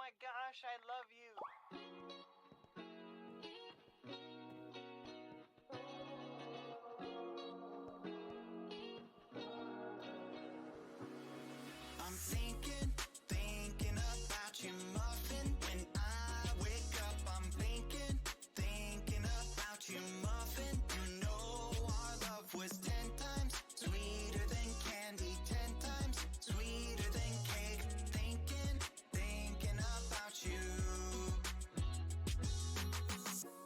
my gosh, I love you. I'm thinking about you, muffin. When I wake up, I'm thinking about you, muffin. You know our love was 10 times sweeter than candy, 10 times sweeter than cake. Thinking about you.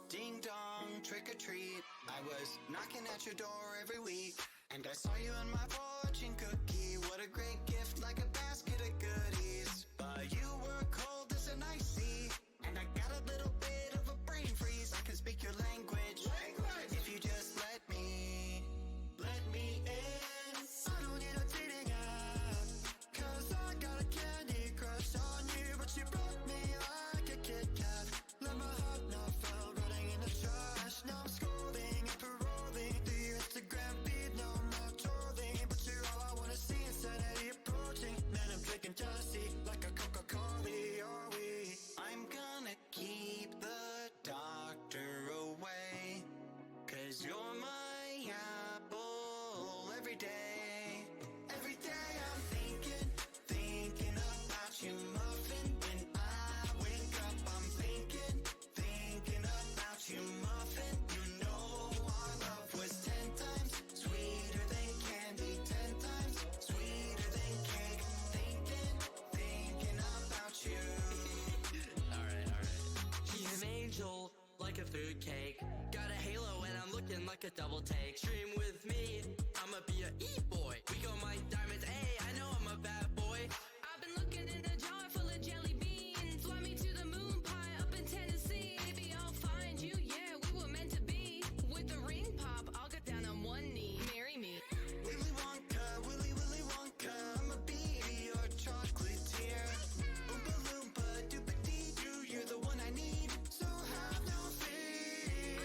Ding dong, trick or treat. I was knocking at your door every week, and I saw you in my fortune cookie. What a great gift, like a basket of goodies. But you were cold as an ice sea, and I got a little bit of a brain freeze. I can speak your language. If you just let me in. I don't need a dating app, 'cause I got a candy crush on you. But you broke me like a Kit Kat. Let my heart not fell, running in the trash. Now I'm scrolling and paroling through your Instagram feed. No more trolling, but you're all I wanna see. Insanity approaching. Man, I'm drinking jealousy like a Coca-Cola. Are we? I'm gonna keep the doctor away, 'cause you're my apple every day. Every day I'm thinking about you, muffin. When I wake up, I'm thinking about you, muffin. You know our love was 10 times sweeter than candy, 10 times sweeter than cake. Thinking about you. Alright. He's an angel, like a food cake. Got a halo and I'm looking like a double take. Stream with me, I'ma be a e-boy. We go my diamonds, hey, I know I'm a bad boy. I've been looking in a jar full of jelly beans. Fly me to the moon pie up in Tennessee. Maybe I'll find you, yeah, we were meant to be. With the ring pop, I'll get down on one knee. Marry me. Willy Wonka, I'ma be your chocolatier. Oompa Loompa, Doopa-Dee-Doo, you're the one I need, so have no fear.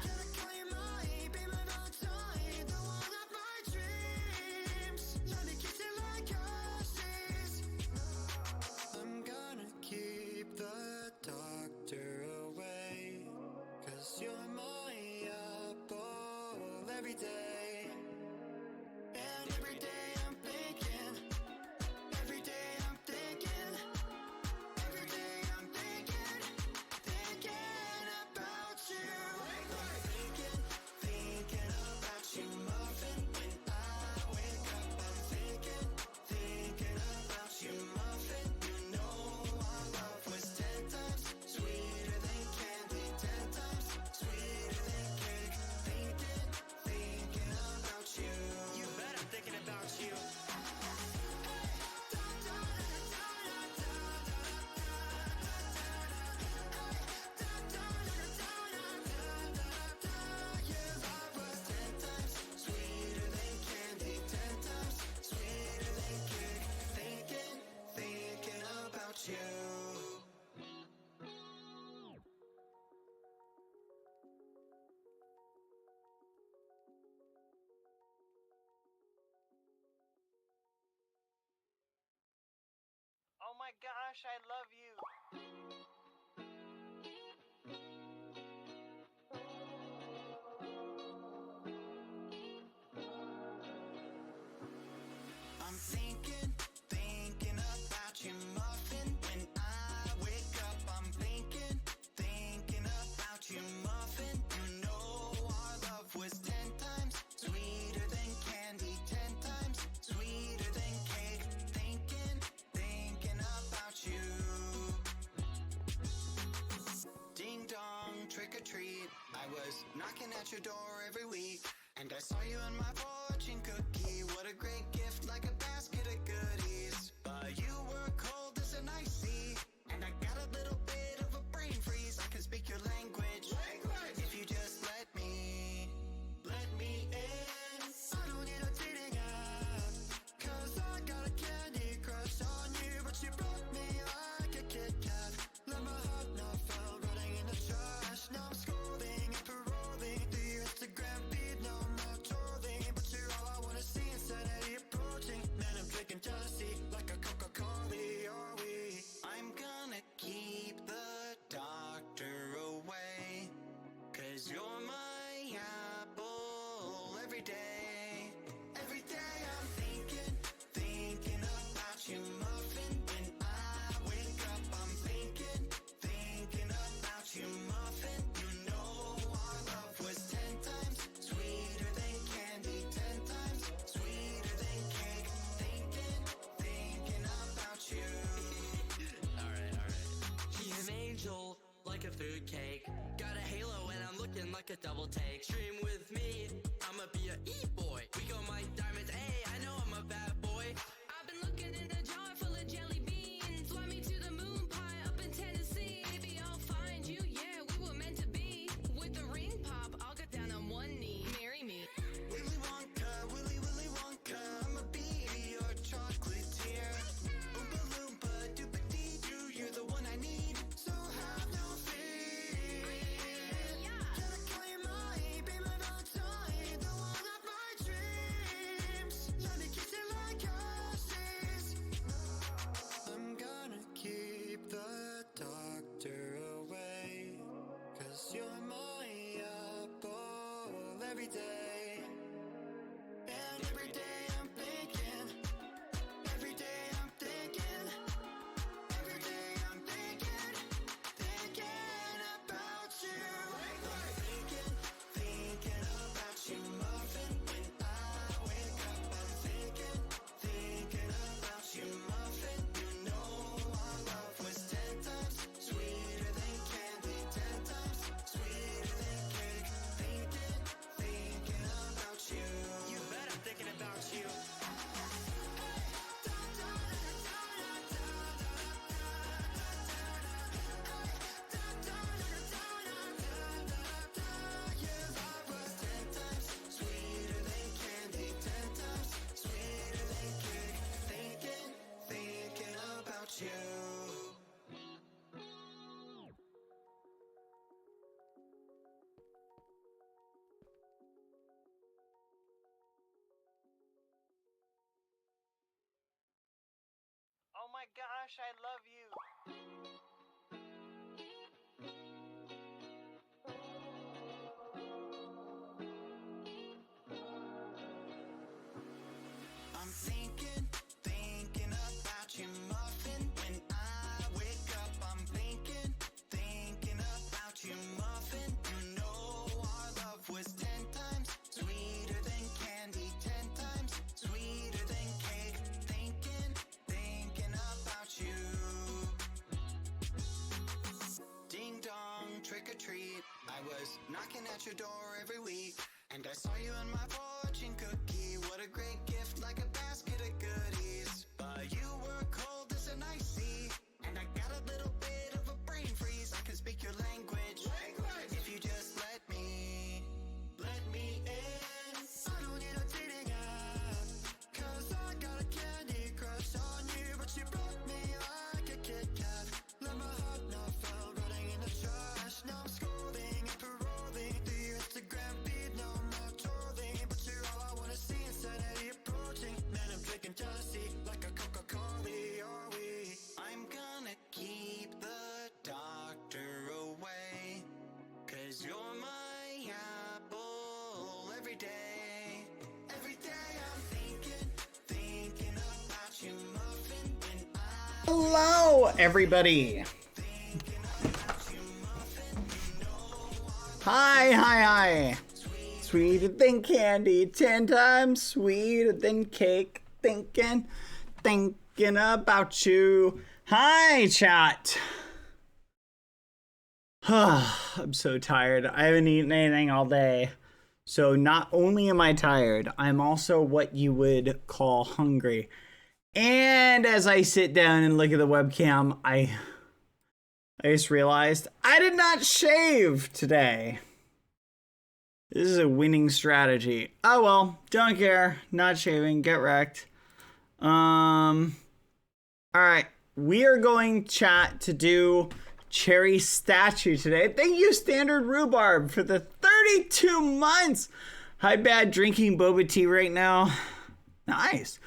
Can I call you mine, be my Valentine, the one of my dreams? Let me kiss you like ashes. I'm gonna keep the doctor away, 'cause you're my apple every day. And every day I'm thinking, every day I'm thinking, every day I'm thinking about you. Thinking about you, muffin. When I wake up, I'm thinking about you, muffin. You know our love was 10 times sweeter than candy, 10 times sweeter than cake. Thinking about you. You bet I'm thinking about you. Your love was 10 times sweeter than candy, 10 times sweeter than cake. Thinking about you. Oh my gosh, I love you. I'm thinking about you, muffin. When I wake up, I'm thinking about you, muffin. You know our love was 10 times sweeter than candy, 10 times sweeter than cake. Thinking about you. Ding dong, trick or treat. I was knocking at your door every week, and I saw you in my fortune cookie. What a great gift, like a basket of goodies. But you were cold as an ice sea, and I got a little bit of a brain freeze. I can speak your language. If you just let me in. I don't need a dating app, 'cause I got a candy crush on you. But you broke me like a Kit Kat. Let my heart not fell, running in the trash. Now I'm scrolling and paroling through your Instagram feed. No more trolling, but you're all I wanna see. Insanity approaching. Man, I'm drinking jealousy like a Coca-Cola. a fruitcake. Got a halo and I'm looking like a double take. Stream with me, I'ma be a e-boy. We go mine diamonds, hey, I know I'm a bad boy. I've been looking in a jar full of jelly beans. Fly me to the moon pie up in Tennessee. Maybe I'll find you, yeah, we were meant to be. With the ring pop, I'll get down on one knee. Marry me. Willy Wonka, Willy Willy Wonka, I'ma be your chocolatier. Oompa Loompa, Doopa Dee Doo, you're the one I need, so have no fear. Gotta call you mine, be my Valentine, the one of my dreams. Let me kiss you like horses. I'm gonna keep the doctor away, 'cause you're my apple every day. And every day I'm thinking, every day I'm thinking, every day I'm thinking, thinking about you. Thinking about you, muffin. When I wake up, I'm thinking about you, muffin. You know our love was 10 times sweeter than candy, 10 times sweeter than cake. Thinking about you. You bet I'm thinking about you. Your love was 10 times sweeter than candy, 10 times sweeter than cake. Thinking about you. Oh my gosh, I love you. I'm thinking about you, muffin. When I wake up, I'm thinking about you, muffin. You know our love was 10 times sweeter than candy, 10 times sweeter than cake. Thinking about you. Ding dong, trick or treat. I was knocking at your door every week, and I saw you in my fortune cookie. What a great gift, like a basket of goodies. But you were cold as an icy, and I got a little bit of a brain freeze. I can speak your language. If you just let me in. I don't need a dating app, 'cause I got a candy crush on you. But you broke me like a Kit Kat. Let my heart not fall, running in the trash. Now I'm scrolling and paroling through your Instagram feed. No more trolling, but you're all I wanna see. Insanity approaching, man, I'm drinking jealousy like a Coca-Cola. Are we? I'm gonna keep the doctor away, 'cause you're my apple every day. Every day I'm thinking about you, muffin. When Hello, everybody. Hi. Sweeter than candy, 10 times sweeter than cake. Thinking about you. Hi, chat. I'm so tired. I haven't eaten anything all day. So not only am I tired, I'm also what you would call hungry. And as I sit down and look at the webcam, I just realized I did not shave today. This is a winning strategy. Oh well, don't care. Not shaving. Get wrecked. Alright. We are going, chat, to do Cherry Statue today. Thank you, Standard Rhubarb, for the 32 months. Hi, Bad, drinking boba tea right now. Nice.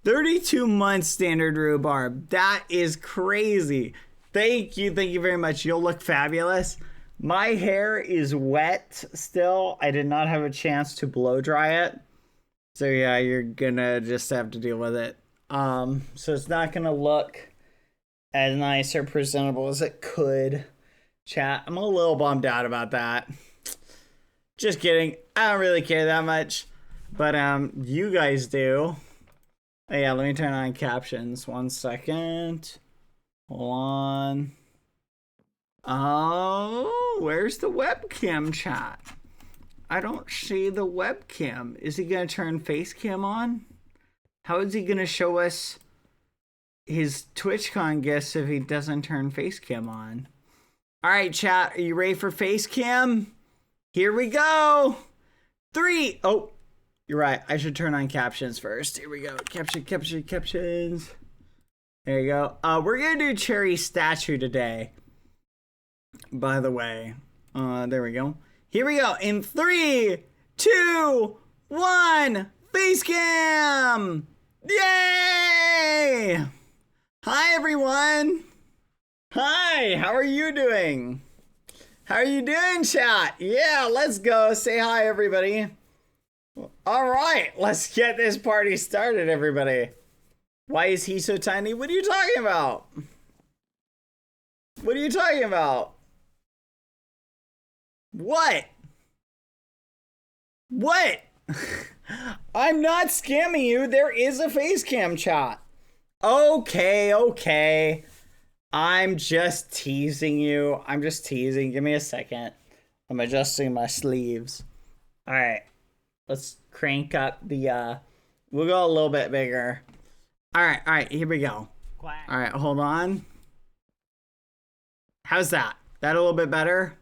32 months, Standard Rhubarb. That is crazy. Thank you very much. You'll look fabulous. My hair is wet still. I did not have a chance to blow dry it. So yeah, you're gonna just have to deal with it. So it's not gonna look as nice or presentable as it could. Chat, I'm a little bummed out about that. Just kidding. I don't really care that much. But you guys do. Oh, yeah, let me turn on captions. 1 second. Hold on. Oh, where's the webcam chat? I don't see the webcam. Is he gonna turn Facecam on? How is he gonna show us his Twitchcon gifts if he doesn't turn Facecam on? All right, chat, are you ready for Facecam? Here we go. 3. Oh, you're right. I should turn on captions first. Here we go. Captions. There you go. We're gonna do Cherry statue today. By the way, there we go. Here we go. In 3, 2, 1, Facecam! Yay! Hi, everyone. Hi, how are you doing? How are you doing, chat? Yeah, let's go. Say hi, everybody. All right, let's get this party started, everybody. Why is he so tiny? What are you talking about? What are you talking about? What? What? I'm not scamming you. There is a Facecam chat. Okay. I'm just teasing you. I'm just teasing. Give me a second. I'm adjusting my sleeves. All right. Let's crank up the, we'll go a little bit bigger. All right. Here we go. All right. Hold on. How's that? That a little bit better?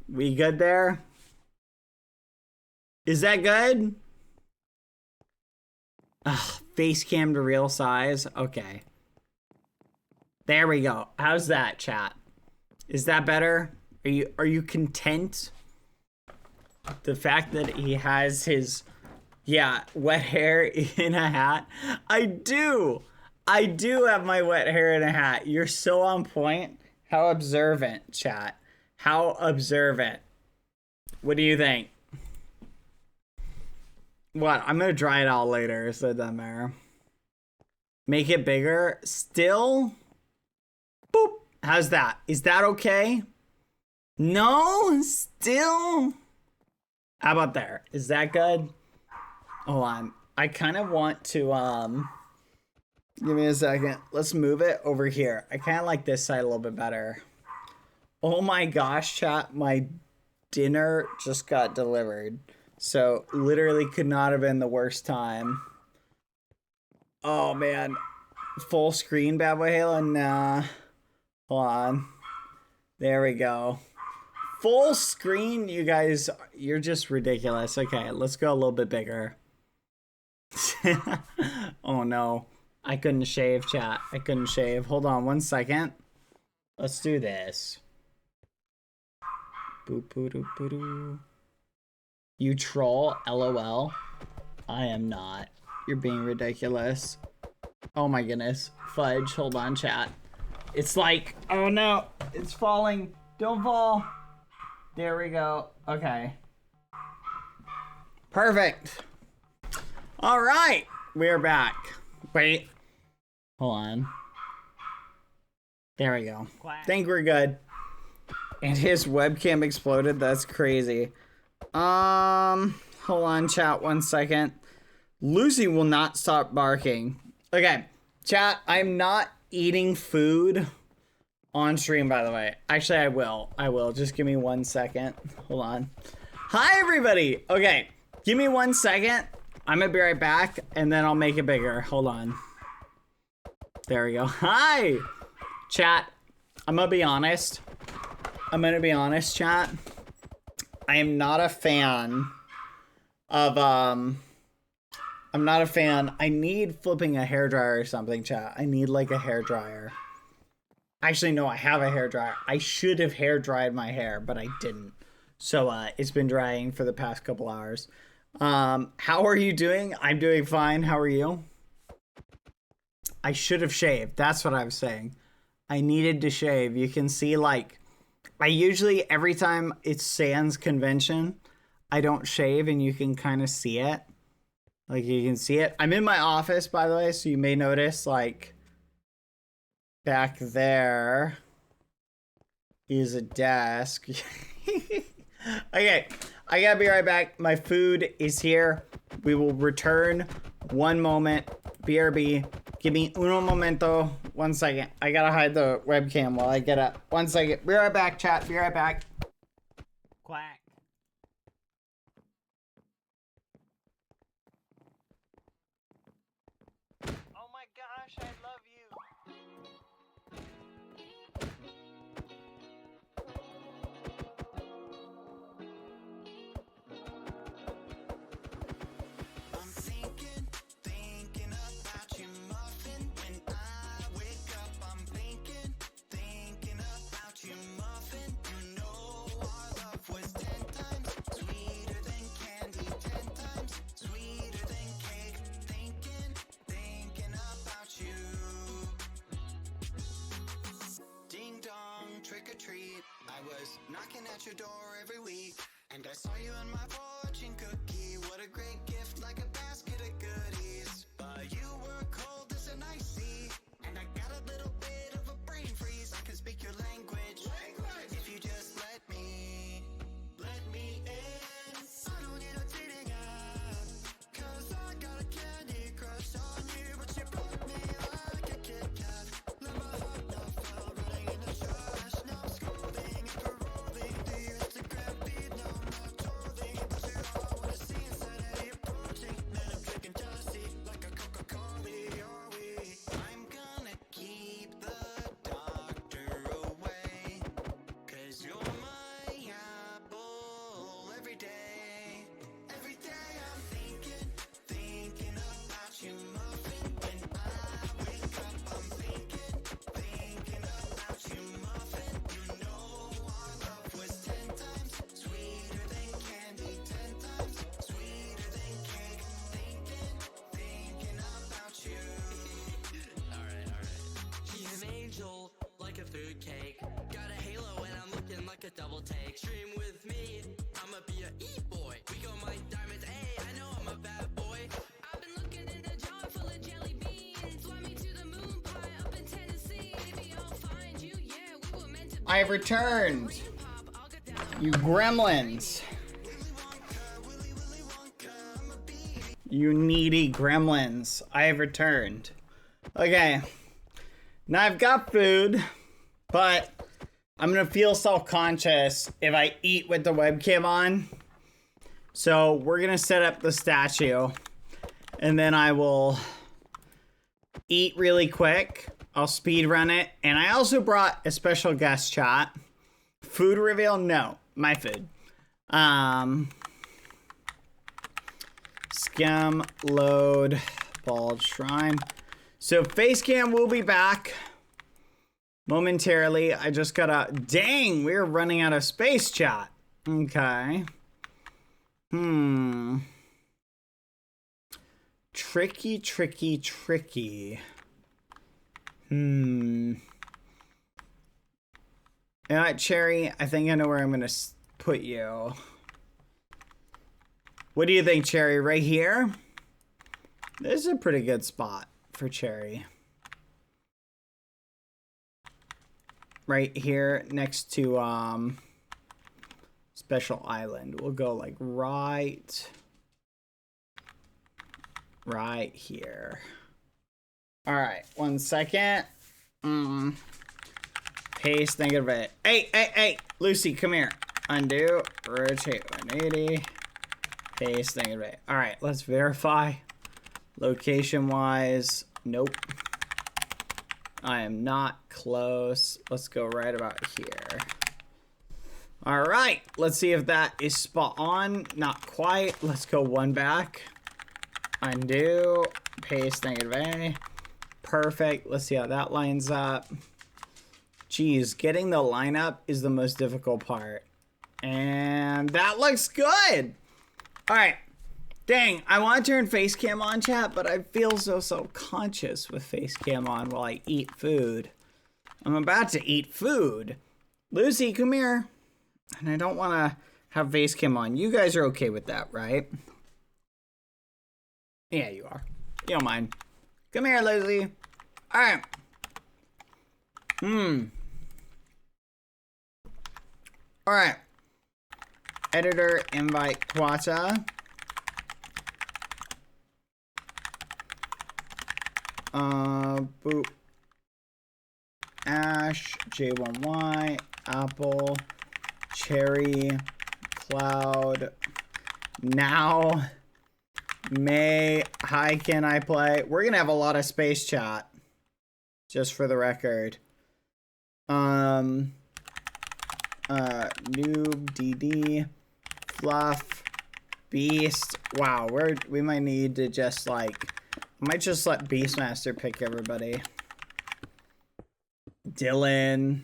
We good there? Is that good? Ugh, Facecam to real size. Okay. There we go. How's that, chat? Is that better? Are you content? The fact that he has his wet hair in a hat. I do have my wet hair in a hat. You're so on point. How observant, chat. How observant. What do you think? What? I'm gonna dry it all later, so it doesn't matter. Make it bigger. Still? Boop. How's that? Is that okay? No? Still? How about there? Is that good? Hold on. I kind of want to, give me a second. Let's move it over here. I kind of like this side a little bit better. Oh my gosh, chat, my dinner just got delivered. So literally could not have been the worst time. Oh man. Full screen BadBoyHalo? Nah. Hold on. There we go. Full screen, you guys, you're just ridiculous. Okay, let's go a little bit bigger. Oh no. I couldn't shave, chat. I couldn't shave. Hold on 1 second. Let's do this. Boop-boop-doop-boop-doo. You troll, LOL. I am not. You're being ridiculous. Oh my goodness. Fudge, hold on, chat. It's like, oh no, it's falling. Don't fall. There we go. Okay. Perfect. All right, we're back. Wait. Hold on. There we go. Think we're good. And his webcam exploded. That's crazy. Hold on, chat, 1 second. Lucy will not stop barking. Okay, chat, I'm not eating food on stream, by the way. Actually, I will. Just give me 1 second. Hold on. Hi, everybody. Okay, give me 1 second. I'm gonna be right back, and then I'll make it bigger. Hold on. There we go. Hi, chat. I'm gonna be honest. Chat. I am not a fan of, I'm not a fan. I need flipping a hairdryer or something, chat. I need like a hairdryer. Actually, no, I have a hairdryer. I should have hair dried my hair, but I didn't. So, it's been drying for the past couple hours. How are you doing? I'm doing fine. How are you? I should have shaved. That's what I was saying. I needed to shave. You can see, like, I usually, every time it's Sans convention, I don't shave and you can kind of see it. Like, you can see it. I'm in my office, by the way, so you may notice, like, back there is a desk. Okay, I gotta be right back. My food is here. We will return 1 moment. BRB. Give me uno momento. 1 second. I gotta hide the webcam while I get up. 1 second. Be right back, chat. Be right back. Quack. Oh my gosh, I love you. I'm thinking about you, muffin. When I wake up, I'm thinking about you, muffin. You know our love was 10 times sweeter than candy, 10 times sweeter than cake. Thinking about you. Ding dong, trick or treat. I was knocking at your door every week, and I saw you on my fortune cookie. What a great gift, like a basket of goodies. But you were cold as an ice sea, and I got a little bit of a brain freeze. I can speak your language. If you just let me in. I don't need a dating app, 'cause I got a candy crush on you. But you broke me like a Kit Kat. Let my heart not fall, running in the trash. Now I'm scrolling and paroling the Instagram feed. No, I'm not trolling, but you all wanna see insanity approaching. Man, I'm drinking jealousy like a Coca-Cola, are we? I'm gonna keep the doctor away, 'cause you're my apple every day. Every day I'm thinking about you, muffin. When I wake up, I'm thinking about you, muffin. You know our love was 10 times sweeter than candy, 10 times sweeter than cake. Thinking about you. Alright. He's an angel, like a food cake. Got a halo and I'm looking like a double take. Stream with me, I'ma be a e-boy. We go my diamonds, hey, I know I'm a bad boy. I've been looking in a jar full of jelly beans. Fly me to the moon pie up in Tennessee. Maybe I'll find you. Yeah, we were meant to be. I have returned. Pop, I'll get down. You gremlins. You needy gremlins. I have returned. Okay. Now I've got food, but I'm gonna feel self-conscious if I eat with the webcam on. So we're gonna set up the statue, and then I will eat really quick. I'll speed run it, and I also brought a special guest, chat. Food reveal? No, my food. Scam load bald shrine. So Facecam will be back momentarily. I just gotta, dang, we're running out of space, chat. Okay. Tricky. Cherry, I think I know where I'm gonna put you. What do you think, Cherry? Right here? This is a pretty good spot for Cherry. Right here next to Special Island. We'll go like right here. All right, 1 second. Paste, negative 8. Hey, Lucy, come here. Undo, rotate 180. Paste, negative 8. All right, let's verify. Location wise, nope. I am not close. Let's go right about here. All right, let's see if that is spot on. Not quite. Let's go one back. Undo, paste, negative A. Perfect. Let's see how that lines up. Geez, getting the lineup is the most difficult part. And that looks good. All right. Dang, I want to turn Facecam on, chat, but I feel so self-conscious with Facecam on while I eat food. I'm about to eat food. Lucy, come here. And I don't want to have Facecam on. You guys are okay with that, right? Yeah, you are. You don't mind. Come here, Lucy. All right. All right. Editor, invite Quata. Boop. Ash, J1Y, Apple, Cherry, Cloud, Now, May, Hi, Can I Play? We're gonna have a lot of space chat, just for the record. Noob, DD, Fluff, Beast. Wow, we might need to just like, I might just let Beastmaster pick everybody. Dylan,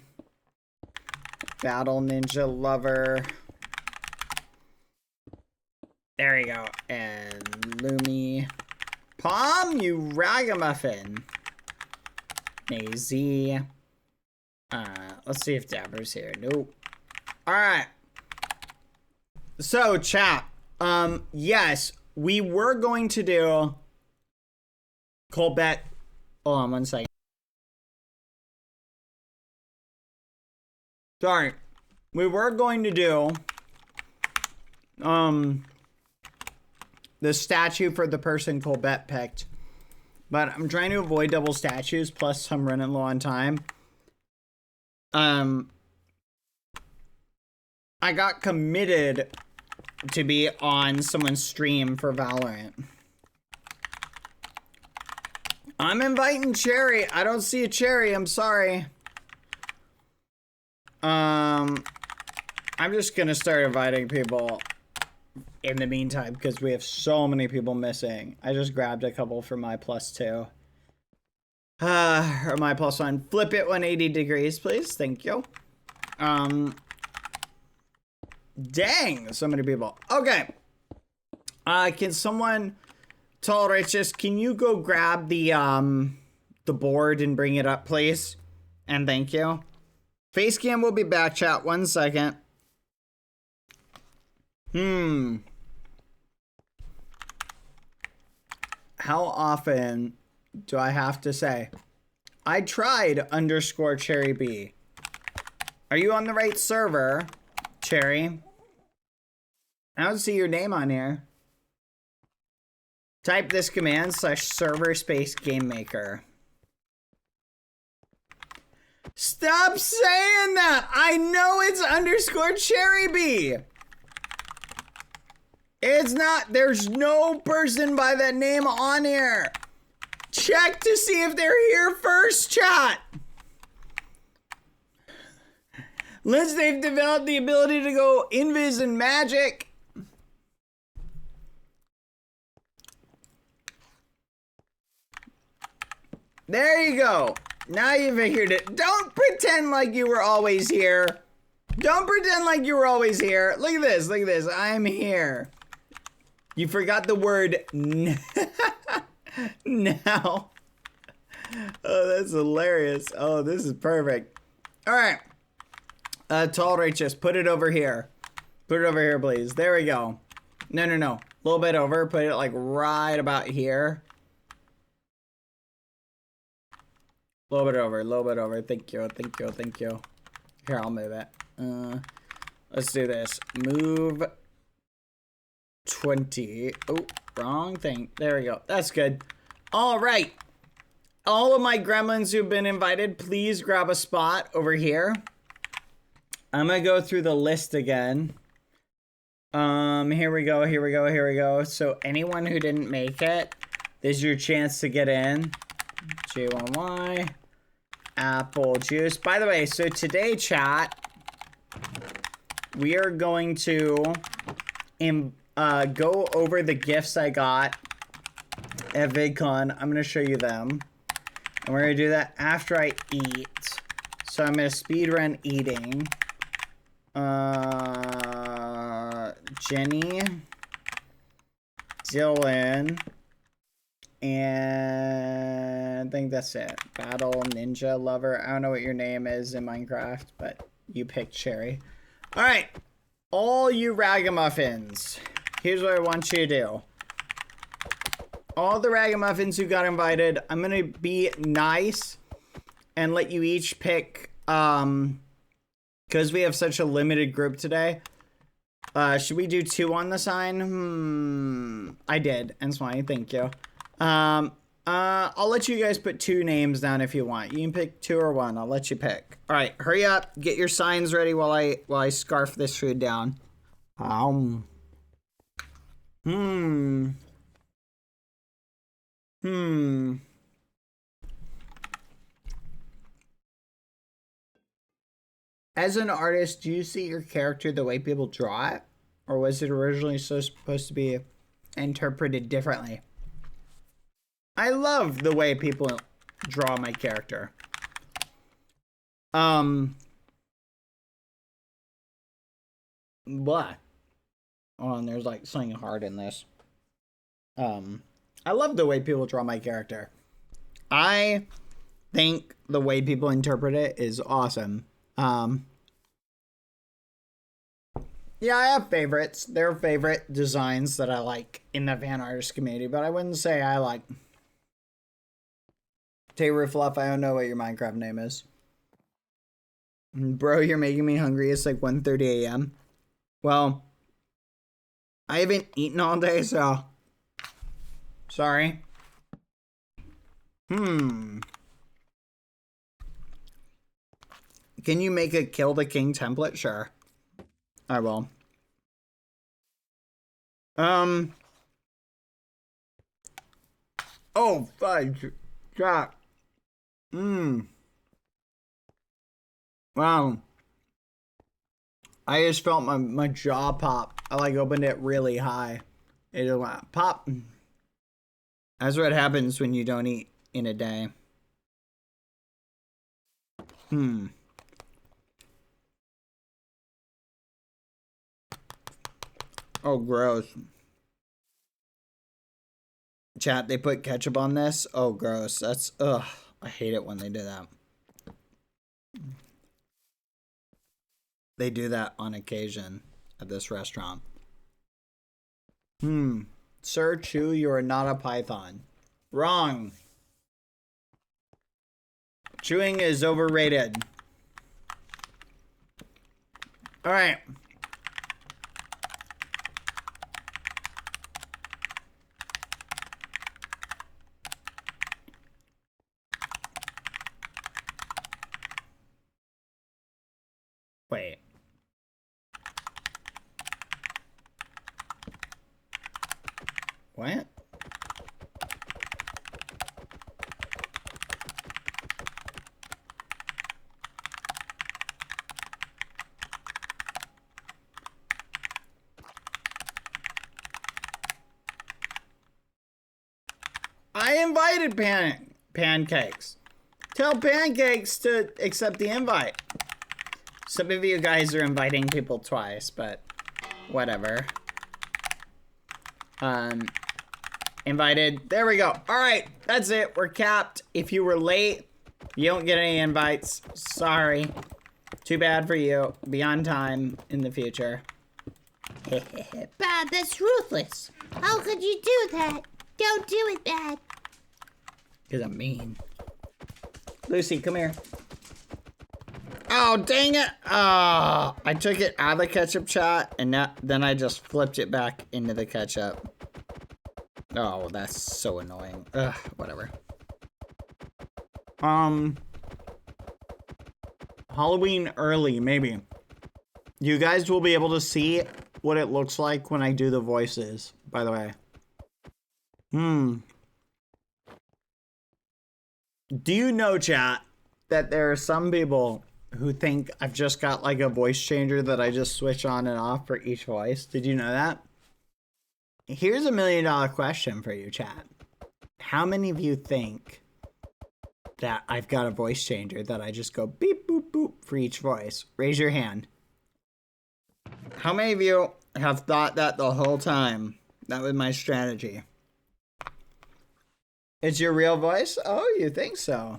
Battle Ninja Lover. There you go. And Lumi. Palm, you ragamuffin. Nazy. Let's see if Dapper's here. Nope. Alright. So, chat. Yes, we were going to do Colbert. Hold on 1 second. Sorry. We were going to do the statue for the person Colbert picked. But I'm trying to avoid double statues, plus I'm running low on time. I got committed to be on someone's stream for Valorant. I'm inviting Cherry. I don't see a Cherry. I'm sorry. I'm just gonna start inviting people in the meantime because we have so many people missing. I just grabbed a couple for my +2. Or my +1. Flip it 180 degrees, please. Thank you. Dang, so many people. Okay. Can someone tell Riches, can you go grab the board and bring it up, please? And thank you. Facecam will be back, chat. 1 second. How often do I have to say? I tried _CherryB. Are you on the right server, Cherry? I don't see your name on here. Type this command /server space game maker. Stop saying that! I know it's _CherryB! It's not. There's no person by that name on here. Check to see if they're here first, chat. Unless they've developed the ability to go invis and magic. There you go. Now you've figured it. Don't pretend like you were always here. Don't pretend like you were always here. Look at this. Look at this. I'm here. You forgot the word now. Oh, that's hilarious. Oh, this is perfect. All right. Tolerate, just put it over here. Put it over here, please. There we go. No. A little bit over. Put it like right about here. A little bit over. Thank you. Here, I'll move it. Let's do this. Move 20. Oh, wrong thing. There we go. That's good. All right. All of my gremlins who've been invited, please grab a spot over here. I'm going to go through the list again. Here we go. So anyone who didn't make it, this is your chance to get in. J1Y. Apple juice. By the way, so today, chat, we are going to go over the gifts I got at VidCon. I'm going to show you them. And we're going to do that after I eat. So I'm going to speedrun eating. Jenny. Dylan. And I think that's it. Battle Ninja Lover. I don't know what your name is in Minecraft, but you picked Cherry. All right. All you ragamuffins. Here's what I want you to do. All the ragamuffins who got invited, I'm going to be nice and let you each pick, because we have such a limited group today. Should we do 2 on the sign? I did. And Swine, thank you. I'll let you guys put 2 names down if you want. You can pick 2 or 1. I'll let you pick. All right, hurry up. Get your signs ready while I scarf this food down. As an artist, do you see your character the way people draw it? Or was it originally supposed to be interpreted differently? I love the way people draw my character. What? Oh, and there's like something hard in this. I love the way people draw my character. I think the way people interpret it is awesome. Yeah, I have favorites. There are favorite designs that I like in the fan artist community, but I wouldn't say I like... Taylor Fluff, I don't know what your Minecraft name is. Bro, you're making me hungry. It's like 1:30 a.m. Well, I haven't eaten all day, so... Sorry. Can you make a Kill the King template? Sure. I will. Oh, fudge. Jack. Wow. I just felt my jaw pop. I like opened it really high. It just went pop. That's what happens when you don't eat in a day. Oh, gross. Chat, they put ketchup on this? Oh, gross. That's, ugh. I hate it when they do that. They do that on occasion at this restaurant. Sir Chu, you are not a python. Wrong. Chewing is overrated. All right. Wait. What? I invited Pancakes. Tell Pancakes to accept the invite. Some of you guys are inviting people twice, but whatever. Invited. There we go. All right, that's it. We're capped. If you were late, you don't get any invites. Sorry. Too bad for you. Be on time in the future. Bad, that's ruthless. How could you do that? Don't do it, Bad. Because I'm mean. Lucy, come here. Oh, dang it. Oh, I took it out of the ketchup chat, and then I just flipped it back into the ketchup. Oh, that's so annoying. Ugh, whatever. Halloween early, maybe. You guys will be able to see what it looks like when I do the voices, by the way. Do you know, chat, that there are some people who think I've just got like a voice changer that I just switch on and off for each voice? Did you know that? Here's $1 million question for you, chat. How many of you think that I've got a voice changer that I just go beep, boop, boop for each voice? Raise your hand. How many of you have thought that the whole time? That was my strategy. It's your real voice? Oh, you think so?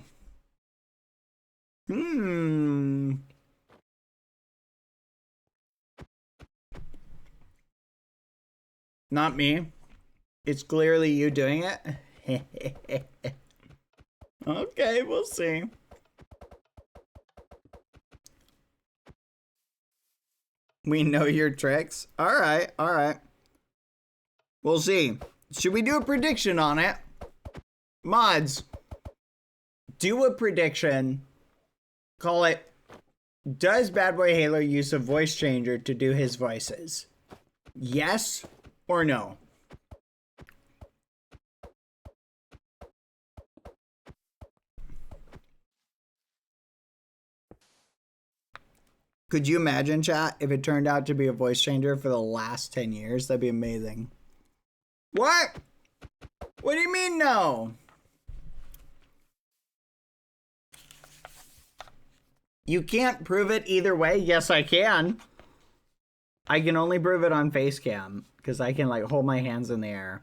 Not me. It's clearly you doing it. Okay, we'll see. We know your tricks. All right, all right. We'll see. Should we do a prediction on it? Mods, do a prediction. Call it, does BadBoyHalo use a voice changer to do his voices? Yes or no? Could you imagine, chat, if it turned out to be a voice changer for the last 10 years? That'd be amazing. What? What do you mean no? You can't prove it either way. Yes, I can. I can only prove it on Facecam because I can like hold my hands in the air.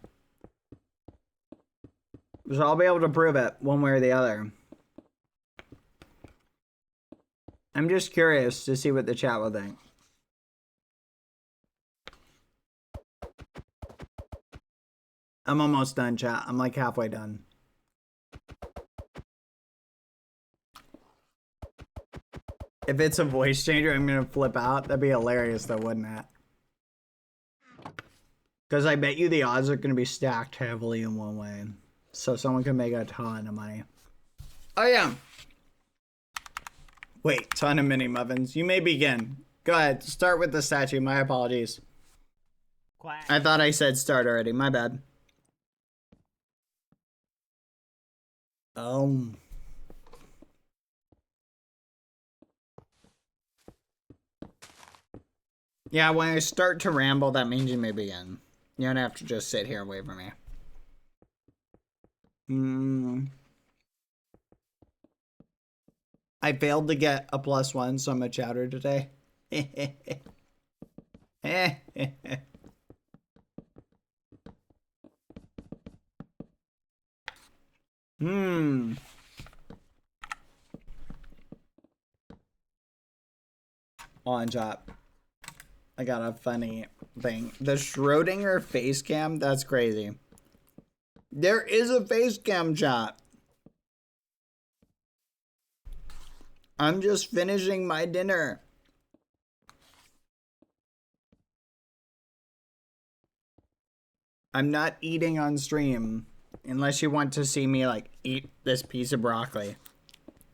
So I'll be able to prove it one way or the other. I'm just curious to see what the chat will think. I'm almost done, chat. I'm like halfway done. If it's a voice changer, I'm gonna flip out. That'd be hilarious though, wouldn't it? Because I bet you the odds are gonna be stacked heavily in one way. So someone can make a ton of money. Oh yeah. Wait, ton of mini muffins. You may begin. Go ahead. Start with the statue. My apologies. Quack. I thought I said start already. My bad. Yeah, when I start to ramble, that means you may begin. You don't have to just sit here and wait for me. I failed to get a +1, so I'm a chowder today. On top. I got a funny thing. The Schrodinger face cam, that's crazy. There is a face cam, chat. I'm just finishing my dinner. I'm not eating on stream. Unless you want to see me, like, eat this piece of broccoli.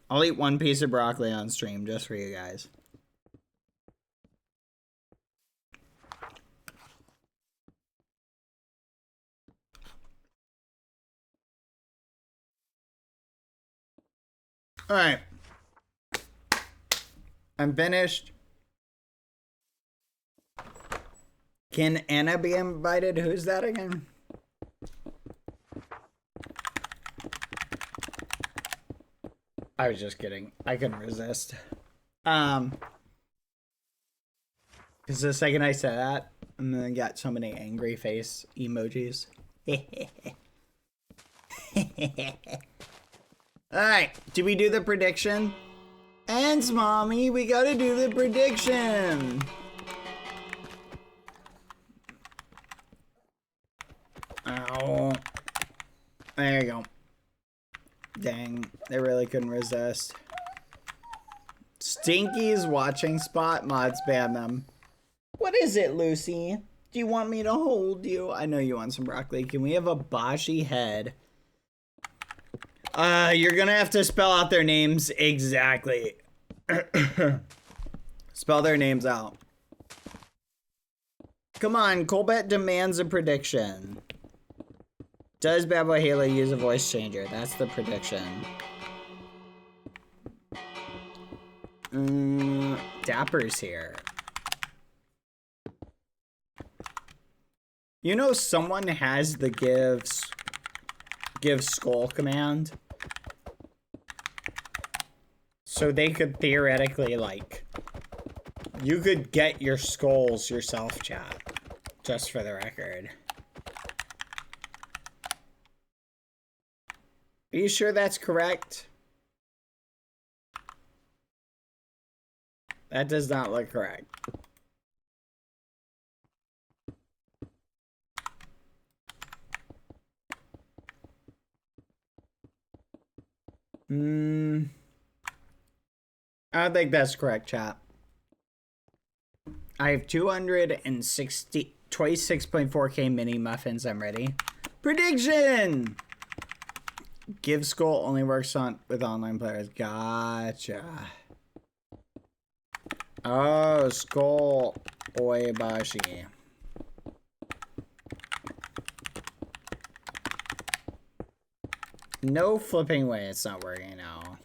I'll eat one piece of broccoli on stream just for you guys. Alright. I'm finished. Can Anna be invited? Who's that again? I was just kidding. I couldn't resist. Because the second I said that, I'm gonna get so many angry face emojis. Alright, do we do the prediction? And mommy, we gotta do the prediction. Ow. There you go. Dang, they really couldn't resist. Stinky's watching spot, mod spam them. What is it, Lucy? Do you want me to hold you? I know you want some broccoli. Can we have a Bashi head? You're gonna have to spell out their names exactly. Spell their names out. Come on, Colbert demands a prediction. Does BadBoyHalo use a voice changer? That's the prediction. Dapper's here. You know someone has the give skull command? So they could theoretically, like, you could get your skulls yourself, chat. Just for the record. Are you sure that's correct? That does not look correct. I don't think that's correct, chat. I have 26.4k mini muffins. I'm ready. Prediction! Give Skull only works on with online players. Gotcha. Oh, Skull Oibashi. No flipping way it's not working now.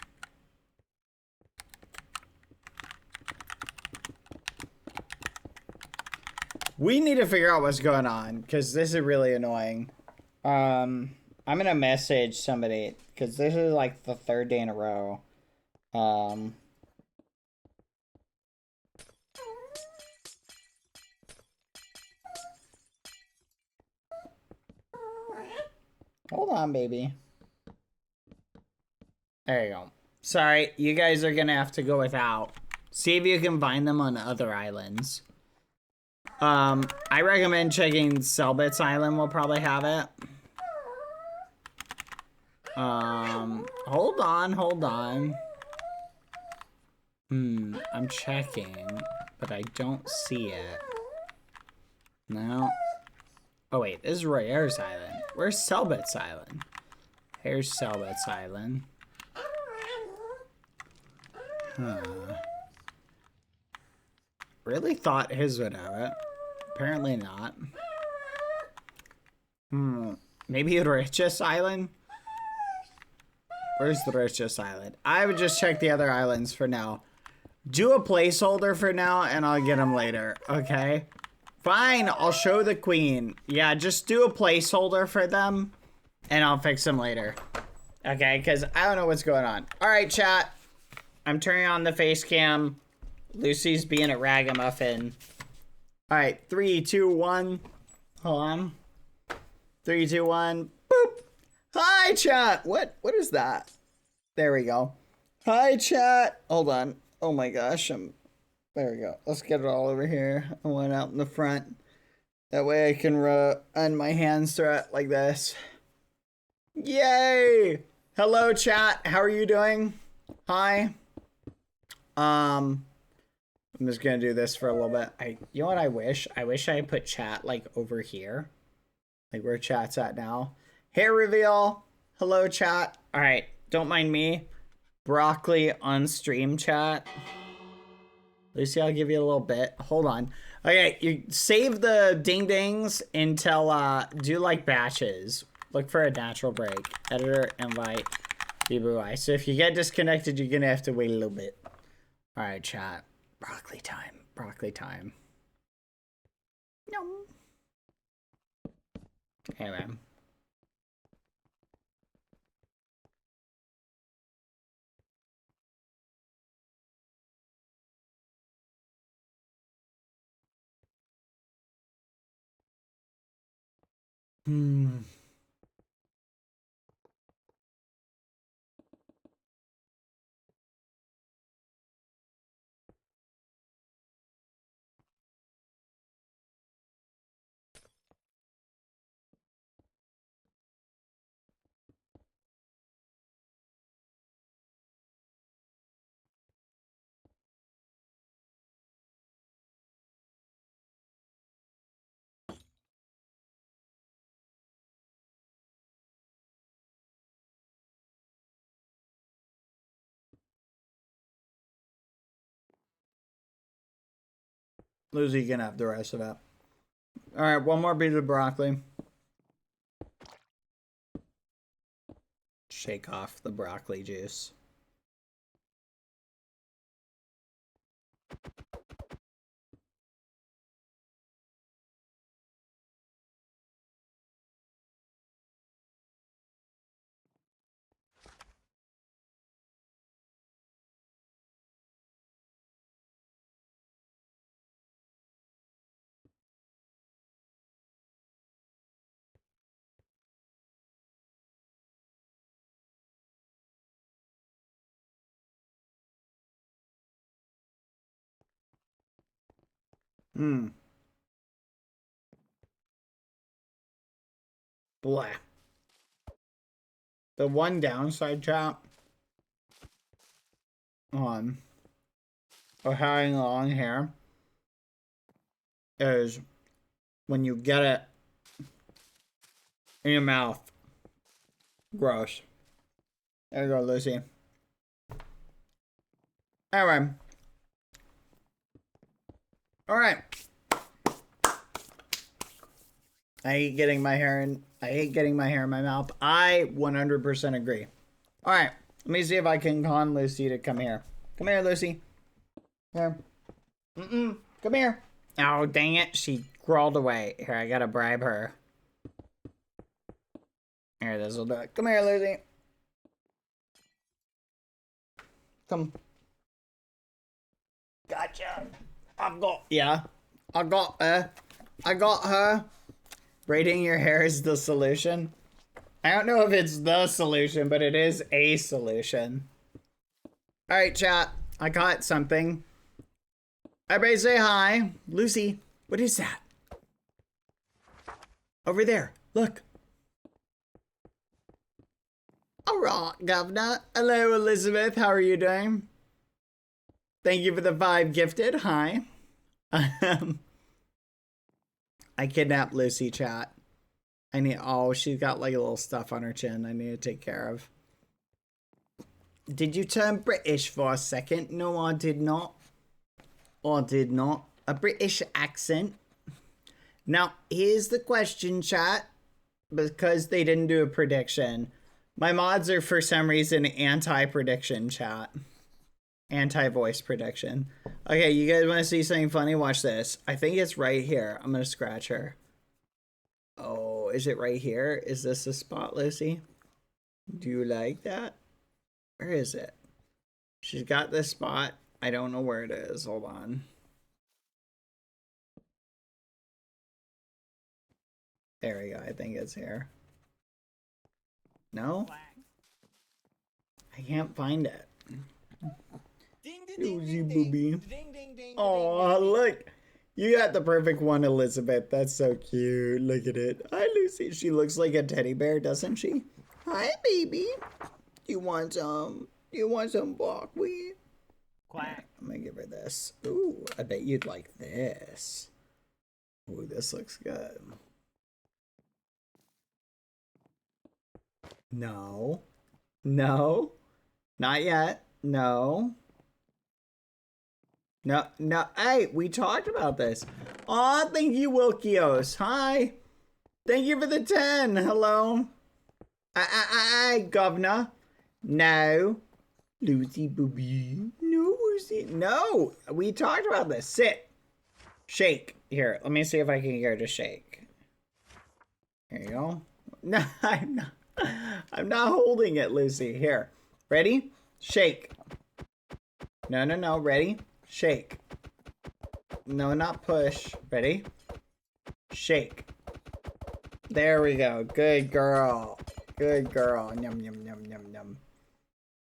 We need to figure out what's going on, because this is really annoying. I'm gonna message somebody, because this is like the 3rd day in a row. Hold on, baby. There you go. Sorry, you guys are gonna have to go without. See if you can find them on other islands. I recommend checking Selbit's Island will probably have it. Hold on. I'm checking, but I don't see it. No. Oh wait, this is Royer's Island. Where's Selbit's Island? Here's Selbit's Island. Huh. Really thought his would have it. Apparently not. Maybe the richest island? Where's the richest island? I would just check the other islands for now. Do a placeholder for now, and I'll get them later, okay? Fine, I'll show the queen. Yeah, just do a placeholder for them, and I'll fix them later. Okay, because I don't know what's going on. All right, chat. I'm turning on the face cam. Lucy's being a ragamuffin. All right, 3, 2, 1. Hold on. 3, 2, 1. Boop. Hi, chat. What is that? There we go. Hi, chat. Hold on. Oh my gosh. There we go. Let's get it all over here. I want out in the front. That way I can run my hands through it like this. Yay! Hello, chat. How are you doing? Hi. I'm just gonna do this for a little bit. You know what I wish? I wish I put chat like over here. Like where chat's at now. Hair reveal. Hello, chat. Alright, don't mind me. Broccoli on stream chat. Lucy, I'll give you a little bit. Hold on. Okay, you save the ding dings until do like batches. Look for a natural break. Editor, invite, BBY. So if you get disconnected, you're gonna have to wait a little bit. Alright, chat. Broccoli time. Broccoli time. No. Hey, man. Lucy can have the rest of it. Alright, one more piece of broccoli. Shake off the broccoli juice. Blah. The one downside, chat, of having long hair is when you get it in your mouth. Gross. There you go, Lucy. Anyway. Alright. I hate getting my hair in my mouth. I 100% agree. Alright. Let me see if I can con Lucy to come here. Come here, Lucy. Here. Come here. Oh, dang it. She crawled away. Here, I gotta bribe her. Here, this will do it. Come here, Lucy. Come. Gotcha. I got her. Braiding your hair is the solution. I don't know if it's the solution, but it is a solution. Alright, chat. I caught something. Everybody say hi. Lucy, what is that? Over there. Look. Alright, Governor. Hello, Elizabeth. How are you doing? Thank you for the 5 gifted. Hi. I kidnapped Lucy, chat. Oh, she's got like a little stuff on her chin I need to take care of. Did you turn British for a second? No, I did not. I did not. A British accent. Now, here's the question, chat. Because they didn't do a prediction. My mods are, for some reason, anti-prediction, chat. Anti-voice prediction. Okay, you guys want to see something funny? Watch this. I think it's right here. I'm going to scratch her. Oh, is it right here? Is this the spot, Lucy? Do you like that? Where is it? She's got this spot. I don't know where it is. Hold on. There we go. I think it's here. No? I can't find it. Lucy booby. Oh, look. You got the perfect one, Elizabeth. That's so cute. Look at it. Hi, Lucy. She looks like a teddy bear, doesn't she? Hi, baby. You want some? You want some buckwheat? Quack. I'm gonna give her this. Ooh, I bet you'd like this. Ooh, this looks good. No. No. Not yet. No. No, no. Hey, we talked about this. Aw, thank you, Wilkios. Hi. Thank you for the 10. Hello. Governor. No. Lucy booby. No, Lucy. No. We talked about this. Sit. Shake. Here, let me see if I can get her to shake. Here you go. No, I'm not. I'm not holding it, Lucy. Here. Ready? Shake. No, no, no. Ready? Shake. No, not push. Ready? Shake. There we go. Good girl. Good girl. Yum, yum, yum, yum, yum.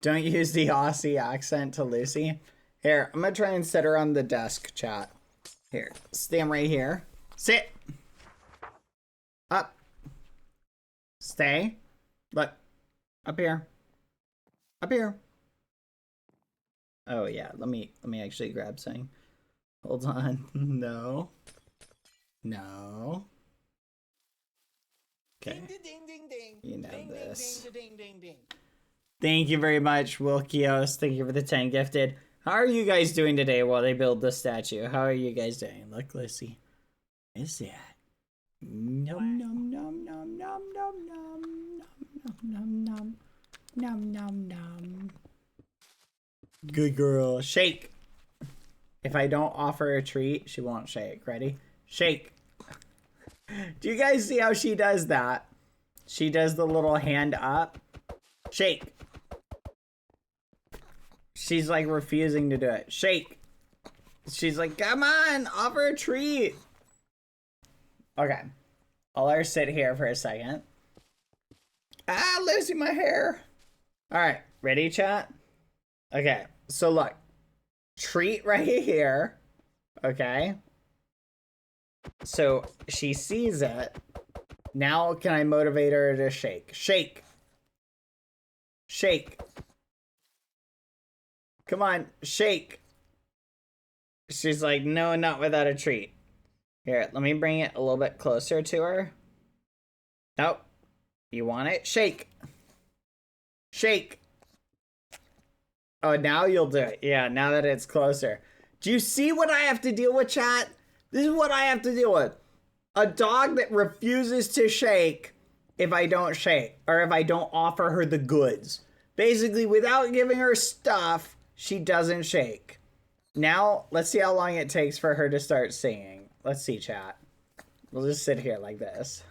Don't use the Aussie accent to Lucy. Here, I'm going to try and set her on the desk, chat. Here. Stand right here. Sit. Up. Stay. Look. Up here. Up here. Oh yeah, let me actually grab something. Hold on. No. No. Okay. You know this. Thank you very much, Wilkios. Thank you for the 10 gifted. How are you guys doing today while they build the statue? How are you guys doing? Look, Lucy. What is that? Nom nom nom nom nom nom nom nom nom nom nom nom nom. Good girl. Shake. If I don't offer a treat, she won't shake. Ready? Shake. Do you guys see how she does that? She does the little hand up. Shake. She's like refusing to do it. Shake. She's like, come on, offer a treat. Okay. I'll let her sit here for a second. Ah, losing my hair. All right. Ready, chat? Okay. So look. Treat right here. Okay. So she sees it. Now can I motivate her to shake? Shake. Shake. Come on. Shake. She's like, no, not without a treat. Here, let me bring it a little bit closer to her. Nope. You want it? Shake. Shake. Oh, now you'll do it. Yeah, now that it's closer. Do you see what I have to deal with, chat? This is what I have to deal with. A dog that refuses to shake if I don't shake, or if I don't offer her the goods. Basically, without giving her stuff, she doesn't shake. Now, let's see how long it takes for her to start singing. Let's see, chat. We'll just sit here like this.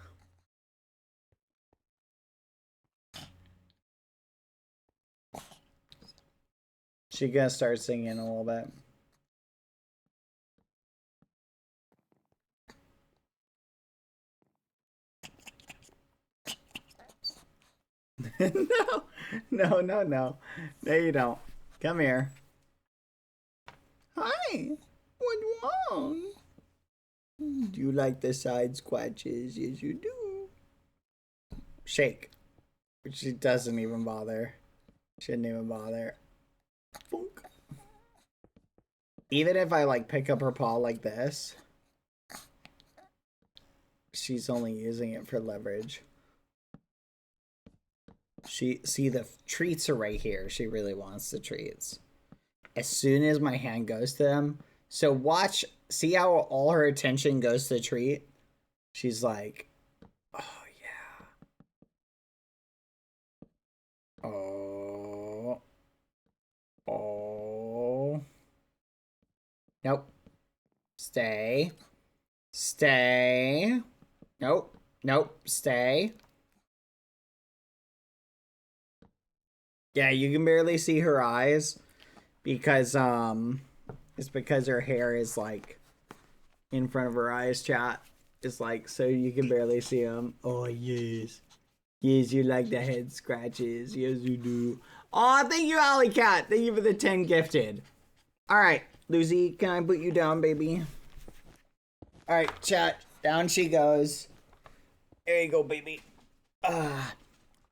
She's gonna start singing in a little bit. No. No, you don't. Come here. Hi. What's wrong? Do you like the side scratches? Yes, you do. Shake. She doesn't even bother. Shouldn't even bother. Funk. Even if I like pick up her paw like this, she's only using it for leverage. See, the treats are right here. She really wants the treats. As soon as my hand goes to them, so watch, see how all her attention goes to the treat? She's like, oh yeah. Oh. Oh. Nope. Stay. Stay. Nope. Nope. Stay. Yeah, you can barely see her eyes because it's because her hair is like in front of her eyes, chat. It's like, so you can barely see them. Oh, yes. Yes, you like the head scratches. Yes, you do. Oh, thank you, Alley Cat. Thank you for the 10 gifted. All right, Lucy, can I put you down, baby? All right, chat. Down she goes. There you go, baby.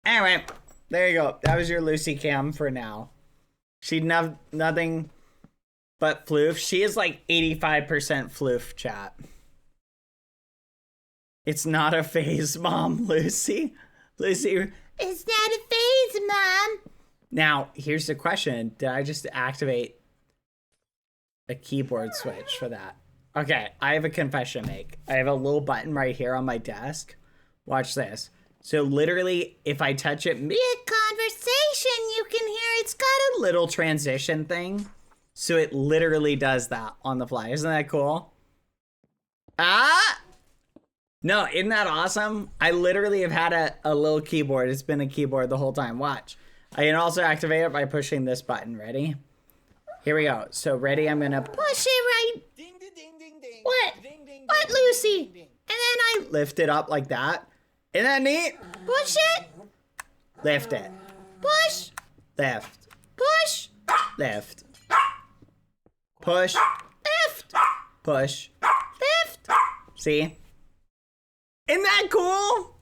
Anyway, there you go. That was your Lucy cam for now. She nothing but floof. She is like 85% floof, chat. It's not a phase, Mom, Lucy. Lucy. It's not a phase, Mom. Now, here's the question. Did I just activate a keyboard switch for that? Okay, I have a confession to make. I have a little button right here on my desk. Watch this. So literally, if I touch it Mid-conversation, you can hear it's got a little transition thing. So it literally does that on the fly. Isn't that cool? Ah! No, isn't that awesome? I literally have had a little keyboard. It's been a keyboard the whole time. Watch. I can also activate it by pushing this button. Ready? Here we go. So ready, I'm gonna push it right. Ding, ding, ding, ding, ding. What? Ding, ding, What, ding, Lucy? ding, ding. And then I lift it up like that. Isn't that neat? push it. Lift it. Push. Lift. Push. Lift. Push. Lift. Push. Lift. See? Isn't that cool?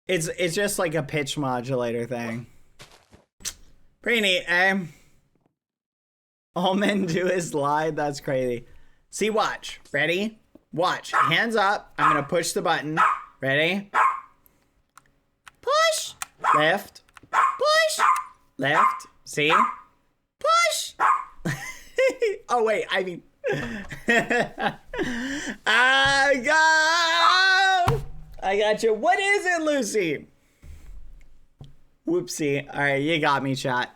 It's just like a pitch modulator thing. Pretty neat, eh? All men do is lie. That's crazy. See, watch. Ready? Watch. Hands up. I'm gonna push the button. Ready? Push. Lift. Push. Left. See? Push. Oh, wait. I mean... I got you. What is it, Lucy? Whoopsie. All right, you got me, chat.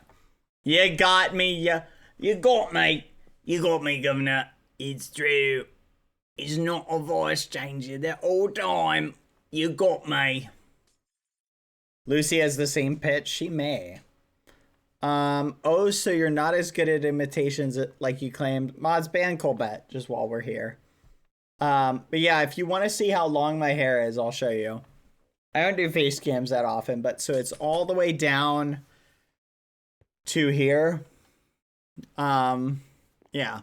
You got me. You got me. You got me, Governor. It's true. It's not a voice changer the whole time. You got me. Lucy has the same pitch. She may. Oh, so you're not as good at imitations like you claimed. Mods ban Colbert, just while we're here. But yeah, if you want to see how long my hair is, I'll show you. I don't do face cams that often, but so it's all the way down to here. Yeah.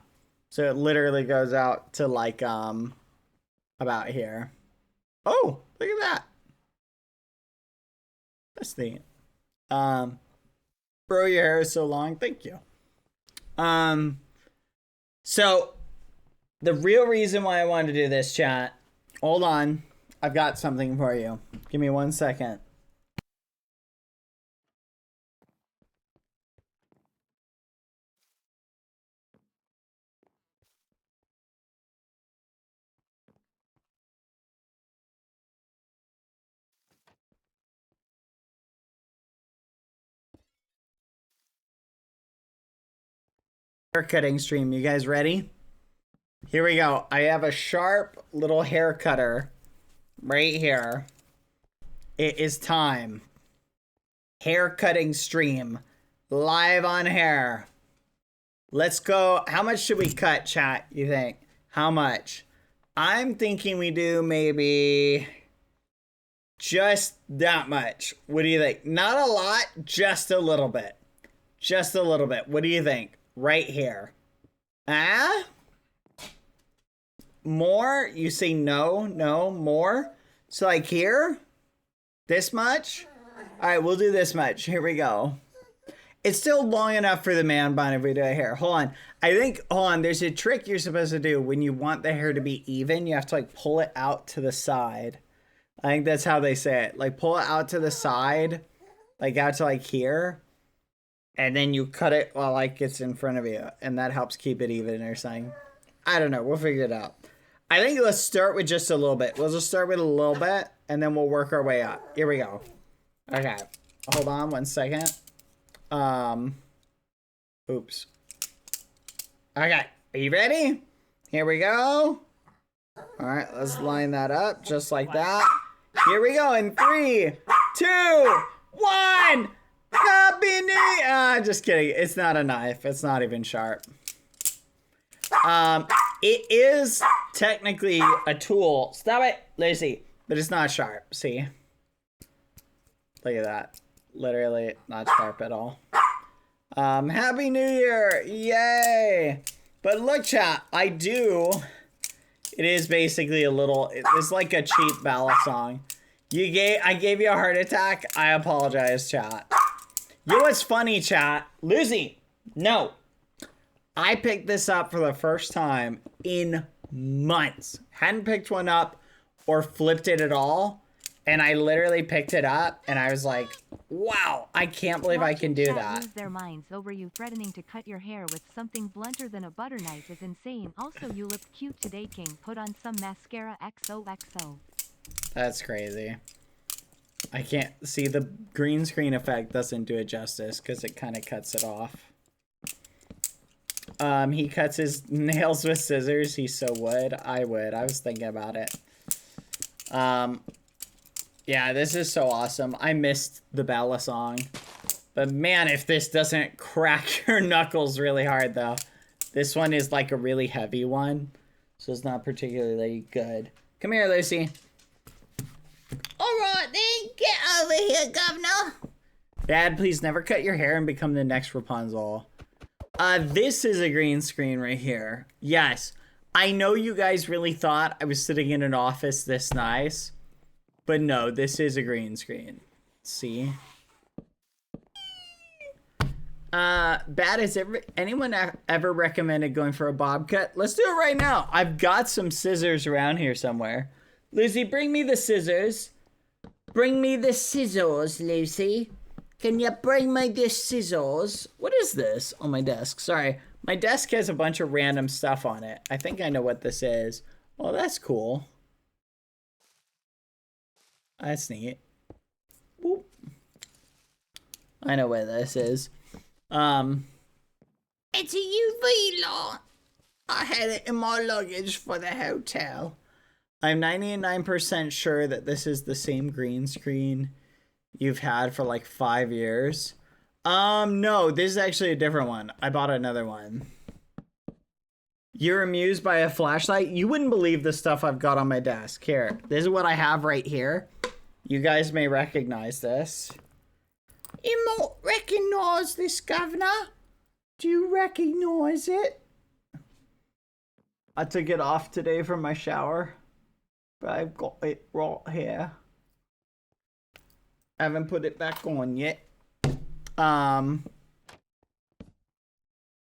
So it literally goes out to like, about here. Oh, look at that. That's neat. Bro, your hair is so long. Thank you. So the real reason why I wanted to do this, chat. Hold on. I've got something for you. Give me 1 second. Haircutting stream. You guys ready? Here we go. I have a sharp little hair cutter right here. It is time. Hair cutting stream. Live on hair. Let's go. How much should we cut, chat, you think? How much? I'm thinking we do maybe just that much. What do you think? Not a lot, just a little bit. Just a little bit. What do you think? Right here. Ah? More? You say no, no, more? So like here? This much? All right, we'll do this much. Here we go. It's still long enough for the man bun if we do it here. Hold on. Hold on. There's a trick you're supposed to do when you want the hair to be even. You have to like pull it out to the side. I think that's how they say it. Like pull it out to the side, like out to like here. And then you cut it while like it's in front of you. And that helps keep it even or something. I don't know. We'll figure it out. I think let's start with just a little bit. We'll just start with a little bit and then we'll work our way up. Here we go. Okay. Hold on 1 second. Oops. Okay. Are you ready? Here we go. All right. Let's line that up just like that. Here we go in 3, 2, 1. Happy New Year! Just kidding. It's not a knife. It's not even sharp. It is technically a tool. Stop it, Lucy. But it's not sharp. See? Look at that. Literally not sharp at all. Happy New Year! Yay! But look, chat. It is basically a little. It's like a cheap ballad song. I gave you a heart attack. I apologize, chat. You know what's funny, chat? Lucy, no. I picked this up for the first time in months. Hadn't picked one up or flipped it at all. And I literally picked it up and I was like, wow, I can't believe I can do that. Lose their minds over you threatening to cut your hair with something blunter than a butter knife is insane. Also, you look cute today, King. Put on some mascara XOXO. That's crazy. I can't see the green screen effect doesn't do it justice because it kind of cuts it off. He cuts his nails with scissors. He so would. I would. I was thinking about it. Yeah, this is so awesome. I missed the Bella song. But man, if this doesn't crack your knuckles really hard though. This one is like a really heavy one. So it's not particularly good. Come here, Lucy. Alright then, get over here, governor. Dad, please never cut your hair and become the next Rapunzel. This is a green screen right here. Yes, I know you guys really thought I was sitting in an office this nice. But no, this is a green screen. See? Bad, has anyone ever recommended going for a bob cut? Let's do it right now. I've got some scissors around here somewhere. Lucy, bring me the scissors. Bring me the scissors, Lucy. Can you bring me the scissors? What is this on my desk? Sorry. My desk has a bunch of random stuff on it. I think I know what this is. Oh, that's cool. That's neat. Boop. I know where this is. It's a UV light. I had it in my luggage for the hotel. I'm 99% sure that this is the same green screen you've had for like 5 years. No, this is actually a different one. I bought another one. You're amused by a flashlight? You wouldn't believe the stuff I've got on my desk. Here, this is what I have right here. You guys may recognize this. You might recognize this, governor. Do you recognize it? I took it off today from my shower, but I've got it right here. I haven't put it back on yet.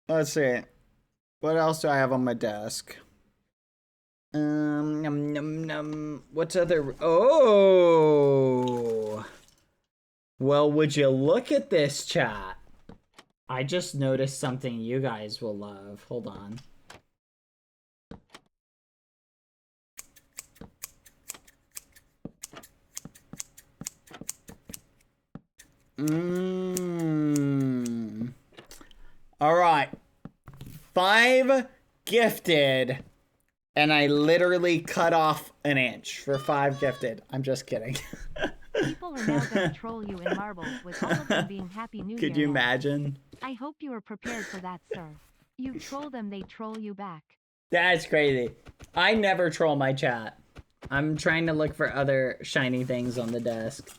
Let's see. What else do I have on my desk? Num, num, num. What's other? Oh. Well, would you look at this, chat? I just noticed something you guys will love. Hold on. All right. 5 gifted. And I literally cut off an inch for 5 gifted. I'm just kidding. People are now gonna troll you in marbles with all of them being Happy New Year. Could you now. imagine? I hope you are prepared for that, sir. You troll them, they troll you back. That's crazy. I never troll my chat. I'm trying to look for other shiny things on the desk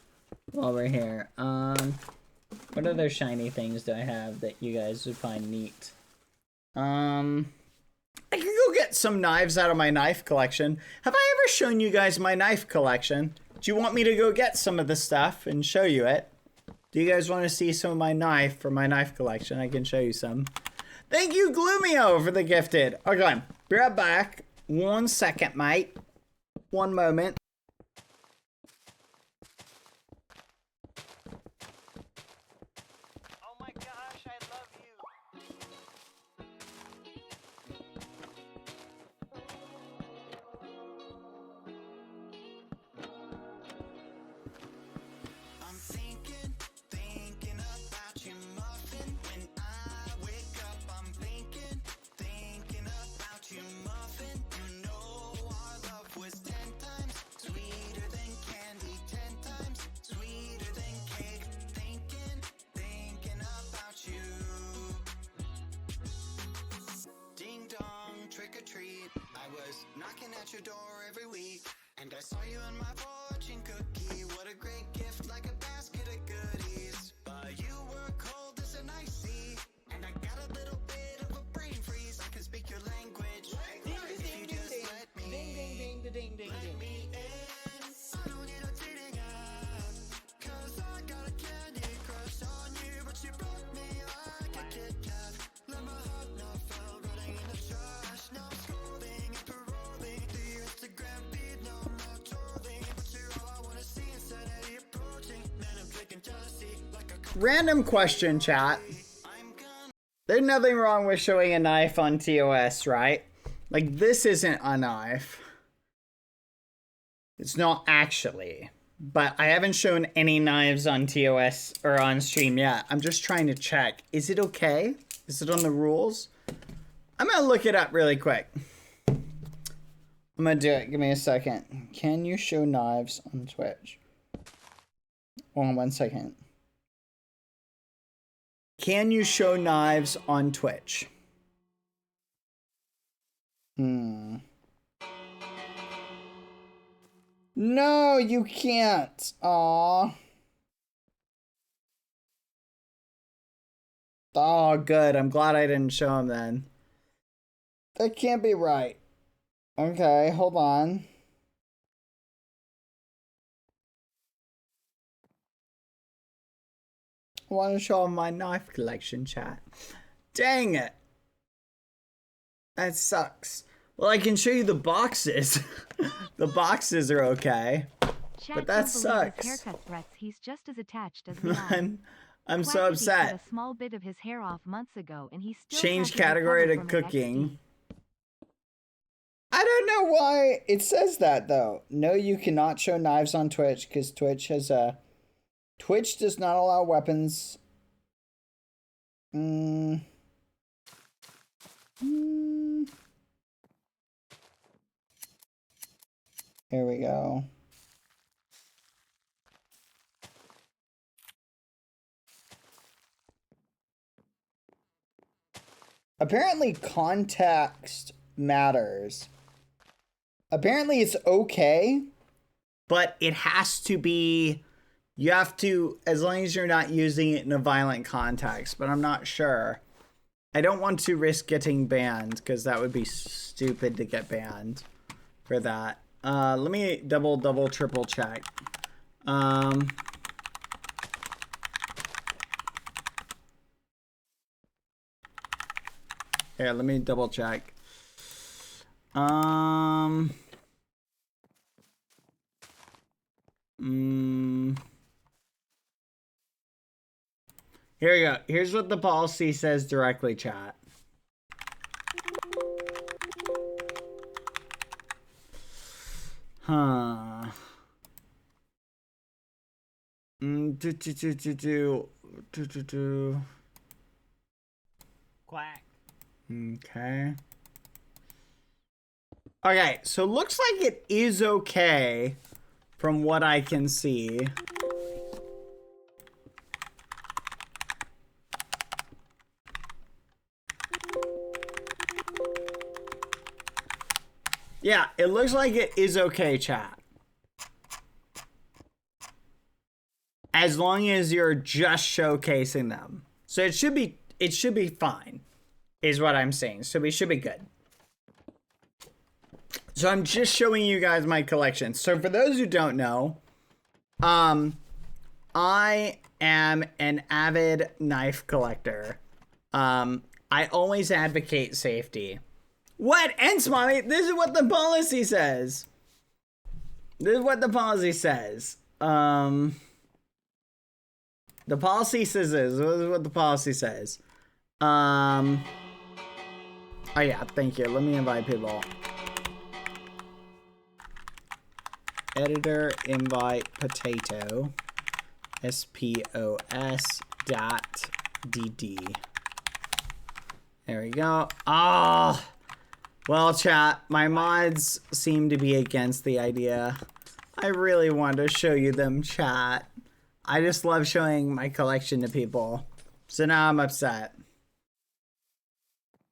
while we're here. What other shiny things do I have that you guys would find neat? I can go get some knives out of my knife collection. Have I ever shown you guys my knife collection? Do you want me to go get some of the stuff and show you it? Do you guys want to see some of my knife for my knife collection? I can show you some. Thank you, Gloomio, for the gifted. Okay, be right back. 1 second, mate. 1 moment. Oh my gosh, I love you. I'm thinking about you, muffin. When I wake up, I'm thinking about you, muffin. You know our love was 10 times sweeter than candy, 10 times sweeter than cake. Thinking about you. Ding dong, trick or treat. I was knocking at your door every week, and I saw you in my fortune cookie. What a great gift, like a basket of goodies. But you were cold as an ice sea, and I got a little bit of a brain freeze. I can speak your language. If you just let me in. I don't need a dating app, 'cause I got a candy crush on you. But you broke me like a Kit Kat. Let my heart not fell, rotting in the trash. Now I'm scrolling and paroling the Instagram feed. No, I'm not trolling, but you're all I wanna see. Insanity approaching, man, I'm drinking jealousy like a Random question, chat. There's nothing wrong with showing a knife on TOS, right? Like, this isn't a knife. It's not actually. But I haven't shown any knives on TOS or on stream yet. I'm just trying to check. Is it okay? Is it on the rules? I'm gonna look it up really quick. I'm gonna do it. Give me a second. Can you show knives on Twitch? Hold on 1 second. Can you show knives on Twitch? No, you can't. Aw. Oh, good. I'm glad I didn't show him then. That can't be right. Okay, hold on. I want to show him my knife collection, chat. Dang it. That sucks. Well, I can show you the boxes. The boxes are okay. Chat But that don't believe his sucks. haircut threats. He's just as attached as we are. I'm so Quackity upset. cut a small bit of his hair off months ago, and he still Change hasn't category recovered to from an cooking. XD. I don't know why it says that though. No, you cannot show knives on Twitch because Twitch has a Twitch does not allow weapons. Here we go. Apparently context matters. Apparently it's okay, but it has to be, you have to, as long as you're not using it in a violent context, but I'm not sure. I don't want to risk getting banned because that would be stupid to get banned for that. Let me double, triple check. Here, let me double check. Here we go. Here's what the policy says directly, chat. Huh. Quack. Okay. Okay, so looks like it is okay from what I can see. Yeah, it looks like it is okay, chat. As long as you're just showcasing them. So it should be fine, is what I'm saying. So we should be good. So I'm just showing you guys my collection. So for those who don't know, I am an avid knife collector. I always advocate safety. What? Ents, mommy? This is what the policy says. This is what the policy says. The policy says this. This is what the policy says. Oh yeah, thank you. Let me invite people. Editor invite potato SPOS dot DD. There we go. Ah. Well, chat, my mods seem to be against the idea. I really want to show you them, chat. I just love showing my collection to people. So now I'm upset.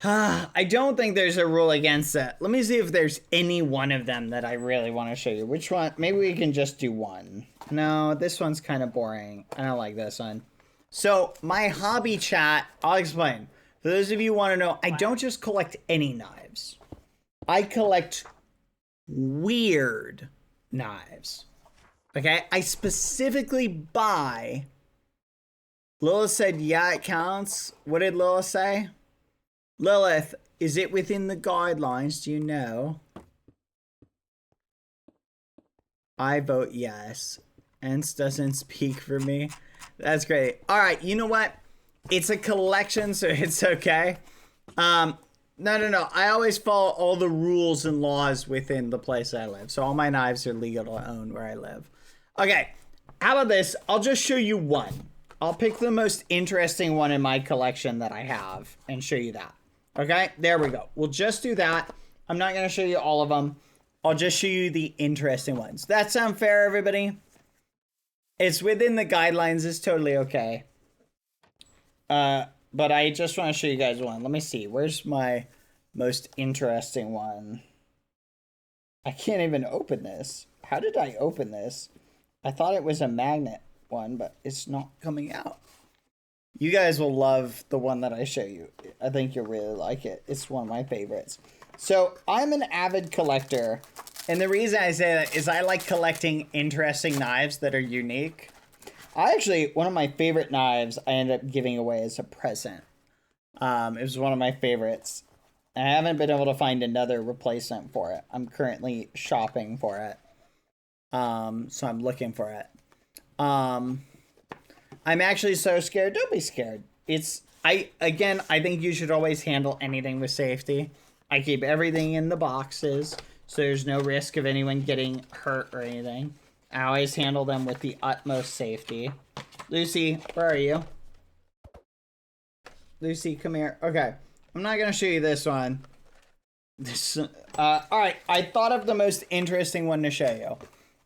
I don't think there's a rule against it. Let me see if there's any one of them that I really want to show you. Which one? Maybe we can just do one. No, this one's kind of boring. I don't like this one. So, my hobby, chat, I'll explain. For those of you who want to know, I don't just collect any knives. I collect weird knives. Okay? I specifically buy... Lilith said, yeah, it counts. What did Lilith say? Lilith, is it within the guidelines? Do you know? I vote yes. Ents doesn't speak for me. That's great. All right, you know what? It's a collection, so it's okay. No. I always follow all the rules and laws within the place I live. So all my knives are legal to own where I live. Okay, how about this? I'll just show you one. I'll pick the most interesting one in my collection that I have and show you that. Okay, there we go. We'll just do that. I'm not going to show you all of them. I'll just show you the interesting ones. That sound fair, everybody? It's within the guidelines. It's totally okay. But I just want to show you guys one. Let me see. Where's my most interesting one? I can't even open this. How did I open this? I thought it was a magnet one, but it's not coming out. You guys will love the one that I show you. I think you'll really like it. It's one of my favorites. So I'm an avid collector. And the reason I say that is I like collecting interesting knives that are unique. One of my favorite knives I ended up giving away as a present. It was one of my favorites. I haven't been able to find another replacement for it. I'm currently shopping for it. So I'm looking for it. I'm actually so scared. Don't be scared. I think you should always handle anything with safety. I keep everything in the boxes, so there's no risk of anyone getting hurt or anything. I always handle them with the utmost safety. Lucy, where are you? Lucy, come here. Okay. I'm not going to show you this one. Alright. I thought of the most interesting one to show you.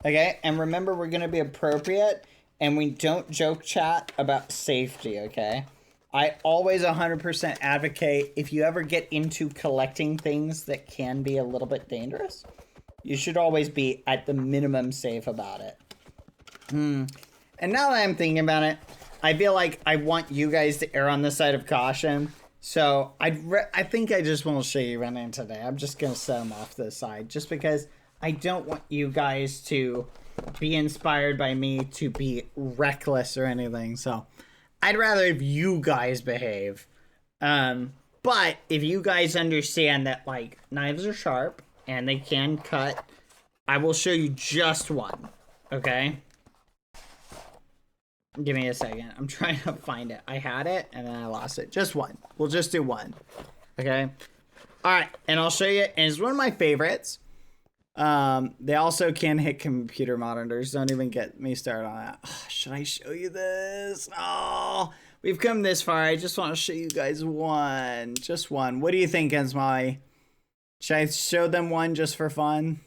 Okay? And remember, we're going to be appropriate, and we don't joke chat about safety, okay? I always 100% advocate if you ever get into collecting things that can be a little bit dangerous, you should always be at the minimum safe about it. And now that I'm thinking about it, I feel like I want you guys to err on the side of caution. So I think I just won't show you running today. I'm just going to set them off to the side just because I don't want you guys to be inspired by me to be reckless or anything. So I'd rather if you guys behave. But if you guys understand that like knives are sharp and they can cut, I will show you just one. Okay? Give me a second. I'm trying to find it. I had it and then I lost it. Just one. We'll just do one. Okay? Alright, and I'll show you. And it's one of my favorites. They also can hit computer monitors. Don't even get me started on that. Oh, should I show you this? Oh, We've come this far. I just want to show you guys one. Just one. What do you think, Ensmai? Should I show them one just for fun?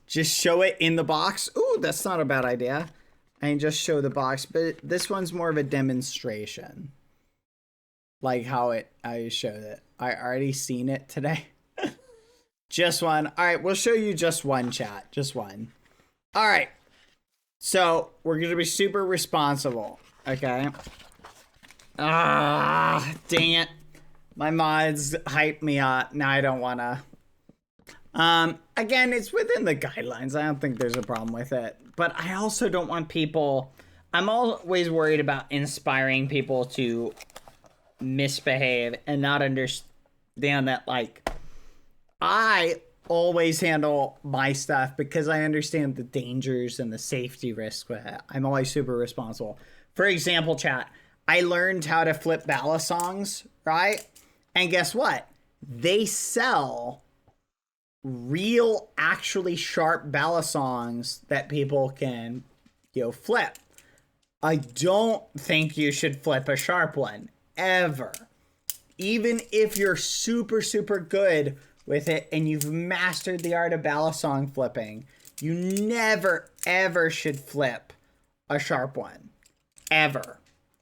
Just show it in the box. Ooh, that's not a bad idea. And just show the box. But this one's more of a demonstration. Like how I showed it. I already seen it today. Just one. All right, we'll show you just one, chat. Just one. All right. So we're going to be super responsible. Okay. Ah, dang it. My mods hyped me up. Now I don't want to. Again, it's within the guidelines. I don't think there's a problem with it. But I also don't want people... I'm always worried about inspiring people to misbehave and not understand that, like, I always handle my stuff because I understand the dangers and the safety risks with it. I'm always super responsible. For example, chat, I learned how to flip ballast songs, right? And guess what? They sell real, actually sharp ballast songs that people can, flip. I don't think you should flip a sharp one, ever. Even if you're super, super good with it and you've mastered the art of ballast song flipping, you never, ever should flip a sharp one. Ever.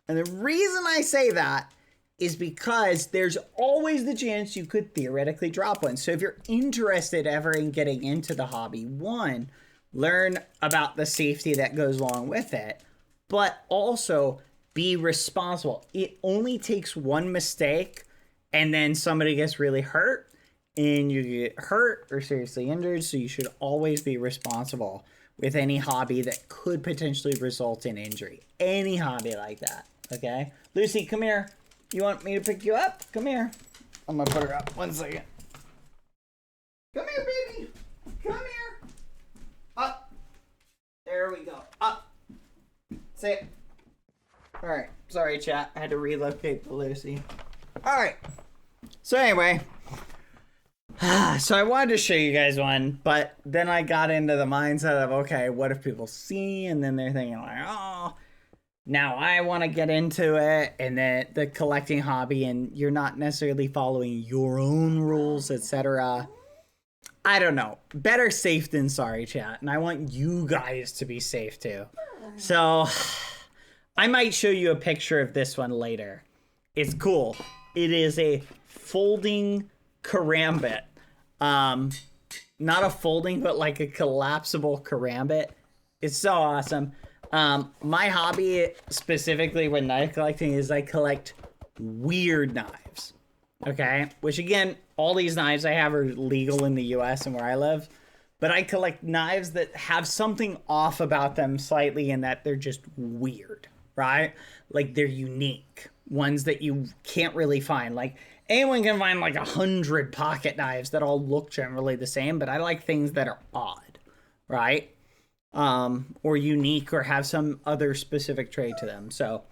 And the reason I say that is because there's always the chance you could theoretically drop one. So if you're interested ever in getting into the hobby, one, learn about the safety that goes along with it, but also be responsible. It only takes one mistake and then somebody gets really hurt and you get hurt or seriously injured. So you should always be responsible with any hobby that could potentially result in injury. Any hobby like that, okay? Lucy, come here. You want me to pick you up? Come here. I'm gonna put her up. 1 second. Come here, baby. Come here. Up. There we go. Up. Sit. Alright. Sorry, chat. I had to relocate the Lucy. Alright. So anyway. So I wanted to show you guys one, but then I got into the mindset of, okay, what if people see? And then they're thinking like, oh, now I want to get into it, and then the collecting hobby, and you're not necessarily following your own rules, etc. I don't know. Better safe than sorry, chat. And I want you guys to be safe too. So I might show you a picture of this one later. It's cool. It is a folding karambit. Not a folding, but like a collapsible karambit. It's so awesome. My hobby specifically when knife collecting is I collect weird knives. Okay? Which again, all these knives I have are legal in the US and where I live. But I collect knives that have something off about them slightly in that they're just weird, right? Like they're unique. Ones that you can't really find. Like anyone can find like 100 pocket knives that all look generally the same, but I like things that are odd, right? Or unique or have some other specific trait to them. So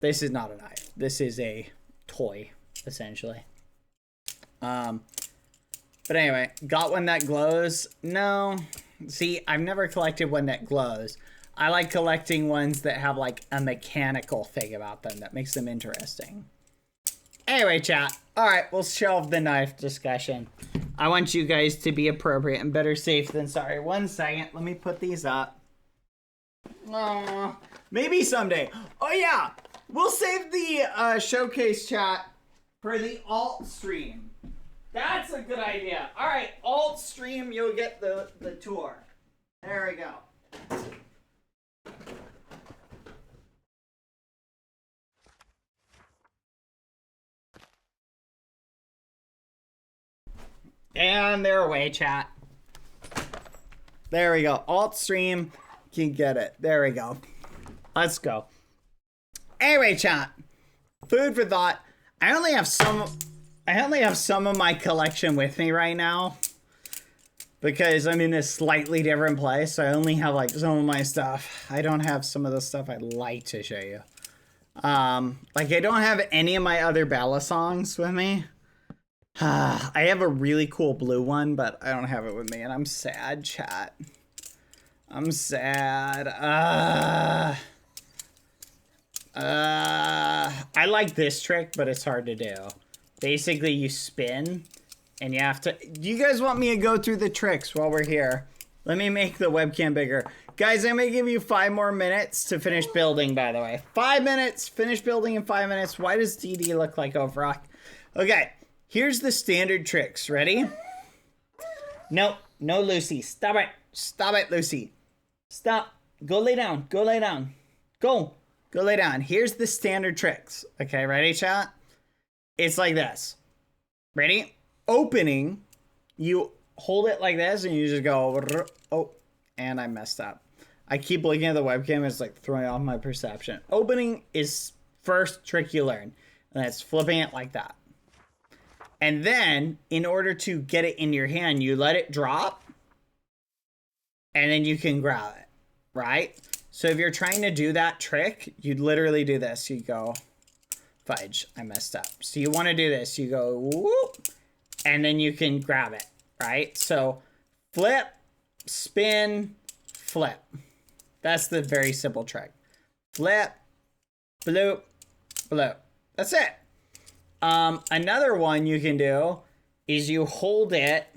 this is not a knife. This is a toy, essentially. But anyway, got one that glows? No. See, I've never collected one that glows. I like collecting ones that have like a mechanical thing about them that makes them interesting. Anyway, chat. All right, we'll shelve the knife discussion. I want you guys to be appropriate and better safe than sorry. 1 second. Let me put these up. Aww. Maybe someday. Oh, yeah. We'll save the showcase chat for the alt stream. That's a good idea. All right, alt stream, you'll get the tour. There we go. And they're away, chat. There we go. Alt stream. You get it. There we go. Let's go. Anyway, chat. Food for thought. I only have some of my collection with me right now. Because I'm in a slightly different place. So I only have like some of my stuff. I don't have some of the stuff I'd like to show you. Like I don't have any of my other ballad songs with me. I have a really cool blue one, but I don't have it with me, and I'm sad, chat. I'm sad. I like this trick, but it's hard to do. Basically, you spin, and you have to... Do you guys want me to go through the tricks while we're here? Let me make the webcam bigger. Guys, I'm going to give you 5 more minutes to finish building, by the way. 5 minutes. Finish building in 5 minutes. Why does DD look like Overrock? Okay, here's the standard tricks. Ready? No, no, Lucy. Stop it. Stop it, Lucy. Stop. Go lay down. Go lay down. Go. Go lay down. Here's the standard tricks. Okay, ready, chat? It's like this. Ready? Opening. You hold it like this, and you just go... Oh, and I messed up. I keep looking at the webcam. It's like throwing off my perception. Opening is first trick you learn. And it's flipping it like that. And then, in order to get it in your hand, you let it drop. And then you can grab it. Right? So if you're trying to do that trick, you'd literally do this. You go, fudge, I messed up. So you want to do this. You go, whoop, and then you can grab it. Right? So flip, spin, flip. That's the very simple trick. Flip, bloop, bloop. That's it. Another one you can do is you hold it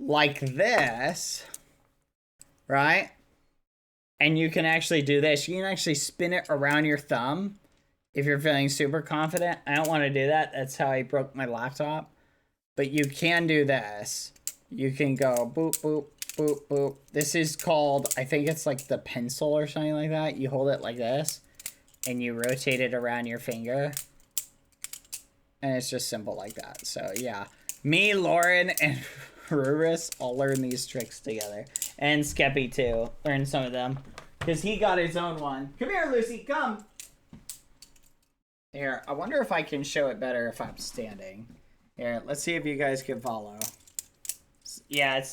like this, right? And you can actually do this. You can actually spin it around your thumb if you're feeling super confident. I don't want to do that. That's how I broke my laptop. But you can do this. You can go boop, boop, boop, boop. This is called, I think it's like the pencil or something like that. You hold it like this and you rotate it around your finger. And it's just simple like that. So yeah, me, Lauren, and Rurus all learn these tricks together. And Skeppy too, learned some of them. Because he got his own one. Come here, Lucy, come. Here, I wonder if I can show it better if I'm standing. Here, let's see if you guys can follow. Yeah,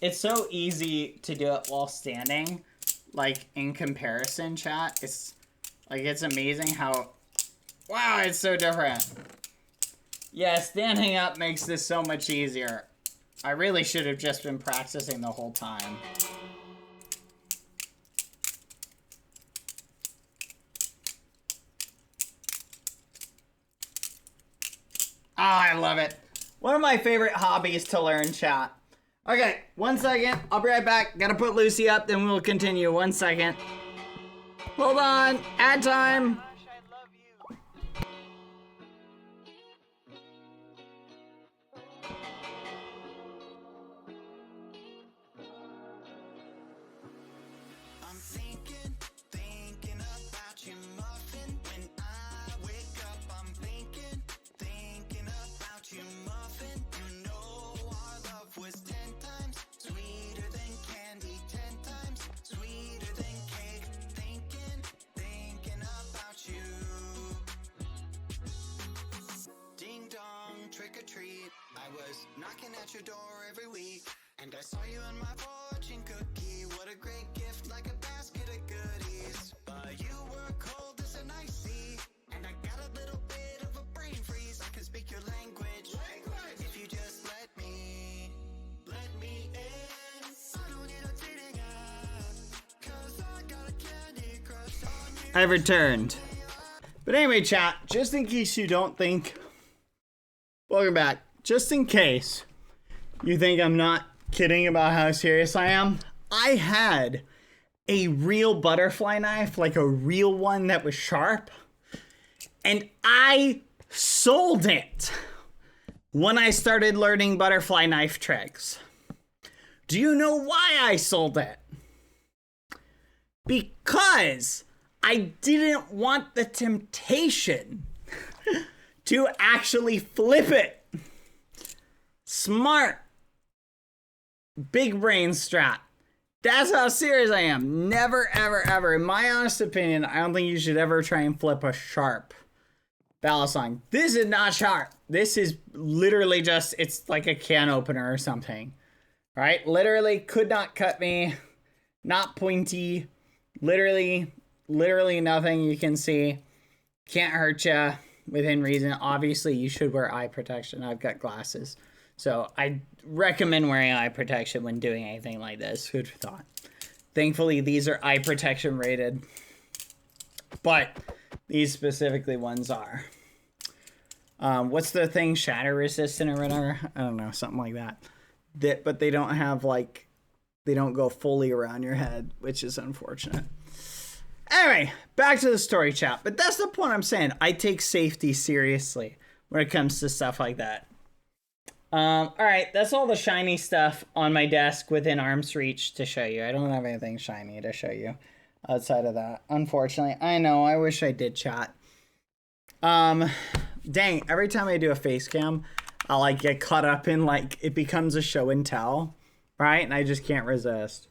it's so easy to do it while standing. Like, in comparison, chat. It's amazing how... Wow, it's so different. Yeah, standing up makes this so much easier. I really should have just been practicing the whole time. Ah, I love it. One of my favorite hobbies to learn, chat. Okay, 1 second. I'll be right back. Gotta put Lucy up, then we'll continue. 1 second. Hold on. Ad time. Gosh, I love you. I'm thinking about you, muffin. When I wake up, I'm thinking about you, muffin. You know our love was 10 times sweeter than candy, 10 times sweeter than cake. Thinking about you. Ding dong, trick or treat. I was knocking at your door every week, and I saw you in my fortune cookie. What a great gift, like a basket of goodies. But you were cold as an ice sea, and I got a little bit of a brain freeze. I can speak your language. If you just let me in. I don't need a dating app, 'cause I got a candy crush on you. I've returned. But anyway, chat, just in case you don't think... Welcome back. Just in case you think I'm not kidding about how serious I am, I had a real butterfly knife, like a real one that was sharp, and I sold it when I started learning butterfly knife tricks. Do you know why I sold it? Because I didn't want the temptation to actually flip it. Smart. Big brain strat. That's how serious I am. Never, ever, ever. In my honest opinion, I don't think you should ever try and flip a sharp ballast line. This is not sharp. This is literally just, it's like a can opener or something. Right? Literally could not cut me. Not pointy. Literally nothing you can see. Can't hurt ya within reason. Obviously, you should wear eye protection. I've got glasses. So I recommend wearing eye protection when doing anything like this. Food for thought. Thankfully, these are eye protection rated, but these specifically ones are. What's the thing? Shatter resistant or whatever? I don't know, something like that. But they don't have like, they don't go fully around your head, which is unfortunate. Anyway, back to the story chat. But that's the point I'm saying. I take safety seriously when it comes to stuff like that. All right, that's all the shiny stuff on my desk within arm's reach to show you. I don't have anything shiny to show you outside of that, unfortunately. I know, I wish I did chat. Dang, every time I do a face cam, I like get caught up in like, it becomes a show and tell, right? And I just can't resist.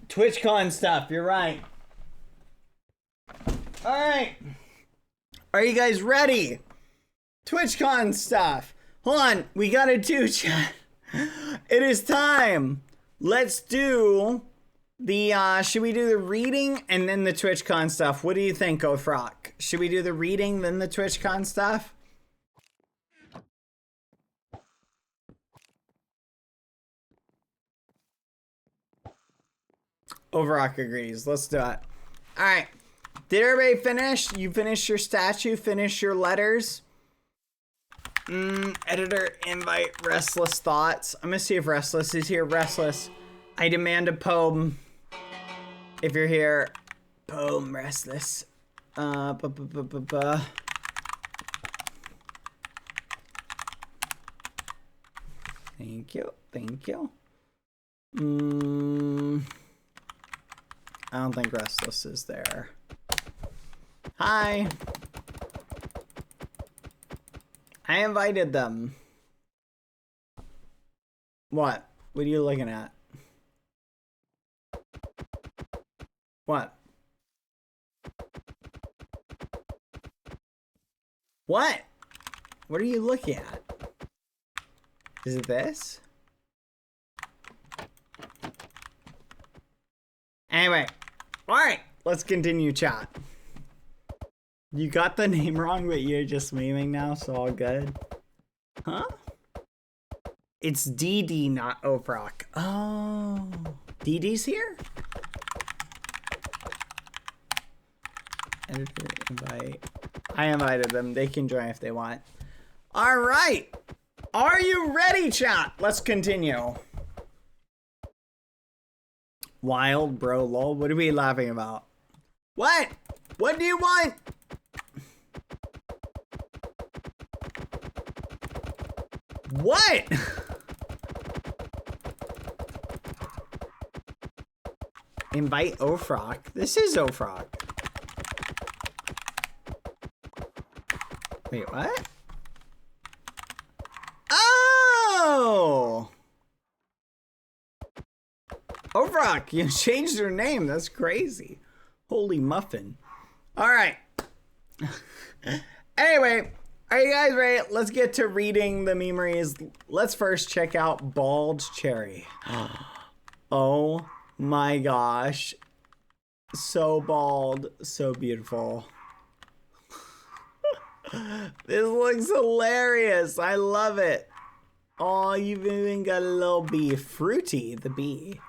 TwitchCon stuff, you're right. All right. Are you guys ready? TwitchCon stuff. Hold on, we gotta do chat. It is time. Let's do the, should we do the reading and then the TwitchCon stuff? What do you think, Oathrock? Should we do the reading, then the TwitchCon stuff? Oathrock agrees. Let's do it. All right. Did everybody finish? You finished your statue? Finish your letters? Editor, invite Restless Thoughts. I'm gonna see if Restless is here. Restless, I demand a poem. If you're here, poem, Restless. Thank you, thank you. I don't think Restless is there. Hi. I invited them. What? What are you looking at? What? What? What are you looking at? Is it this? Anyway. Alright. Let's continue chat. You got the name wrong, but you're just memeing now, so all good. Huh? It's DD, not Oathrock. Oh. DD's here? Editor, invite. I invited them. They can join if they want. Alright. Are you ready, chat? Let's continue. Wild, bro, lol. What are we laughing about? What? What do you want? What? Invite Oathrock. This is Oathrock. Wait, what? Oh! Oathrock, you changed your name. That's crazy. Holy muffin. All right. Anyway. Are you guys ready? Let's get to reading the memories. Let's first check out Bald Cherry. Oh my gosh. So bald, so beautiful. This looks hilarious. I love it. Oh, you've even got a little bee. Fruity, the bee.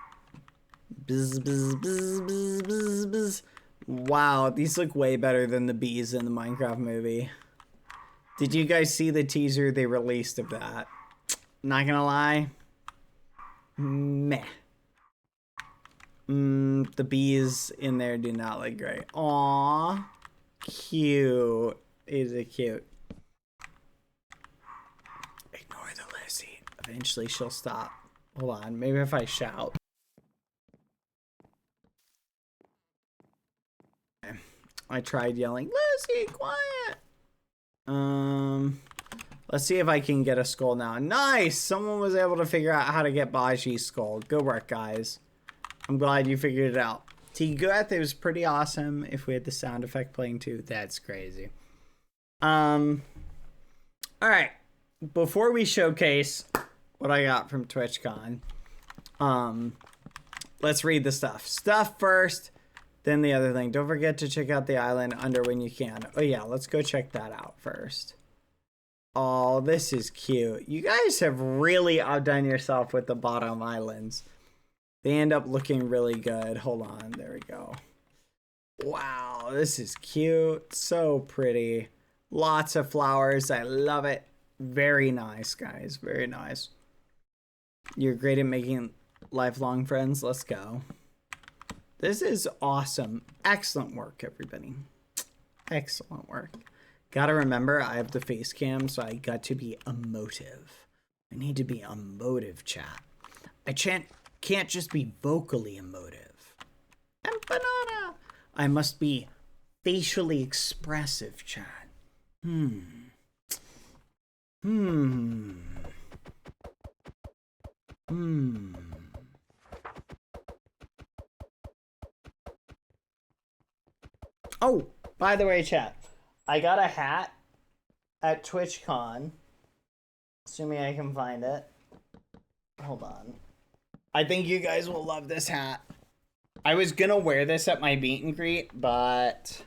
Bzz, bzz, bzz, bzz, bzz, bzz. Wow, these look way better than the bees in the Minecraft movie. Did you guys see the teaser they released of that? Not gonna lie. Meh. The bees in there do not look great. Aww. Cute. Is it cute? Ignore the Lizzie. Eventually she'll stop. Hold on. Maybe if I shout. I tried yelling, Lizzie, quiet. Let's see if I can get a skull now. Nice! Someone was able to figure out how to get Baji's skull. Good work, guys. I'm glad you figured it out. T-Guth, it was pretty awesome. If we had the sound effect playing too, that's crazy. Alright. Before we showcase what I got from TwitchCon, let's read the stuff. Stuff first, then the other thing. Don't forget to check out the island under when you can. Oh yeah, let's go check that out first. Oh, this is cute. You guys have really outdone yourself with the bottom islands. They end up looking really good. Hold on. There we go. Wow, this is cute. So pretty. Lots of flowers. I love it. Very nice, guys. Very nice. You're great at making lifelong friends. Let's go. This is awesome. Excellent work, everybody. Excellent work. Gotta remember, I have the face cam, so I got to be emotive. I need to be emotive, chat. I can't just be vocally emotive. And banana. I must be facially expressive, chat. Oh, by the way, chat. I got a hat at Twitchcon. Assuming I can find it. Hold on. I think you guys will love this hat. I was gonna wear this at my meet and greet, but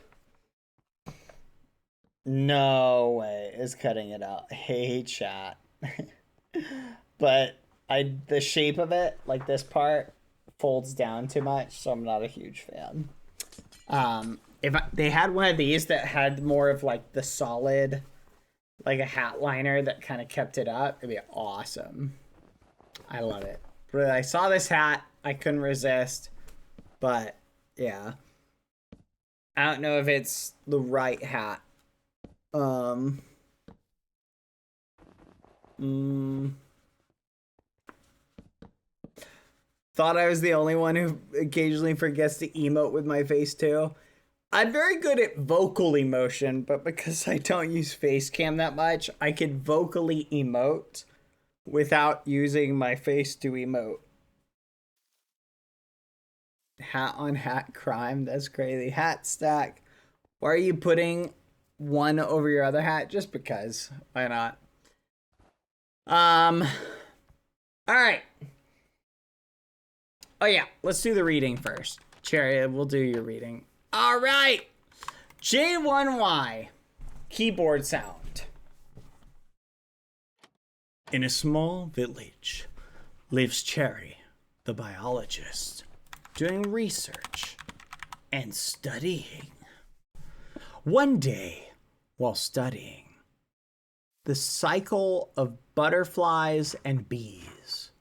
no way is cutting it out. Hey, chat. But the shape of it, like this part, folds down too much, so I'm not a huge fan. If they had one of these that had more of like the solid, like a hat liner that kind of kept it up, it'd be awesome. I love it. But I saw this hat, I couldn't resist. But yeah, I don't know if it's the right hat. Thought I was the only one who occasionally forgets to emote with my face too. I'm very good at vocal emotion, but because I don't use Facecam that much, I could vocally emote without using my face to emote. Hat on hat crime, that's crazy. Hat stack. Why are you putting one over your other hat? Just because. Why not? Alright. Oh yeah, let's do the reading first. Cherry, we'll do your reading. Alright. J1Y. Keyboard sound. In a small village lives Cherry, the biologist, doing research and studying. One day, while studying the cycle of butterflies and bees,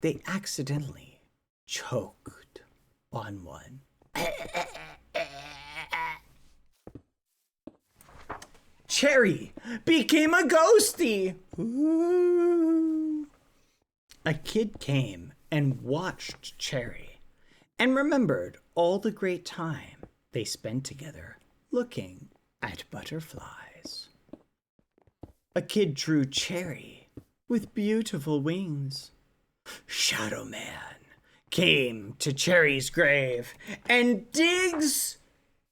they accidentally choked on one. Cherry became a ghostie. Ooh. A kid came and watched Cherry and remembered all the great time they spent together looking at butterflies. A kid drew Cherry with beautiful wings. Shadow Man came to Cherry's grave and digs.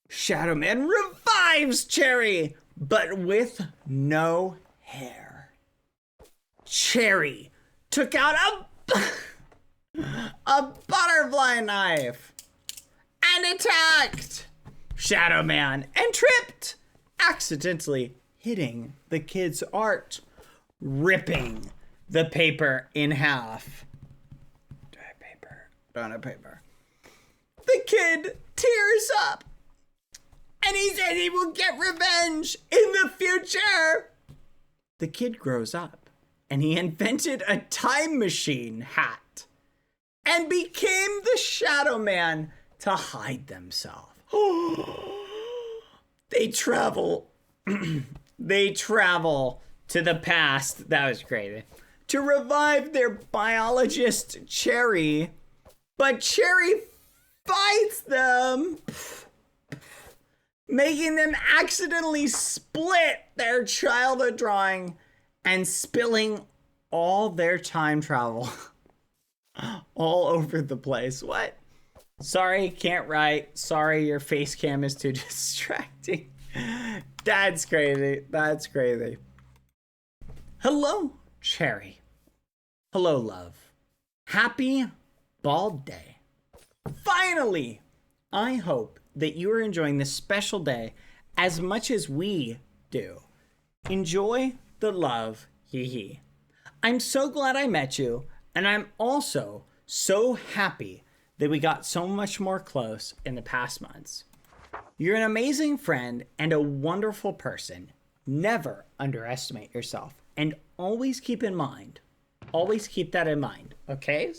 Shadow Man revives Cherry, but with no hair. Cherry took out a butterfly knife and attacked Shadow Man and tripped, accidentally hitting the kid's art, ripping the paper in half. Do I have paper? Don't have paper. The kid tears up and he said he will get revenge in the future. The kid grows up and he invented a time machine hat and became the Shadow Man to hide themselves. They travel to the past. That was crazy. To revive their biologist, Cherry. But Cherry fights them, making them accidentally split their childhood drawing and spilling all their time travel all over the place. What? Sorry, can't write. Sorry, your face cam is too distracting. That's crazy. That's crazy. Hello, Cherry. Hello, love. Happy Bald Day. Finally, I hope that you are enjoying this special day as much as we do. Enjoy the love, hee hee. I'm so glad I met you, and I'm also so happy that we got so much more close in the past months. You're an amazing friend and a wonderful person. Never underestimate yourself, and always keep that in mind, okay?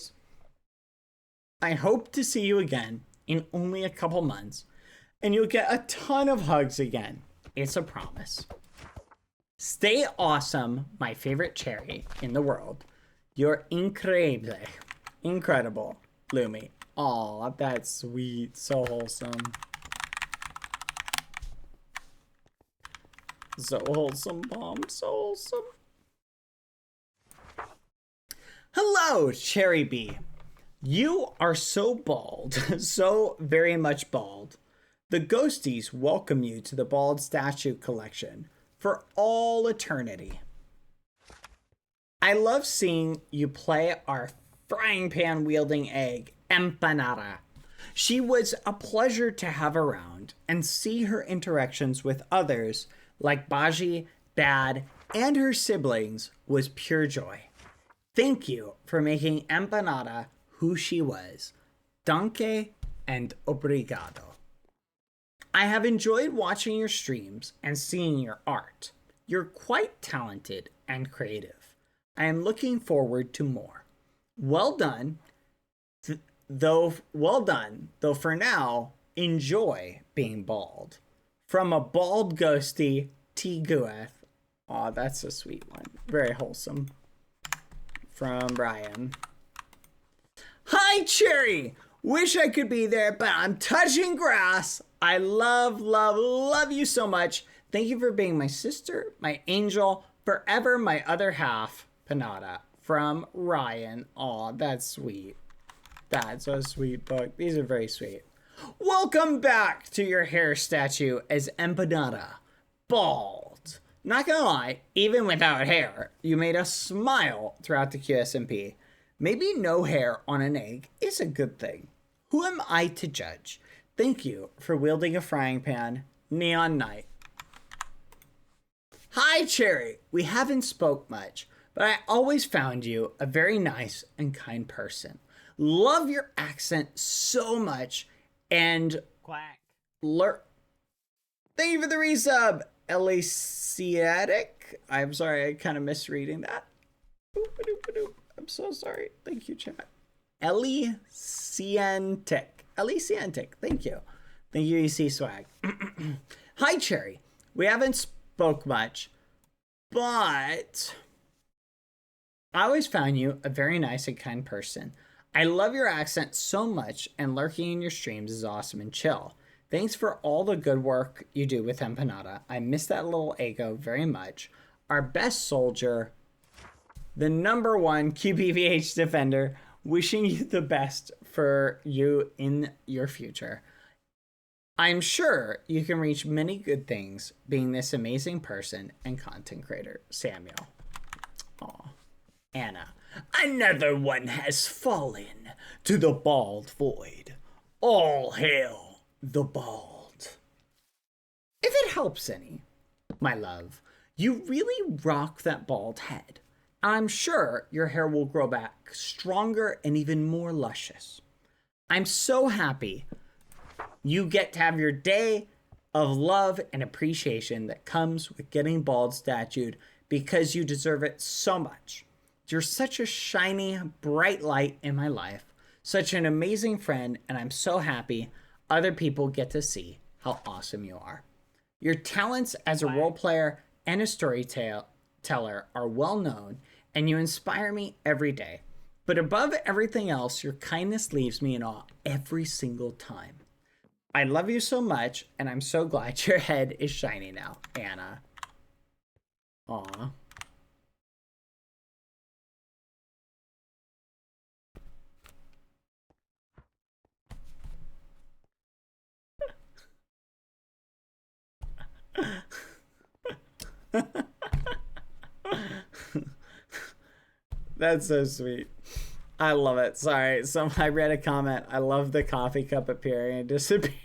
I hope to see you again in only a couple months, and you'll get a ton of hugs again. It's a promise. Stay awesome, my favorite cherry in the world. You're increíble. Incredible, Lumi. Aw, that's sweet. So wholesome. So wholesome, Mom. So wholesome. Hello, Cherry Bee. You are so bald. So very much bald. The ghosties welcome you to the bald statue collection for all eternity. I love seeing you play our frying pan wielding egg, Empanada. She was a pleasure to have around, and see her interactions with others like Baji, Bad, and her siblings was pure joy. Thank you for making Empanada who she was. Danke and obrigado. I have enjoyed watching your streams and seeing your art. You're quite talented and creative. I am looking forward to more. Well done, though for now, enjoy being bald. From a bald ghosty, T. Gueth. Aw, that's a sweet one. Very wholesome. From Brian. Hi, Cherry! Wish I could be there, but I'm touching grass. I love you so much. Thank you for being my sister, my angel, forever my other half, Panada. From Ryan. Aw, that's sweet. That's a sweet book. These are very sweet. Welcome back to your hair statue as Empanada. Bald. Not gonna lie, even without hair, you made us smile throughout the QSMP. Maybe no hair on an egg is a good thing. Who am I to judge? Thank you for wielding a frying pan, Neon Knight. Hi, Cherry. We haven't spoke much, but I always found you a very nice and kind person. Love your accent so much, and Quack. Thank you for the resub, Elysiatic. I'm sorry, I kind of misreading that. I'm so sorry. Thank you, chat. Elysiantic. Thank you. Thank you, EC Swag. Hi, Cherry. We haven't spoke much, but I always found you a very nice and kind person. I love your accent so much, and lurking in your streams is awesome and chill. Thanks for all the good work you do with Empanada. I miss that little ego very much. Our best soldier, the #1 QPVH defender, wishing you the best for you in your future. I'm sure you can reach many good things being this amazing person and content creator, Samuel. Aw. Anna. Another one has fallen to the bald void. All hail the bald. If it helps any, my love, you really rock that bald head. I'm sure your hair will grow back stronger and even more luscious. I'm so happy you get to have your day of love and appreciation that comes with getting bald statued, because you deserve it so much. You're such a shiny, bright light in my life, such an amazing friend, and I'm so happy other people get to see how awesome you are. Your talents as a role player and a storyteller are well known, and you inspire me every day. But above everything else, your kindness leaves me in awe every single time. I love you so much, and I'm so glad your head is shiny now, Anna. Aw. That's so sweet. I love it. Sorry. I read a comment. I love the coffee cup appearing and disappearing.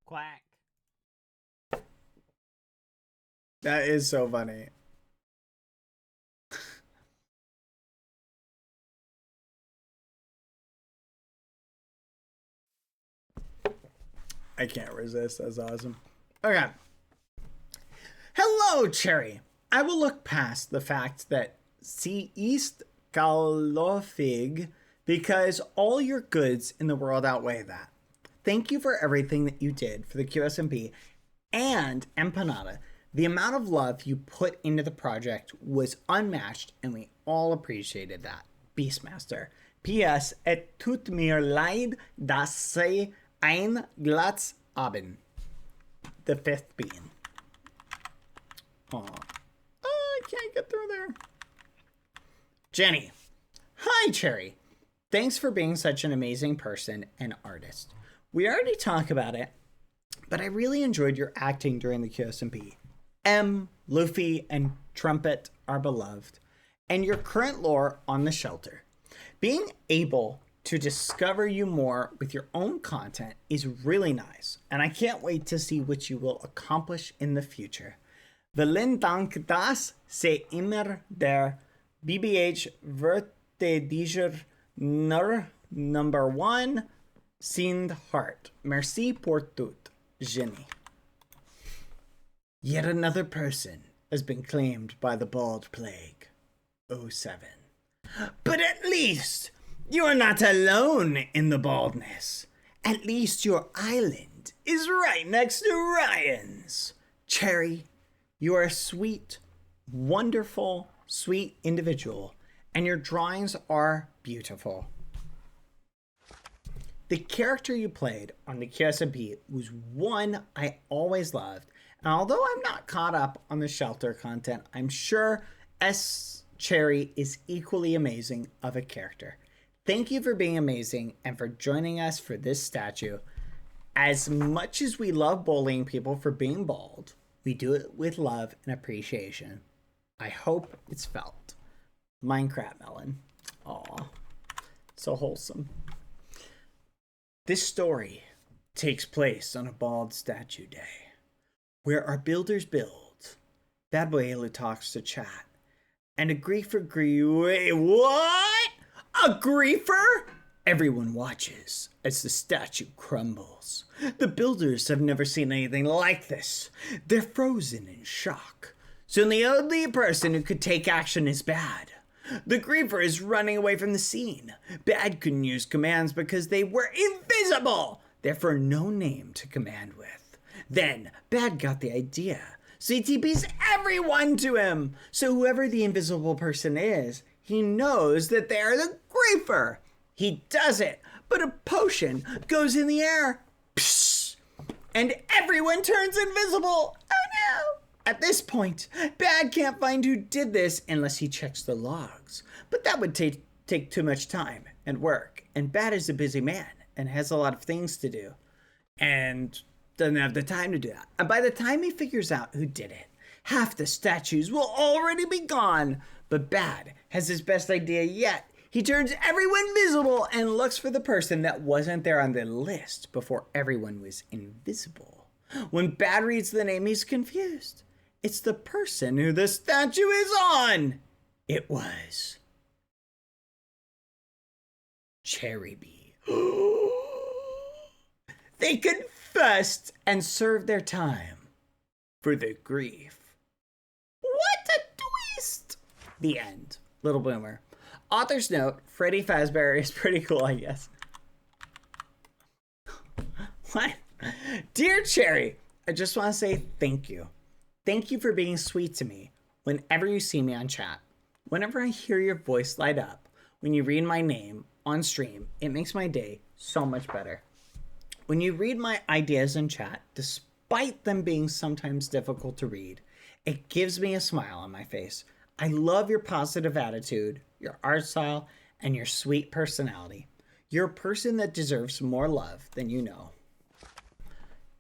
Quack. That is so funny. I can't resist. That's awesome. Okay. Hello, Cherry. I will look past the fact that see East Galofig because all your goods in the world outweigh that. Thank you for everything that you did for the QSMP and Empanada. The amount of love you put into the project was unmatched, and we all appreciated that. Beastmaster. P.S. Et tut mir leid, dass sei ein Glatz Abend. The fifth bean. Aw. Oh, I can't get through there. Jenny. Hi, Cherry. Thanks for being such an amazing person and artist. We already talked about it, but I really enjoyed your acting during the QSMP. Luffy, and Trumpet are beloved, and your current lore on the shelter. Being able to discover you more with your own content is really nice, and I can't wait to see what you will accomplish in the future. Vielen Dank, dass Sie immer der BBH Verteidiger number 1 sind hart. Merci pour tout, Jenny. Yet another person has been claimed by the bald plague. 07. But at least you are not alone in the baldness. At least your island is right next to Ryan's. Cherry, you are a sweet, wonderful, sweet individual, and your drawings are beautiful. The character you played on the QSMP was one I always loved, and although I'm not caught up on the shelter content, I'm sure S. Cherry is equally amazing of a character. Thank you for being amazing and for joining us for this statue. As much as we love bullying people for being bald, we do it with love and appreciation. I hope it's felt. Minecraft Melon. Aw, so wholesome. This story takes place on a bald statue day, where our builders build, BadBoyHalo talks to chat, and a griefer wait, what? A griefer? Everyone watches as the statue crumbles. The builders have never seen anything like this. They're frozen in shock. Soon the only person who could take action is Bad. The griefer is running away from the scene. Bad couldn't use commands because they were invisible, therefore no name to command with. Then Bad got the idea. CTP's everyone to him. So whoever the invisible person is, he knows that they're the griefer. He does it, but a potion goes in the air. Psst, and everyone turns invisible. Oh no! At this point, Bad can't find who did this unless he checks the logs. But that would take too much time and work. And Bad is a busy man and has a lot of things to do. And doesn't have the time to do that. And by the time he figures out who did it, half the statues will already be gone. But Bad has his best idea yet. He turns everyone visible and looks for the person that wasn't there on the list before everyone was invisible. When Bad reads the name, he's confused. It's the person who the statue is on. It was Cherry Bee. They confessed and served their time for the grief. What a twist! The end. Little Boomer. Author's note, Freddy Fazbear is pretty cool, I guess. What? Dear Cherry, I just want to say thank you. Thank you for being sweet to me whenever you see me on chat. Whenever I hear your voice light up, when you read my name on stream, it makes my day so much better. When you read my ideas in chat, despite them being sometimes difficult to read, it gives me a smile on my face. I love your positive attitude, your art style, and your sweet personality. You're a person that deserves more love than you know.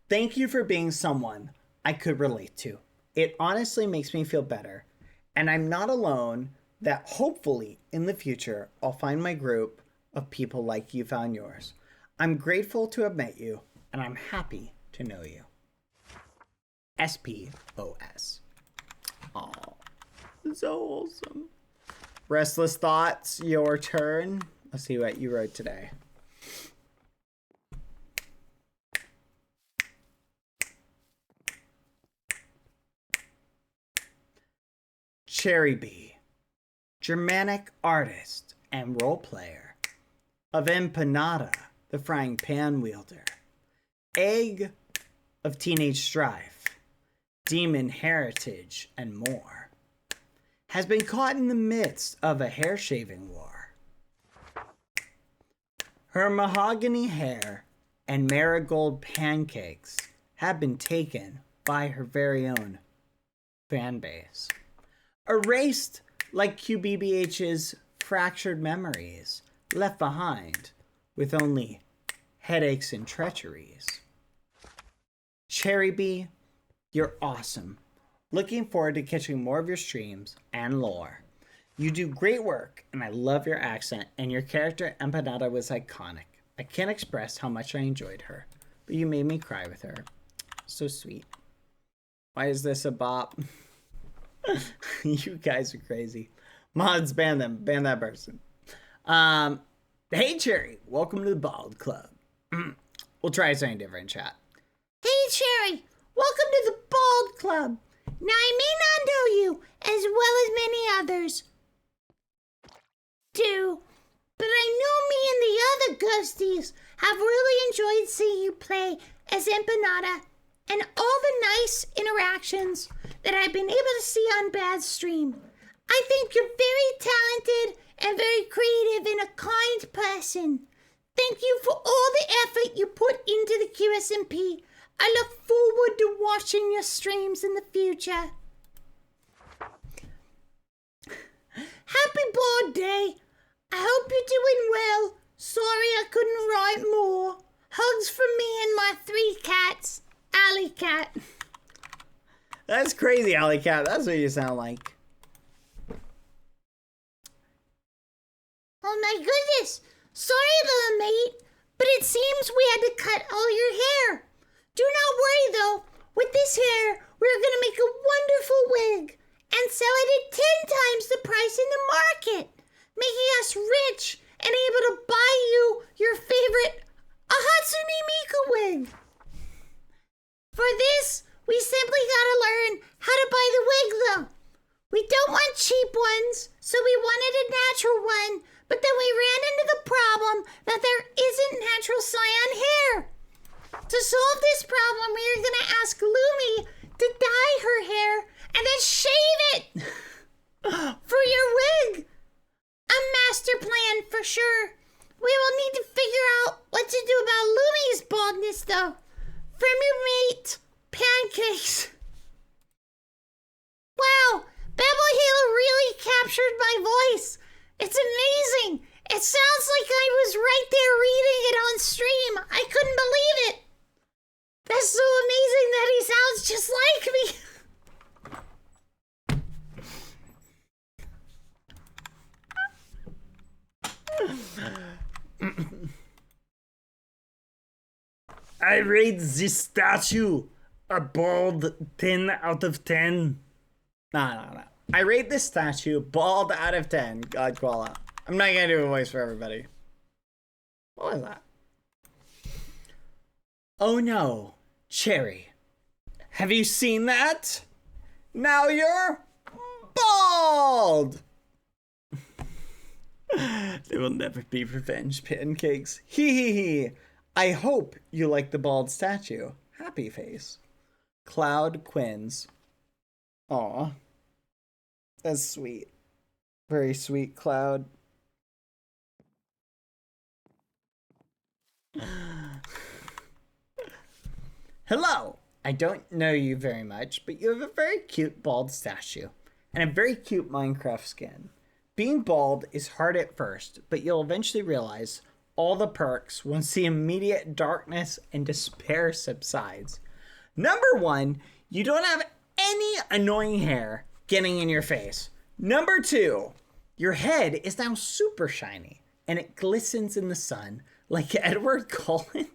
Thank you for being someone I could relate to. It honestly makes me feel better. And I'm not alone, that hopefully in the future, I'll find my group of people like you found yours. I'm grateful to have met you, and I'm happy to know you. SPOS. Oh, so wholesome. Restless Thoughts, your turn. Let's see what you wrote today. Cherry Bee, Germanic artist and role player of Empanada, the frying pan wielder, Egg of Teenage Strife, Demon Heritage, and more, has been caught in the midst of a hair shaving war. Her mahogany hair and marigold pancakes have been taken by her very own fan base. Erased like QBBH's fractured memories, left behind with only headaches and treacheries. Cherry Bee, you're awesome. Looking forward to catching more of your streams and lore. You do great work, and I love your accent, and your character Empanada was iconic. I can't express how much I enjoyed her, but you made me cry with her. So sweet. Why is this a bop? You guys are crazy. Mods, ban them. Ban that person. Hey, Cherry. Welcome to the Bald Club. We'll try something different, chat. Hey, Cherry. Welcome to the Bald Club. Now, I may not know you as well as many others do, but I know me and the other ghosties have really enjoyed seeing you play as Empanada and all the nice interactions that I've been able to see on Bad's stream. I think you're very talented and very creative and a kind person. Thank you for all the effort you put into the QSMP. I look forward to watching your streams in the future. Happy Board Day. I hope you're doing well. Sorry I couldn't write more. Hugs from me and my 3 cats. Alley Cat. That's crazy, Alley Cat. That's what you sound like. Oh my goodness. Sorry, little mate, but it seems we had to cut all your hair. Do not worry though. With this hair, we're gonna make a wonderful wig and sell it at 10 times the price in the market, making us rich and able to buy you your favorite Hatsune Miku wig. For this, we simply gotta learn how to buy the wig though. We don't want cheap ones, so we wanted a natural one, but then we ran into the problem that there isn't natural cyan hair. To solve this problem, we are gonna ask Lumi to dye her hair and then shave it for your wig. A master plan for sure. We will need to figure out what to do about Lumi's baldness though. From your mate, Pancakes. Wow, BadBoyHalo really captured my voice. It's amazing. It sounds like I was right there reading it on stream. I couldn't believe it. That's so amazing that he sounds just like me. I rate this statue a bald 10 out of 10. No. I rate this statue bald out of 10. God koala. I'm not gonna do a voice for everybody. What was that? Oh no, Cherry. Have you seen that? Now you're bald! There will never be revenge, Pancakes. Hee hee hee. I hope you like the bald statue. Happy face. Cloud Quins. Aw. That's sweet. Very sweet, Cloud. Hello. I don't know you very much, but you have a very cute bald statue and a very cute Minecraft skin. Being bald is hard at first, but you'll eventually realize all the perks once the immediate darkness and despair subsides. Number 1, you don't have any annoying hair getting in your face. Number 2, your head is now super shiny and it glistens in the sun like Edward Cullen.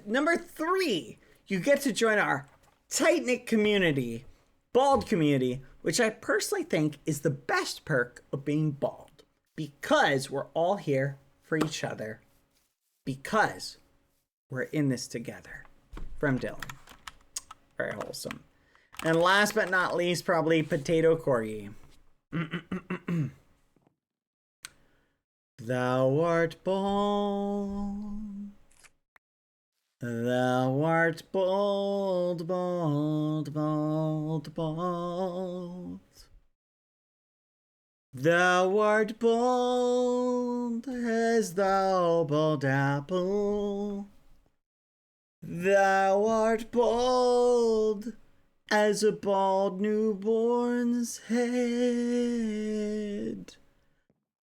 Number 3, you get to join our tight-knit community bald community, which I personally think is the best perk of being bald, because we're all here for each other, because we're in this together. From Dylan. Very wholesome. And last but not least, probably Potato Corgi. Thou art bald. Thou art bald, bald, bald, bald. Thou art bald as thou bald apple. Thou art bald as a bald newborn's head.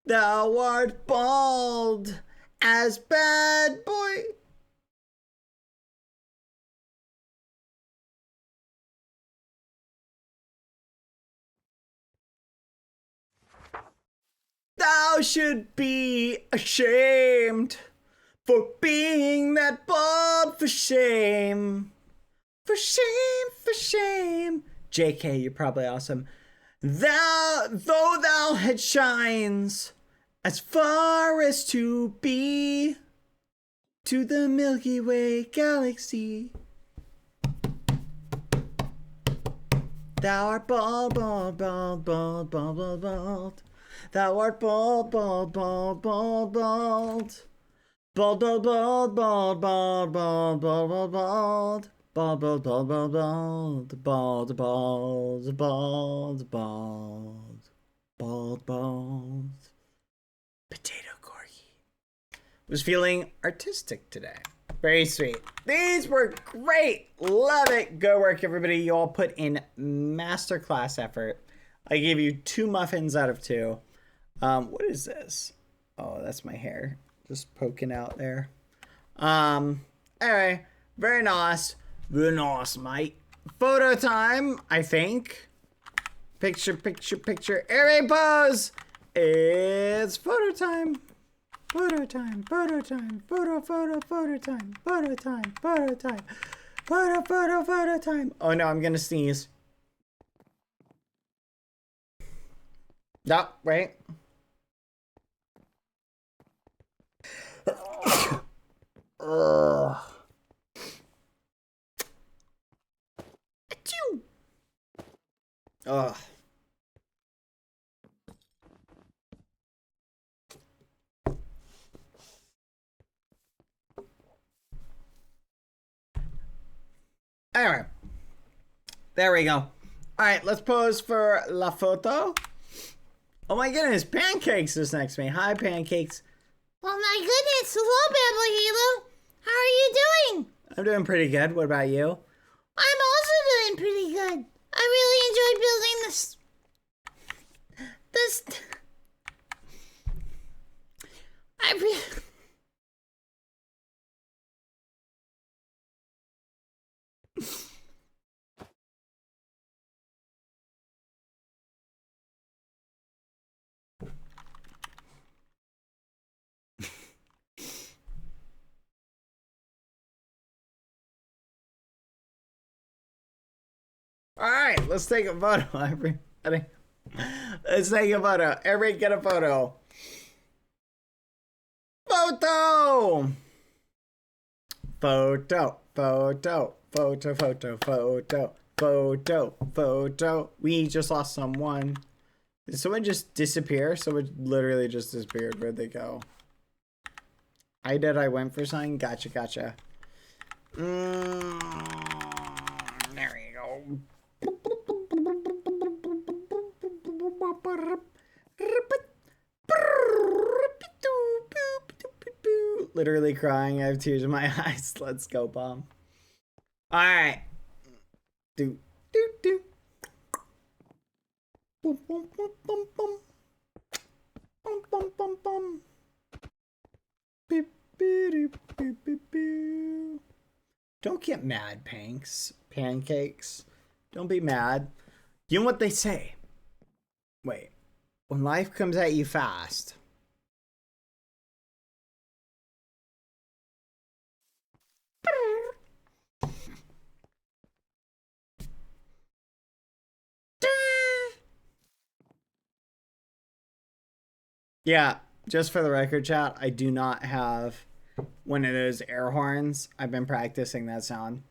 Thou art bald as bad boy. Thou should be ashamed for being that bald, for shame. For shame, for shame. JK, you're probably awesome. Though thou head shines as far as to be to the Milky Way galaxy. Thou art bald, bald, bald, bald, bald, bald, bald. Thou art bald, bald, bald, bald, bald. Bald, bald, bald, bald, bald, bald, bald, bald, bald. Bald, bald, bald, bald, bald, bald, bald, bald, bald, bald, bald. Potato Corgi. Was feeling artistic today. Very sweet. These were great. Love it. Go work, everybody. You all put in masterclass effort. I gave you 2 muffins out of 2. What is this? Oh, that's my hair just poking out there. Anyway, very nice. Very nice, mate. Photo time, I think. Picture, picture, picture. Every pose. It's photo time. Photo time, photo time, photo, photo, photo time, photo time, photo time, photo, photo, photo time. Oh no, I'm gonna sneeze. No, wait. Ugh. Achoo. Ugh. Anyway, there we go. All right, let's pose for la photo. Oh my goodness, Pancakes is next to me. Hi, Pancakes. Oh my goodness, hello, BadBoyHalo. How are you doing? I'm doing pretty good. What about you? I'm also doing pretty good. I really enjoyed building this. I really. All right, let's take a photo, everybody. Let's take a photo. Everybody get a photo. Photo! Photo, photo, photo, photo, photo, photo, photo. We just lost someone. Did someone just disappear? Someone literally just disappeared. Where'd they go? I did. I went for something. Gotcha, gotcha. There we go. Literally crying. I have tears in my eyes. Let's go, Bomb. All right. Do do do. Boom boom boom boom boom. Boom boom boom boom. Beep beep beep beep beep. Don't get mad, Pancakes. Don't be mad. You know what they say? Wait. When life comes at you fast, Yeah, just for the record, chat, I do not have one of those air horns. I've been practicing that sound.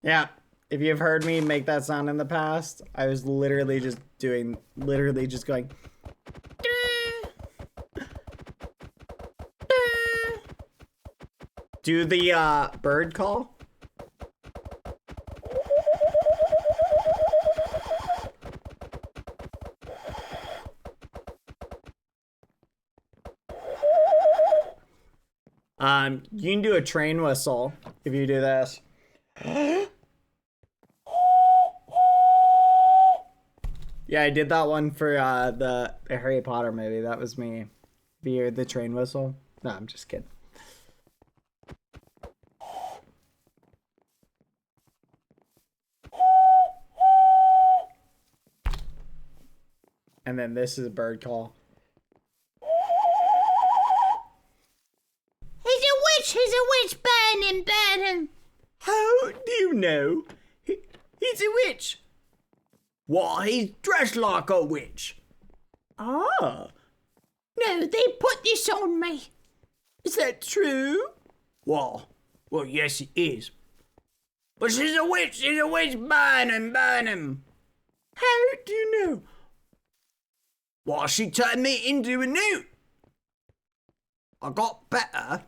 Yeah, if you've heard me make that sound in the past, I was literally just going. Do the bird call. You can do a train whistle if you do this. Yeah, I did that one for the Harry Potter movie. That was me. The train whistle. No, I'm just kidding. And then this is a bird call. He's a witch, burn him, burn him. How do you know he's a witch? Why, he's dressed like a witch. Ah. No, they put this on me. Is that true? Well, yes, it is. But she's a witch, burn him. How do you know? Well, she turned me into a newt. I got better.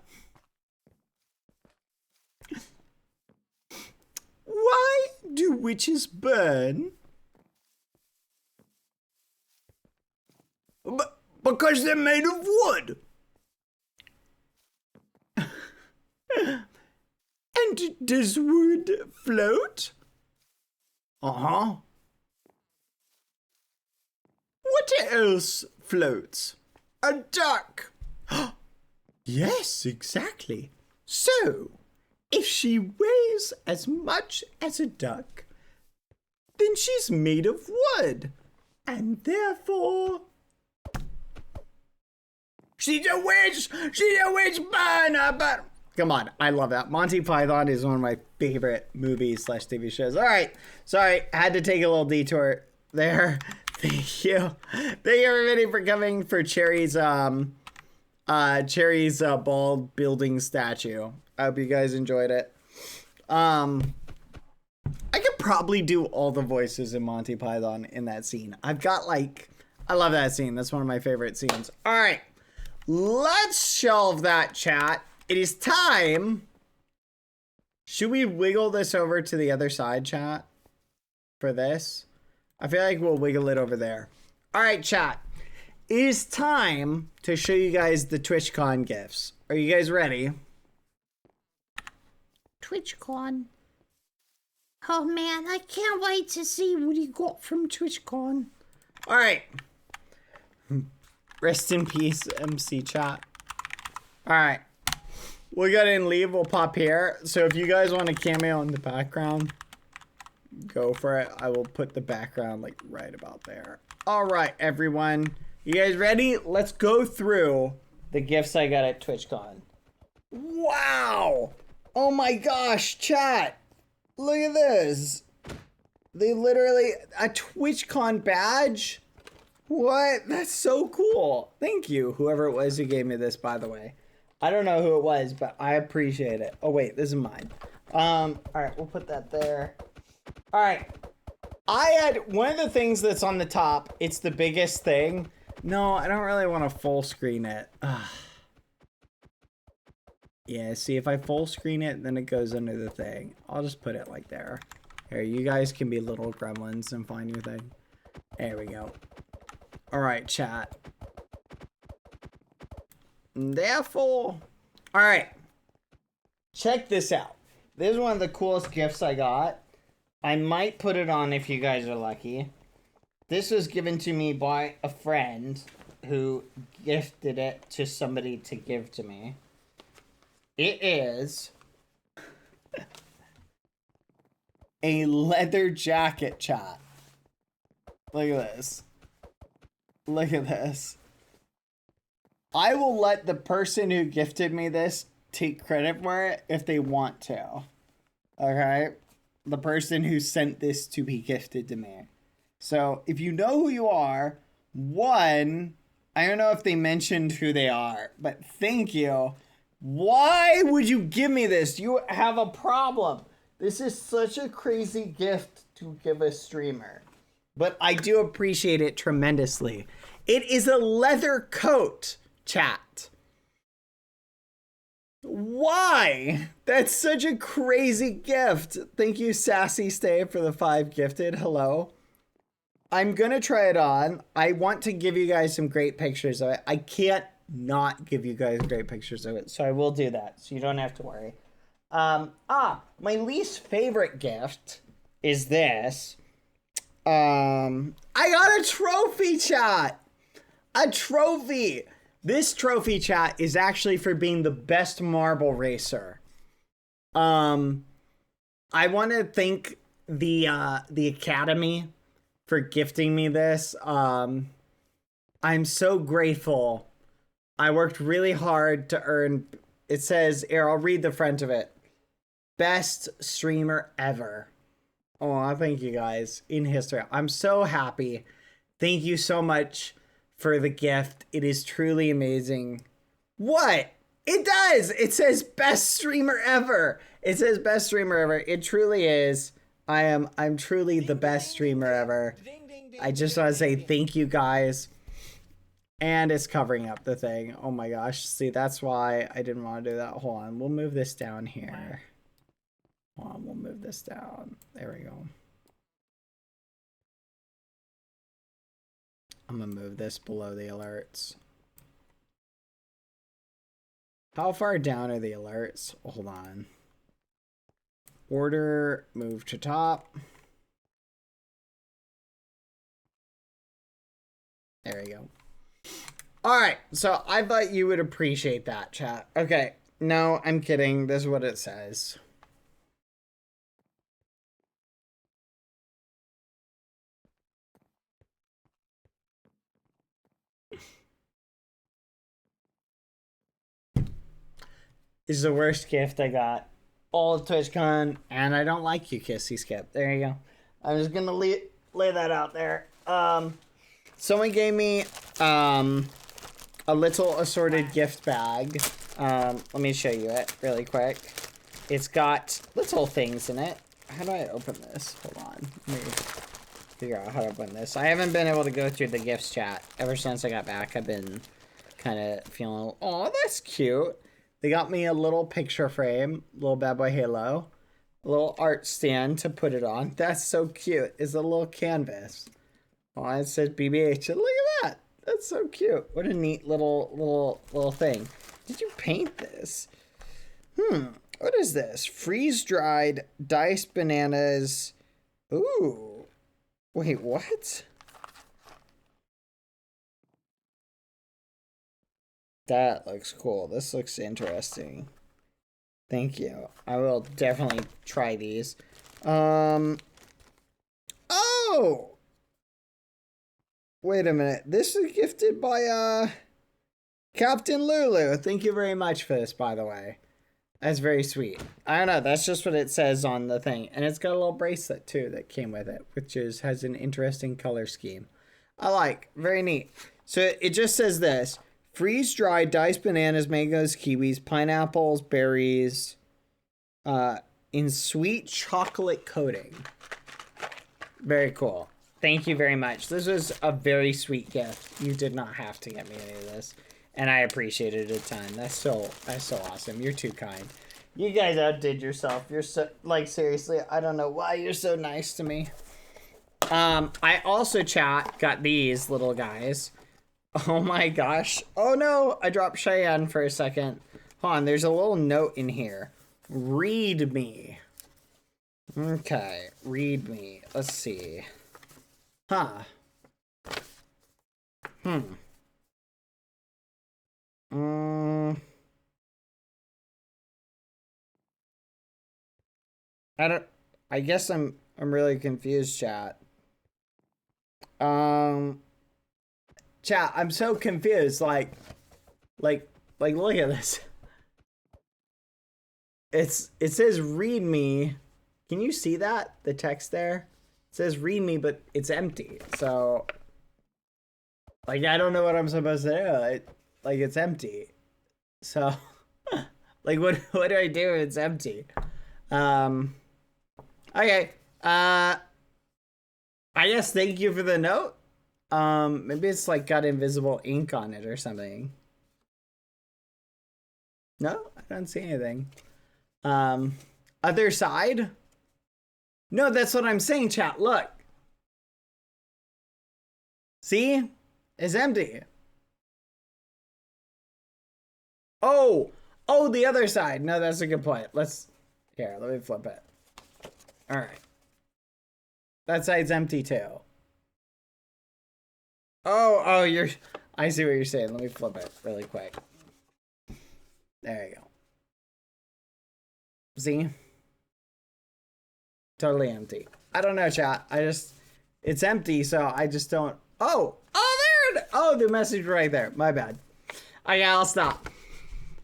Why do witches burn? Because they're made of wood. And does wood float? Uh-huh. What else floats? A duck. Yes, exactly. So, if she weighs as much as a duck, then she's made of wood. And therefore... She's a witch, burn her. Come on, I love that. Monty Python is one of my favorite movies / TV shows. All right, sorry, I had to take a little detour there. Thank you everybody for coming for Cherry's bald building statue. I hope you guys enjoyed it. I could probably do all the voices in Monty Python in that scene. I love that scene. That's one of my favorite scenes. All right, let's shelve that, chat. It is time. Should we wiggle this over to the other side, chat, for this? I feel like we'll wiggle it over there. All right, chat. It is time to show you guys the TwitchCon gifts. Are you guys ready? TwitchCon. Oh man, I can't wait to see what he got from TwitchCon. All right. Rest in peace, MC chat. All right. We'll go ahead and leave. We'll pop here. So if you guys want a cameo in the background, go for it. I will put the background like right about there. All right, everyone. You guys ready? Let's go through the gifts I got at TwitchCon. Wow. Oh my gosh, chat. Look at this. They literally, a TwitchCon badge? What? That's so cool. Thank you, whoever it was who gave me this, by the way. I don't know who it was, but I appreciate it. Oh wait, this is mine. All right, we'll put that there. All right. I had one of the things that's on the top. It's the biggest thing. No, I don't really want to full screen it. Ugh. Yeah, see, if I full screen it, then it goes under the thing. I'll just put it like there. Here, you guys can be little gremlins and find your thing. There we go. All right, chat. Therefore, all right. Check this out. This is one of the coolest gifts I got. I might put it on if you guys are lucky. This was given to me by a friend who gifted it to somebody to give to me. It is a leather jacket, chat. Look at this. Look at this. I will let the person who gifted me this take credit for it if they want to. Okay? The person who sent this to be gifted to me. So if you know who you are, one, I don't know if they mentioned who they are, but thank you. Why would you give me this? You have a problem. This is such a crazy gift to give a streamer. But I do appreciate it tremendously. It is a leather coat, chat. Why? That's such a crazy gift. Thank you, Sassy Stay, for the 5 gifted. Hello. I'm going to try it on. I want to give you guys some great pictures of it. I can't not give you guys great pictures of it, so I will do that, so you don't have to worry. My least favorite gift is this. I got a trophy, chat. A trophy. This trophy, chat, is actually for being the best marble racer. I want to thank the Academy for gifting me this. I'm so grateful. I worked really hard to earn. It says here, I'll read the front of it. Best streamer ever. Oh, thank you guys in history. I'm so happy. Thank you so much for the gift. It is truly amazing. What? It does. It says best streamer ever. It says best streamer ever. It truly is. I'm truly the best streamer ever. I just want to say thank you guys. And it's covering up the thing. Oh my gosh. See, that's why I didn't want to do that. Hold on. We'll move this down here. Hold on. We'll move this down. There we go. I'm going to move this below the alerts. How far down are the alerts? Hold on. Order, move to top. There we go. All right, so I thought you would appreciate that, chat. Okay, no, I'm kidding. This is what it says. This is the worst gift I got. All of TwitchCon, and I don't like you, Kissy Skip. There you go. I'm just gonna lay that out there. Someone gave me a little assorted gift bag. Let me show you it really quick. It's got little things in it. How do I open this? Hold on. Let me figure out how to open this. I haven't been able to go through the gifts chat. Ever since I got back, I've been kind of feeling, oh, that's cute. They got me a little picture frame, little BadBoyHalo, a little art stand to put it on. That's so cute. It's a little canvas. Oh, it says BBH. Look at that. That's so cute. What a neat little thing. Did you paint this? What is this? Freeze-dried diced bananas. Ooh. Wait, what? That looks cool. This looks interesting. Thank you. I will definitely try these. Oh! Wait a minute. This is gifted by, Captain Lulu. Thank you very much for this, by the way. That's very sweet. I don't know. That's just what it says on the thing. And it's got a little bracelet, too, that came with it, which has an interesting color scheme. I like. Very neat. So it just says this. Freeze-dried diced bananas, mangoes, kiwis, pineapples, berries, in sweet chocolate coating. Very cool. Thank you very much. This was a very sweet gift. You did not have to get me any of this. And I appreciate it a ton. That's so awesome. You're too kind. You guys outdid yourself. You're so, like, seriously, I don't know why you're so nice to me. I also, chat, got these little guys. Oh my gosh. Oh no, I dropped Cheyenne for a second. Hold on, there's a little note in here. Read me. Okay, read me. Let's see. Huh. I guess I'm really confused, chat. Chat, I'm so confused. Like, Like look at this. It says read me. Can you see that? The text there? It says read me, but it's empty. So like I don't know what I'm supposed to do. Like it's empty. So like what do I do if it's empty? Okay. I guess thank you for the note. Maybe it's like got invisible ink on it or something. No, I don't see anything. Other side? No, that's what I'm saying, chat. Look. See? It's empty. Oh, the other side. No, that's a good point. Here, let me flip it. All right. That side's empty too. Oh, I see what you're saying. Let me flip it really quick. There you go. See? Totally empty. I don't know, chat. It's empty, so I just don't. Oh, there it. Oh, the message right there. My bad. Okay, I'll stop.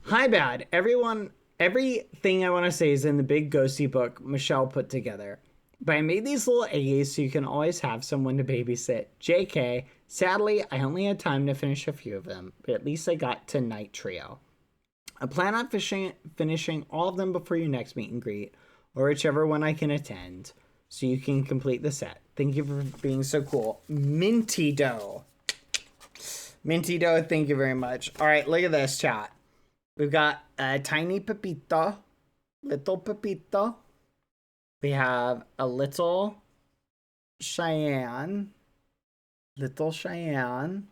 Hi, bad. Everything I want to say is in the big ghosty book Michelle put together. But I made these little A's so you can always have someone to babysit. JK. Sadly, I only had time to finish a few of them, but at least I got to Night Trio. I plan on finishing all of them before your next meet and greet, or whichever one I can attend, so you can complete the set. Thank you for being so cool. Minty Dough. Minty Dough, thank you very much. All right, look at this, chat. We've got a tiny Pepito, little Pepito. We have a little Cheyenne. Little Cheyenne.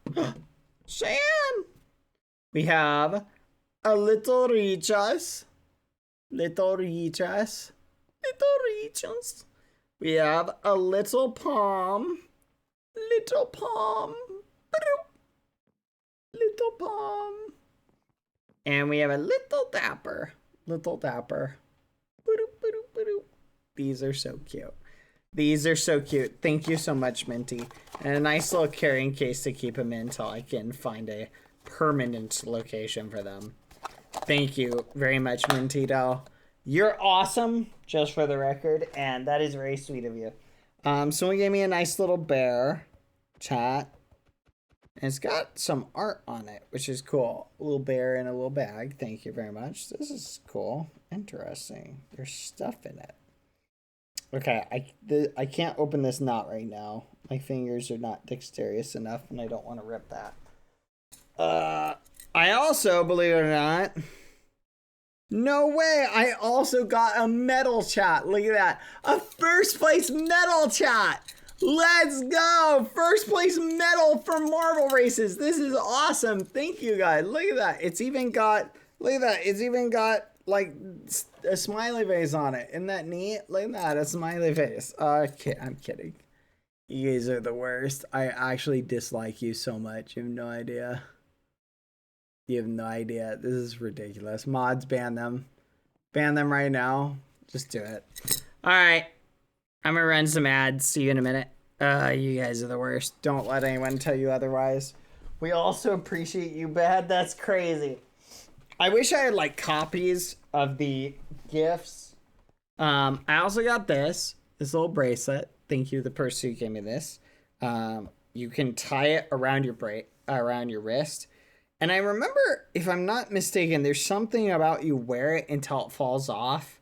Cheyenne! We have a little Richas. Little Richas. Little Richas. We have a little Palm. Little Palm. Little Palm. And we have a little Dapper. Little Dapper. These are so cute. These are so cute. Thank you so much, Minty. And a nice little carrying case to keep them in until I can find a permanent location for them. Thank you very much, Minty doll. You're awesome, just for the record, and that is very sweet of you. Someone gave me a nice little bear, chat. And it's got some art on it, which is cool. A little bear in a little bag. Thank you very much. This is cool. Interesting. There's stuff in it. Okay, I can't open this knot right now. My fingers are not dexterous enough, and I don't want to rip that. I also, believe it or not, no way, I also got a medal, chat. Look at that. A first place medal, chat. Let's go. First place medal for Marble Races. This is awesome. Thank you, guys. Look at that. It's even got, look at that. It's even got like a smiley face on it. Isn't that neat? Look at that, a smiley face. I'm kidding. You guys are the worst. I actually dislike you so much. You have no idea. You have no idea. This is ridiculous. Mods, ban them. Ban them right now. Just do it. All right. I'm gonna run some ads. See you in a minute. You guys are the worst. Don't let anyone tell you otherwise. We also appreciate you, Bad. That's crazy. I wish I had like copies of the gifts. I also got this little bracelet. Thank you, the person who gave me this. You can tie it around your wrist. And I remember, if I'm not mistaken, there's something about you wear it until it falls off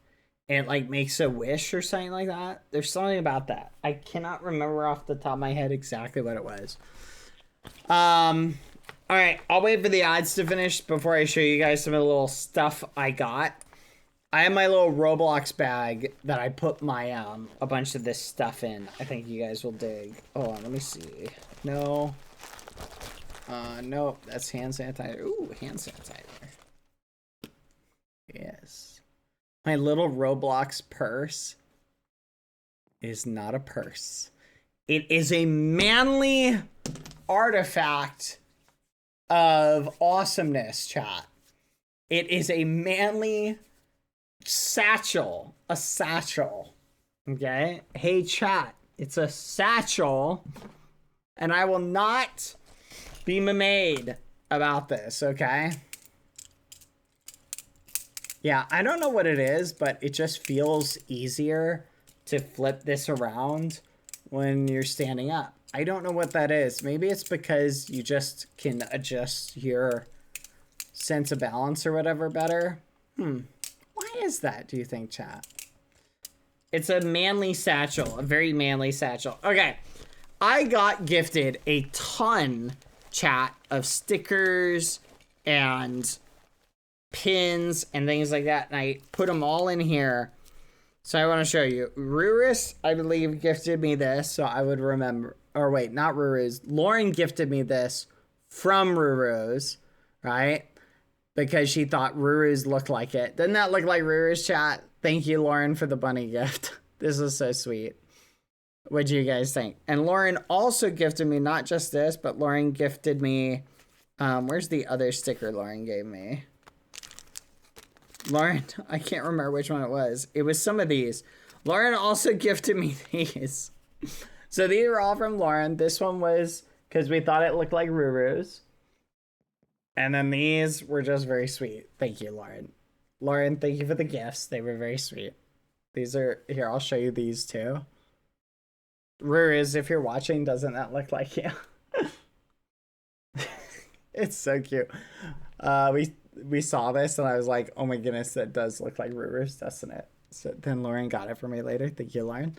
and it like makes a wish or something like that. There's something about that. I cannot remember off the top of my head exactly what it was. All right, I'll wait for the ads to finish before I show you guys some of the little stuff I got. I have my little Roblox bag that I put my a bunch of this stuff in. I think you guys will dig. Hold on, let me see. No. Nope, that's hand sanitizer. Ooh, hand sanitizer. Yes. My little Roblox purse is not a purse. It is a manly artifact of awesomeness, chat. It is a manly satchel. A satchel. Okay? Hey, chat. It's a satchel. And I will not be made about this, okay? Yeah, I don't know what it is, but it just feels easier to flip this around when you're standing up. I don't know what that is. Maybe it's because you just can adjust your sense of balance or whatever better. Why is that, do you think, chat? It's a manly satchel, a very manly satchel. Okay, I got gifted a ton, chat, of stickers and pins and things like that, and I put them all in here. So I want to show you. Ruris, I believe, gifted me this, so I would remember. Or wait, not Ruru's. Lauren gifted me this from Ruru's, right? Because she thought Ruru's looked like it. Doesn't that look like Ruru's, chat? Thank you, Lauren, for the bunny gift. This is so sweet. What do you guys think? And Lauren also gifted me not just this, but Lauren gifted me... where's the other sticker Lauren gave me? Lauren, I can't remember which one it was. It was some of these. Lauren also gifted me these. So these are all from Lauren. This one was because we thought it looked like Ruru's. And then these were just very sweet. Thank you, Lauren. Lauren, thank you for the gifts. They were very sweet. These are... Here, I'll show you these too. Ruru's, if you're watching, doesn't that look like you? It's so cute. We saw this and I was like, oh my goodness, that does look like Ruru's, doesn't it? So then Lauren got it for me later. Thank you, Lauren.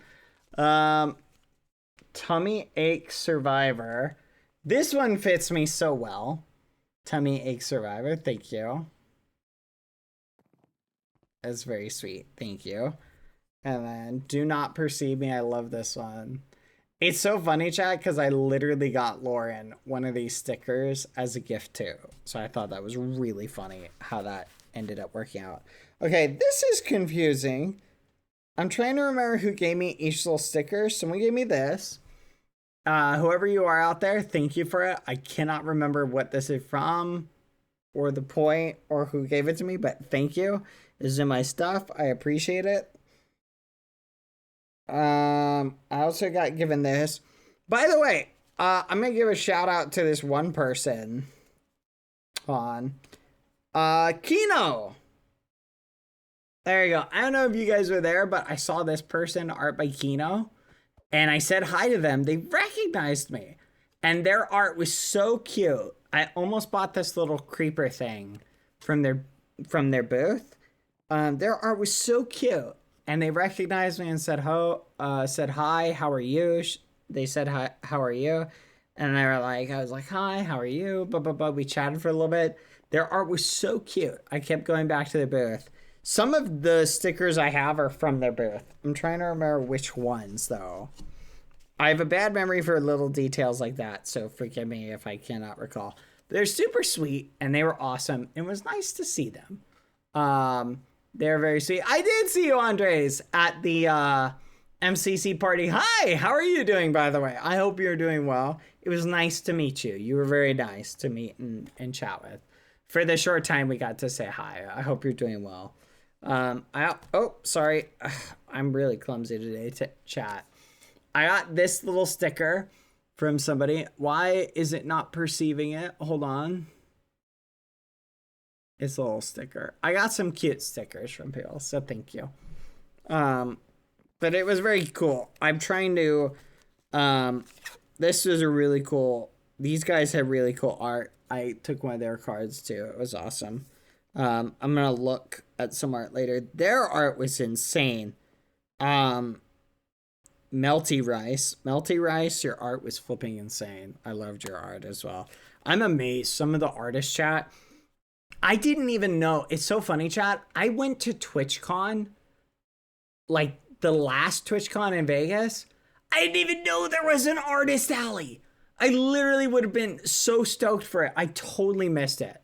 Tummy Ache Survivor. This one fits me so well. Tummy Ache Survivor. Thank you. That's very sweet. Thank you. And then Do Not Perceive Me. I love this one. It's so funny, chat, because I literally got Lauren one of these stickers as a gift too. So I thought that was really funny how that ended up working out. Okay, this is confusing. I'm trying to remember who gave me each little sticker. Someone gave me this. Whoever you are out there, thank you for it. I cannot remember what this is from or the point or who gave it to me, but thank you. This is in my stuff. I appreciate it. I also got given this. By the way, I'm gonna give a shout out to this one person. Hold on. Kino. There you go. I don't know if you guys were there, but I saw this person, art by Kino, and I said hi to them. They recognized me, and their art was so cute. I almost bought this little creeper thing from their booth. Their art was so cute. And they recognized me and said, hi, how are you? They said, hi, how are you? And I was like, hi, how are you? We chatted for a little bit. Their art was so cute. I kept going back to their booth. Some of the stickers I have are from their booth. I'm trying to remember which ones, though. I have a bad memory for little details like that, so forgive me if I cannot recall. They're super sweet, and they were awesome. It was nice to see them. They're very sweet. I did see you, Andres, at the MCC party. Hi, how are you doing, by the way? I hope you're doing well. It was nice to meet you. You were very nice to meet and chat with. For the short time we got to say hi. I hope you're doing well. Sorry. I'm really clumsy today to chat. I got this little sticker from somebody. Why is it not perceiving it? Hold on. It's a little sticker. I got some cute stickers from people, so thank you. But it was very cool. I'm trying to... this was a really cool... These guys had really cool art. I took one of their cards, too. It was awesome. I'm going to look at some art later. Their art was insane. Melty Rice, your art was flipping insane. I loved your art as well. I'm amazed. Some of the artist chat... I didn't even know. It's so funny, chat. I went to Twitchcon, like the last Twitchcon in Vegas. I didn't even know there was an artist alley. I literally would have been so stoked for it. I totally missed it,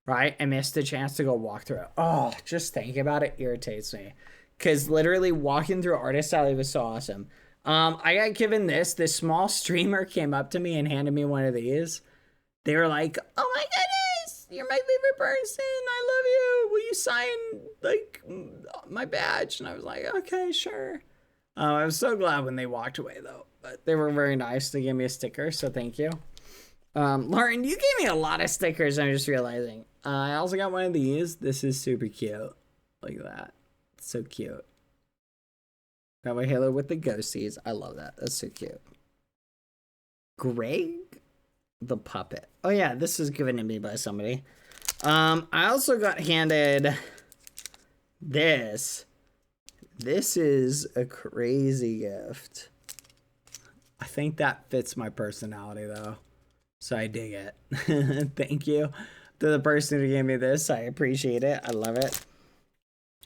right? I missed the chance to go walk through it. Oh, just thinking about it irritates me. Because literally walking through artist alley was so awesome. I got given this. This small streamer came up to me and handed me one of these. They were like, oh my goodness. You're my favorite person. I love you. Will you sign like my badge? And I was like, okay, sure. I was so glad when they walked away though. But they were very nice to give me a sticker, so thank you. Lauren, you gave me a lot of stickers. I'm just realizing. I also got one of these. This is super cute. Look at that. It's so cute. BadBoyHalo with the ghosties. I love that. That's so cute. Greg the puppet. Oh yeah, this is given to me by somebody. I also got handed this. This is a crazy gift. I think that fits my personality though. So I dig it. Thank you to the person who gave me this. I appreciate it. I love it.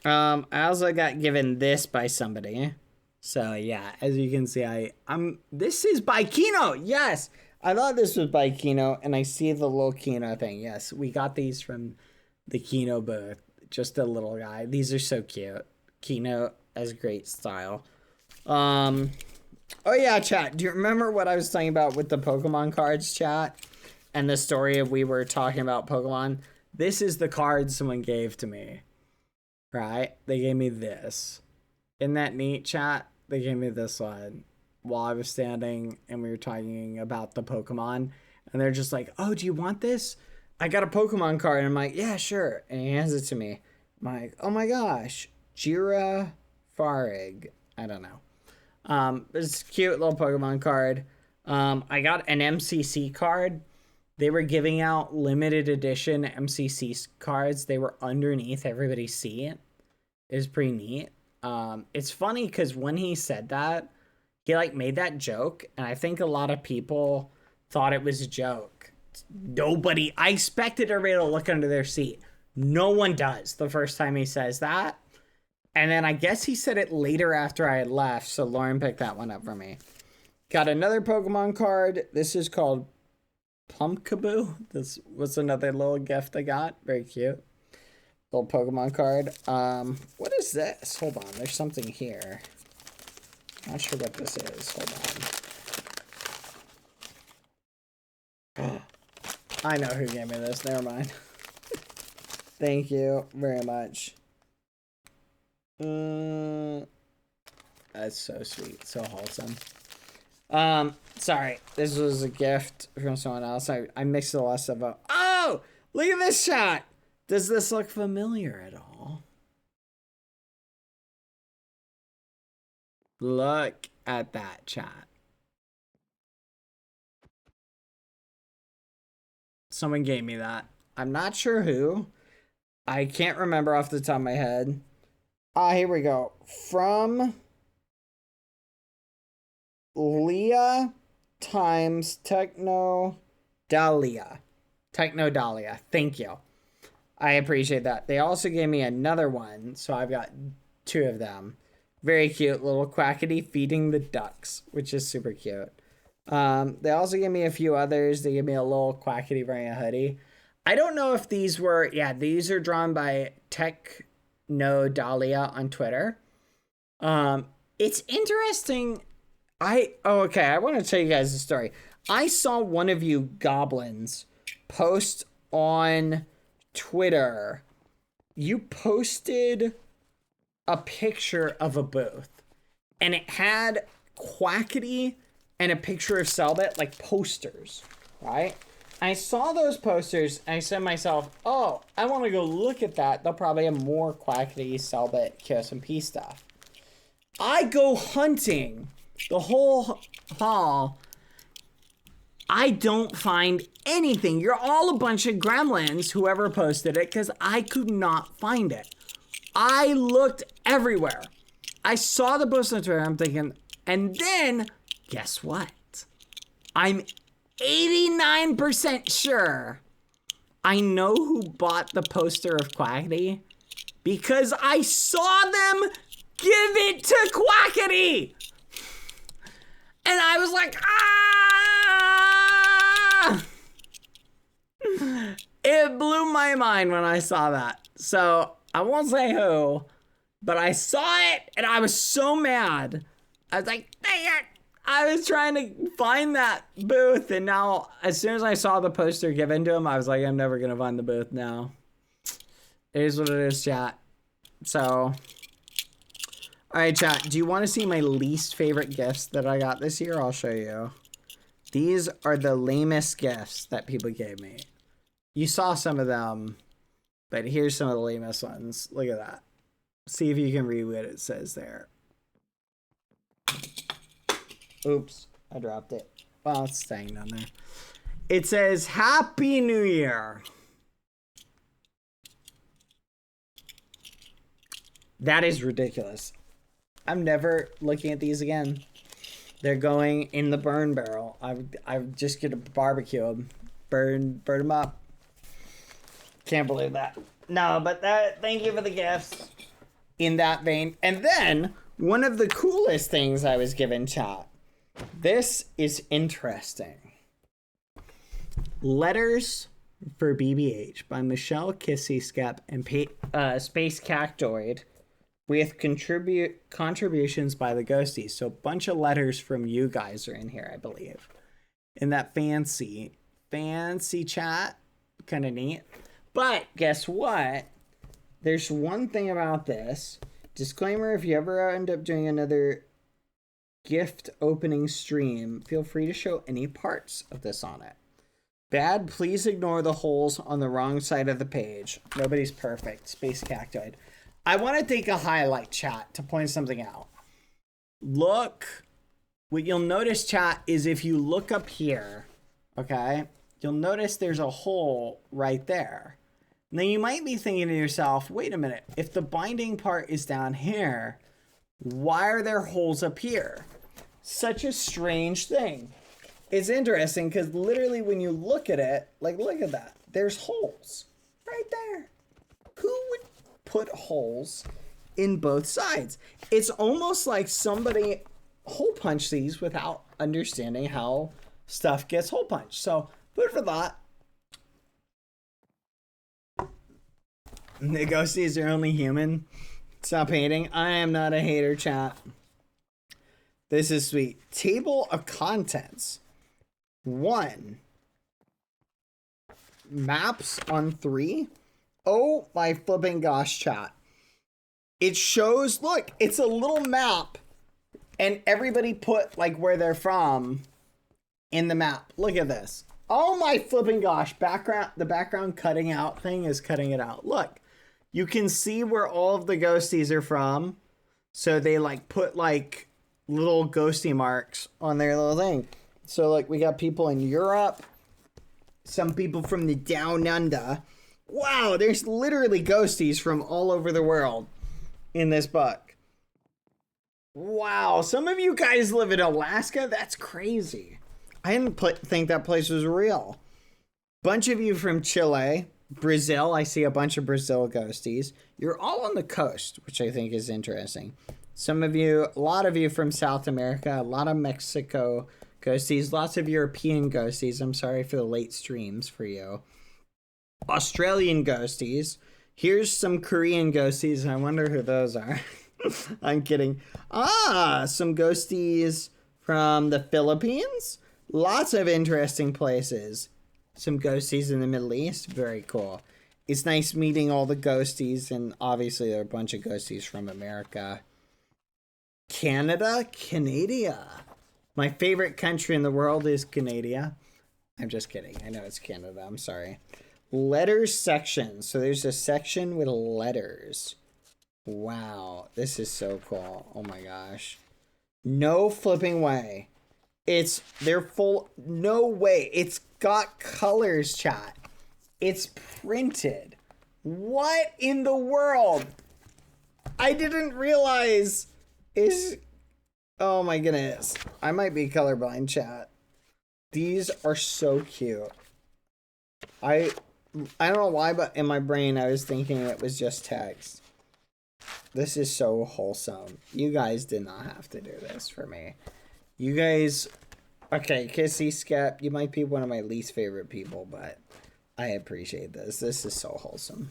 I also got given this by somebody. So yeah, as you can see, this is by Kino. Yes. I thought this was by Kino, and I see the little Kino thing. Yes, we got these from the Kino booth. Just a little guy. These are so cute. Kino has great style. Oh yeah, chat. Do you remember what I was talking about with the Pokemon cards, chat? And the story of we were talking about Pokemon? This is the card someone gave to me. Right? They gave me this. Isn't that neat, chat? They gave me this one while I was standing and we were talking about the Pokemon. And they're just like, oh, do you want this? I got a Pokemon card. And I'm like, yeah, sure. And he hands it to me. I'm like, oh my gosh. Jira Farig. I don't know. It's a cute little Pokemon card. I got an MCC card. They were giving out limited edition MCC cards. They were underneath everybody's seat. It was pretty neat. It's funny because when he said that, he like made that joke, and I think a lot of people thought it was a joke. I expected everybody to look under their seat. No one does the first time he says that. And then I guess he said it later after I had left, so Lauren picked that one up for me. Got another Pokemon card. This is called Pumpkaboo. This was another little gift I got. Very cute. Little Pokemon card. What is this? Hold on. There's something here. Not sure what this is. Hold on. I know who gave me this. Never mind. Thank you very much. That's so sweet. So wholesome. Sorry. This was a gift from someone else. I mixed a lot of stuff up. Oh! Look at this shot! Does this look familiar at all? Look at that, chat. Someone gave me that. I'm not sure who. I can't remember off the top of my head. Here we go. From Leah times Techno Dahlia. Techno Dahlia. Thank you. I appreciate that. They also gave me another one, so I've got two of them. Very cute little Quackity feeding the ducks, which is super cute. They also gave me a few others. They gave me a little Quackity wearing a hoodie. I don't know if these were, yeah, these are drawn by Techno Dahlia on Twitter. It's interesting. Okay, I want to tell you guys a story. I saw one of you goblins post on Twitter. You posted a picture of a booth and it had Quackity and a picture of Selbit, like posters, right? I saw those posters and I said to myself, oh, I want to go look at that. They'll probably have more Quackity, Selbit, QSMP stuff. I go hunting the whole hall. I don't find anything. You're all a bunch of gremlins, whoever posted it, because I could not find it. I looked everywhere. I saw the post on Twitter. I'm thinking, and then guess what? I'm 89% sure I know who bought the poster of Quackity because I saw them give it to Quackity. And I was like, ah! It blew my mind when I saw that. So I won't say who, but I saw it and I was so mad. I was like, dang it. I was trying to find that booth, and now as soon as I saw the poster given to him, I was like, I'm never going to find the booth now. It is what it is, chat. So, all right, chat. Do you want to see my least favorite gifts that I got this year? I'll show you. These are the lamest gifts that people gave me. You saw some of them, but here's some of the lamest ones. Look at that. See if you can read what it says there. Oops, I dropped it. Well, it's staying down there. It says, Happy New Year. That is ridiculous. I'm never looking at these again. They're going in the burn barrel. I just get a barbecue them. Burn them up. Can't believe that. No, but thank you for the gifts. In that vein. And then, one of the coolest things I was given, chat. This is interesting. Letters for BBH by Michelle Kissy-Skep and Space Cactoid with contributions by the Ghosties. So a bunch of letters from you guys are in here, I believe. In that fancy chat. Kind of neat. But guess what? There's one thing about this. Disclaimer, if you ever end up doing another gift opening stream, feel free to show any parts of this on it. Bad, please ignore the holes on the wrong side of the page. Nobody's perfect. Space Cactoid. I want to take a highlight, chat, to point something out. Look, what you'll notice, chat, is if you look up here, okay, you'll notice there's a hole right there. Now you might be thinking to yourself, wait a minute, if the binding part is down here, why are there holes up here? Such a strange thing. It's interesting because literally when you look at it, like look at that, there's holes right there. Who would put holes in both sides? It's almost like somebody hole punched these without understanding how stuff gets hole punched. So food for thought. The ghosties are only human. Stop hating. I am not a hater, chat. This is sweet. Table of contents. 1. Maps on 3. Oh my flipping gosh, chat. It shows, look, it's a little map. And everybody put like where they're from in the map. Look at this. Oh my flipping gosh. The background cutting out thing is cutting it out. Look. You can see where all of the ghosties are from. So they like put like little ghosty marks on their little thing. So like we got people in Europe. Some people from the down under. Wow, there's literally ghosties from all over the world in this book. Wow, some of you guys live in Alaska? That's crazy. I didn't think that place was real. Bunch of you from Chile. Brazil, I see a bunch of Brazil ghosties. You're all on the coast, which I think is interesting. Some of you, a lot of you from South America, a lot of Mexico ghosties, lots of European ghosties. I'm sorry for the late streams for you. Australian ghosties. Here's some Korean ghosties. I wonder who those are. I'm kidding. Some ghosties from the Philippines. Lots of interesting places. Some ghosties in the Middle East. Very cool. It's nice meeting all the ghosties, and obviously there are a bunch of ghosties from America. Canada? My favorite country in the world is Canada. I'm just kidding. I know it's Canada. I'm sorry. Letters section. So there's a section with letters. Wow. This is so cool. Oh my gosh. No flipping way. They're full. No way. It's got colors, chat. It's printed. What in the world? I didn't realize oh my goodness. I might be colorblind, chat. These are so cute. I don't know why, but in my brain I was thinking it was just text. This is so wholesome. You guys did not have to do this for me. You guys, okay, Kissy Skep, you might be one of my least favorite people, but I appreciate this. This is so wholesome.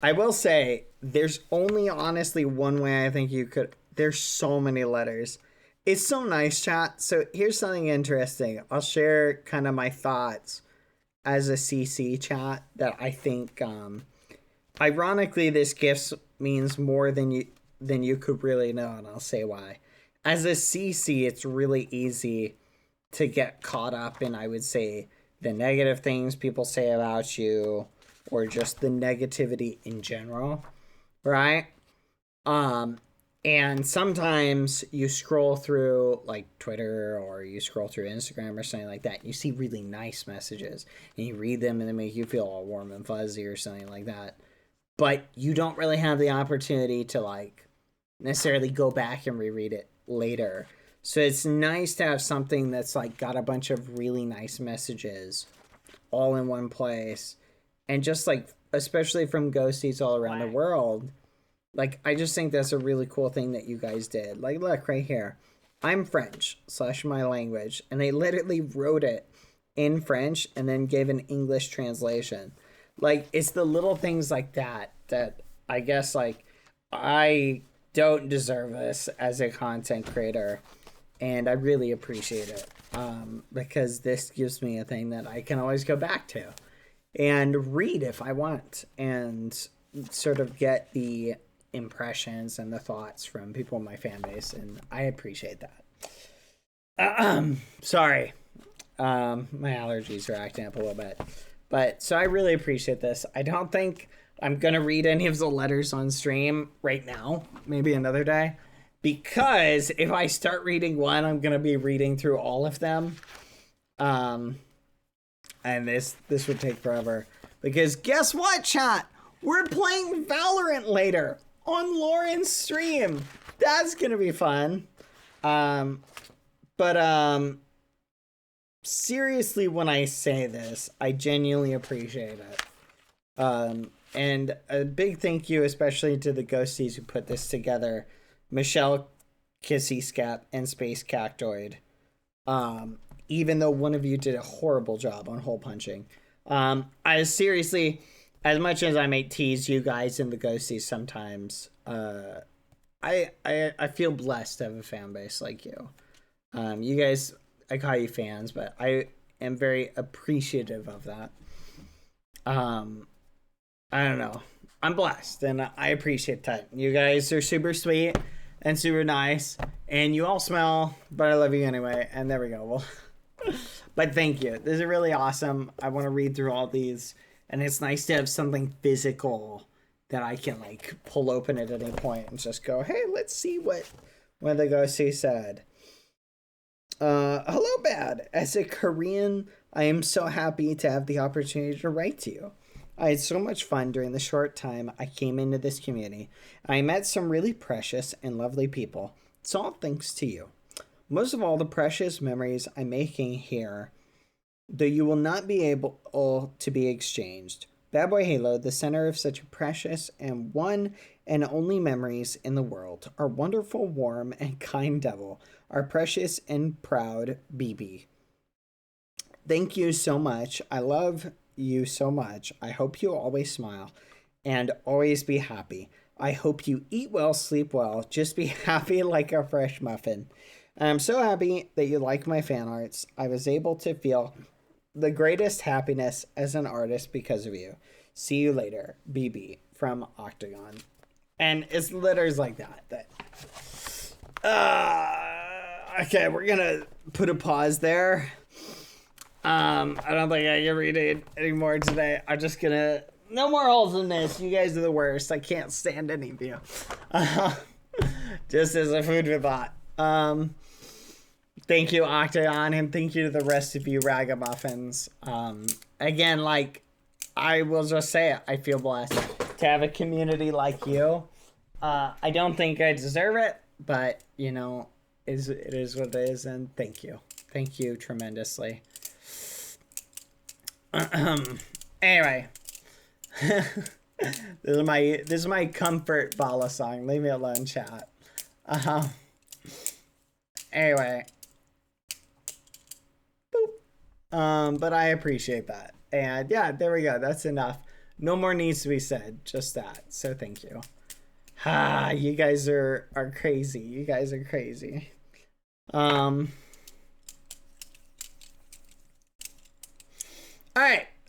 I will say, there's only honestly one way I think you could. There's so many letters. It's so nice, chat. So here's something interesting. I'll share kind of my thoughts as a CC chat that I think, ironically, this gift means more than you could really know, and I'll say why. As a CC, it's really easy to get caught up in, I would say, the negative things people say about you, or just the negativity in general, right? And sometimes you scroll through like Twitter or you scroll through Instagram or something like that. You see really nice messages and you read them and they make you feel all warm and fuzzy or something like that. But you don't really have the opportunity to like necessarily go back and reread it later. So it's nice to have something that's like got a bunch of really nice messages all in one place. And just like, especially from ghosties all around the world, like, I just think that's a really cool thing that you guys did. Like, look, right here. I'm French / my language. And they literally wrote it in French and then gave an English translation. Like, it's the little things like that that I guess, like, I don't deserve this as a content creator. And I really appreciate it. Because this gives me a thing that I can always go back to. And read if I want. And sort of get the impressions and the thoughts from people in my fan base, and I appreciate that. Sorry, my allergies are acting up a little bit, but so I really appreciate this. I don't think I'm gonna read any of the letters on stream right now, maybe another day, because if I start reading one, I'm gonna be reading through all of them, and this would take forever, because guess what, chat, we're playing Valorant later on Lauren's stream. That's gonna be fun. But seriously, when I say this, I genuinely appreciate it. And a big thank you especially to the ghosties who put this together, Michelle, Kissy Scap, and Space Cactoid. Even though one of you did a horrible job on hole punching. I seriously, as much as I may tease you guys and the ghosties sometimes, I feel blessed to have a fan base like you. You guys, I call you fans, but I am very appreciative of that. I don't know. I'm blessed and I appreciate that. You guys are super sweet and super nice and you all smell, but I love you anyway. And there we go. Well, but thank you. This is really awesome. I want to read through all these. And it's nice to have something physical that I can like pull open at any point and just go, hey, let's see what the ghostie said. Hello, Bad. As a Korean, I am so happy to have the opportunity to write to you. I had so much fun during the short time I came into this community. I met some really precious and lovely people. It's all thanks to you. Most of all, the precious memories I'm making here, though you will not be able to be exchanged. BadBoyHalo, the center of such a precious and one and only memories in the world. Our wonderful, warm, and kind devil. Our precious and proud BB. Thank you so much. I love you so much. I hope you always smile and always be happy. I hope you eat well, sleep well. Just be happy like a fresh muffin. I'm so happy that you like my fan arts. I was able to feel the greatest happiness as an artist because of you. See you later, BB from Octagon. And it's letters like that. Okay, we're gonna put a pause there. I don't think I can read it anymore today. I'm just gonna, no more holes in this. You guys are the worst. I can't stand any of you. Just as a food for thought. Thank you, Octagon, and thank you to the rest of you ragamuffins. Again, like, I will just say it, I feel blessed to have a community like you. I don't think I deserve it, but, you know, it is what it is, and thank you. Thank you tremendously. Anyway. This is my comfort Bala song. Leave me alone, chat. Anyway. Boop. But I appreciate that. And yeah, there we go. That's enough. No more needs to be said. Just that. So thank you. You guys are crazy. You guys are crazy. Alright.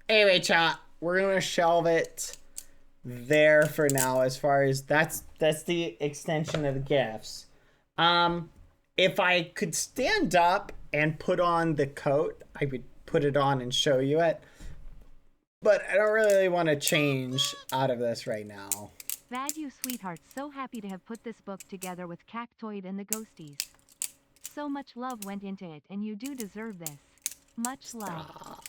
Anyway, chat. We're gonna shelve it there for now as far as that's the extension of the gifts. If I could stand up and put on the coat, I would put it on and show you it. But I don't really want to change out of this right now. Vad, you sweetheart, so happy to have put this book together with Cactoid and the Ghosties. So much love went into it, and you do deserve this. Much love.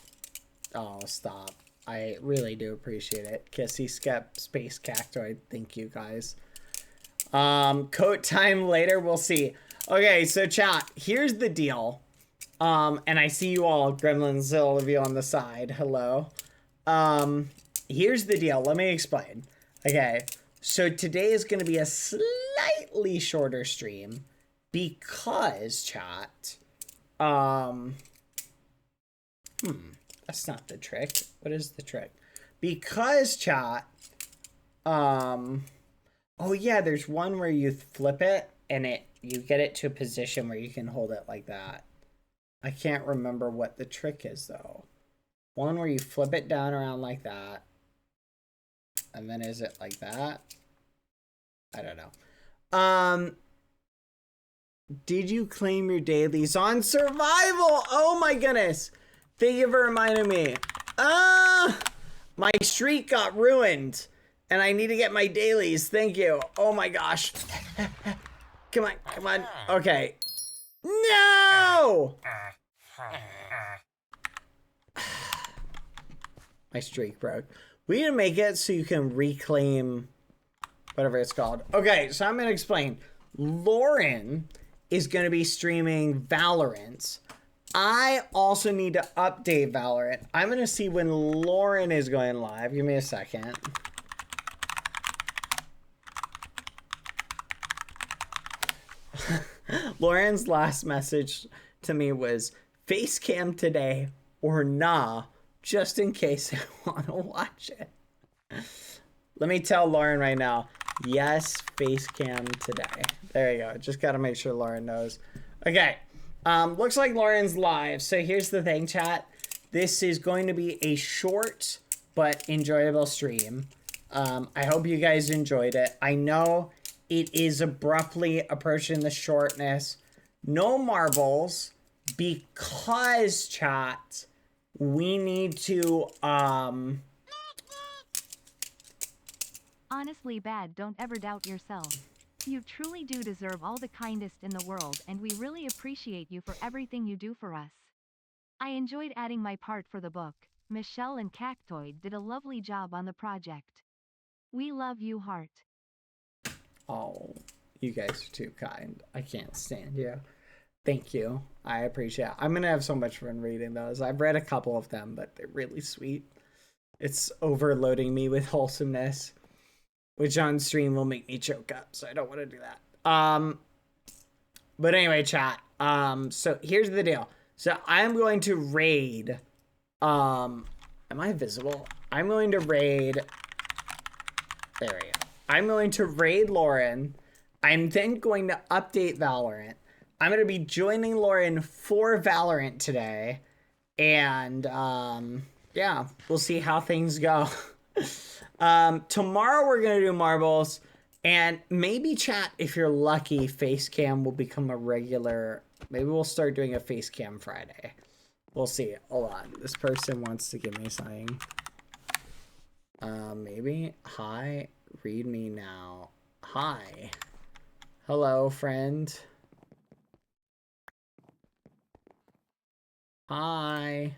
Oh, stop. I really do appreciate it. Kissy Skep Space Cactoid. Thank you guys. Coat time later, we'll see. Okay, so chat, here's the deal. And I see you all, Gremlins, all of you on the side. Hello. Here's the deal. Let me explain. Okay, so today is going to be a slightly shorter stream because, chat, that's not the trick. What is the trick? Because, chat, oh yeah, there's one where you flip it and you get it to a position where you can hold it like that. I can't remember what the trick is though. One where you flip it down around like that. And then is it like that? I don't know. Did you claim your dailies on survival? Oh my goodness. Thank you for reminding me. My streak got ruined. And I need to get my dailies. Thank you. Oh my gosh. Come on, come on. Okay. No! My streak broke. We need to make it so you can reclaim whatever it's called. Okay, so I'm going to explain. Lauren is going to be streaming Valorant. I also need to update Valorant. I'm going to see when Lauren is going live. Give me a second. Lauren's last message to me was Facecam today or nah, just in case I want to watch it. Let me tell Lauren right now. Yes, Facecam today. There you go. Just got to make sure Lauren knows. Okay. Looks like Lauren's live. So here's the thing, chat. This is going to be a short but enjoyable stream. I hope you guys enjoyed it. I know it is abruptly approaching the shortness. No marbles because, chat, we need to, Honestly, Bad, don't ever doubt yourself. You truly do deserve all the kindest in the world, and we really appreciate you for everything you do for us. I enjoyed adding my part for the book. Michelle and Cactoid did a lovely job on the project. We love you, heart. Oh, you guys are too kind. I can't stand you. Thank you. I appreciate it. I'm going to have so much fun reading those. I've read a couple of them, but they're really sweet. It's overloading me with wholesomeness, which on stream will make me choke up, so I don't want to do that. But anyway, chat. So here's the deal. So I'm going to raid. Am I visible? I'm going to raid. There we go. I'm going to raid Lauren. I'm then going to update Valorant. I'm going to be joining Lauren for Valorant today. And, yeah, we'll see how things go. Tomorrow we're going to do marbles. And maybe, chat, if you're lucky, Facecam will become a regular. Maybe we'll start doing a Facecam Friday. We'll see. Hold on. This person wants to give me something. Maybe. Hi. Read me now. Hi. Hello, friend. Hi.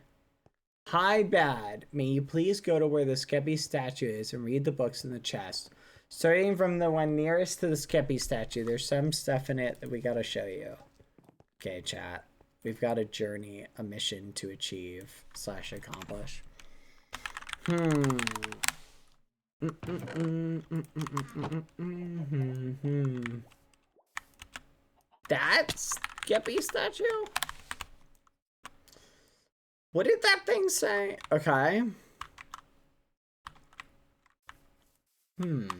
Hi, Bad. May you please go to where the Skeppy statue is and read the books in the chest. Starting from the one nearest to the Skeppy statue, there's some stuff in it that we gotta show you. Okay, chat. We've got a journey, a mission to achieve / accomplish. That's Skeppy statue? What did that thing say? Okay. What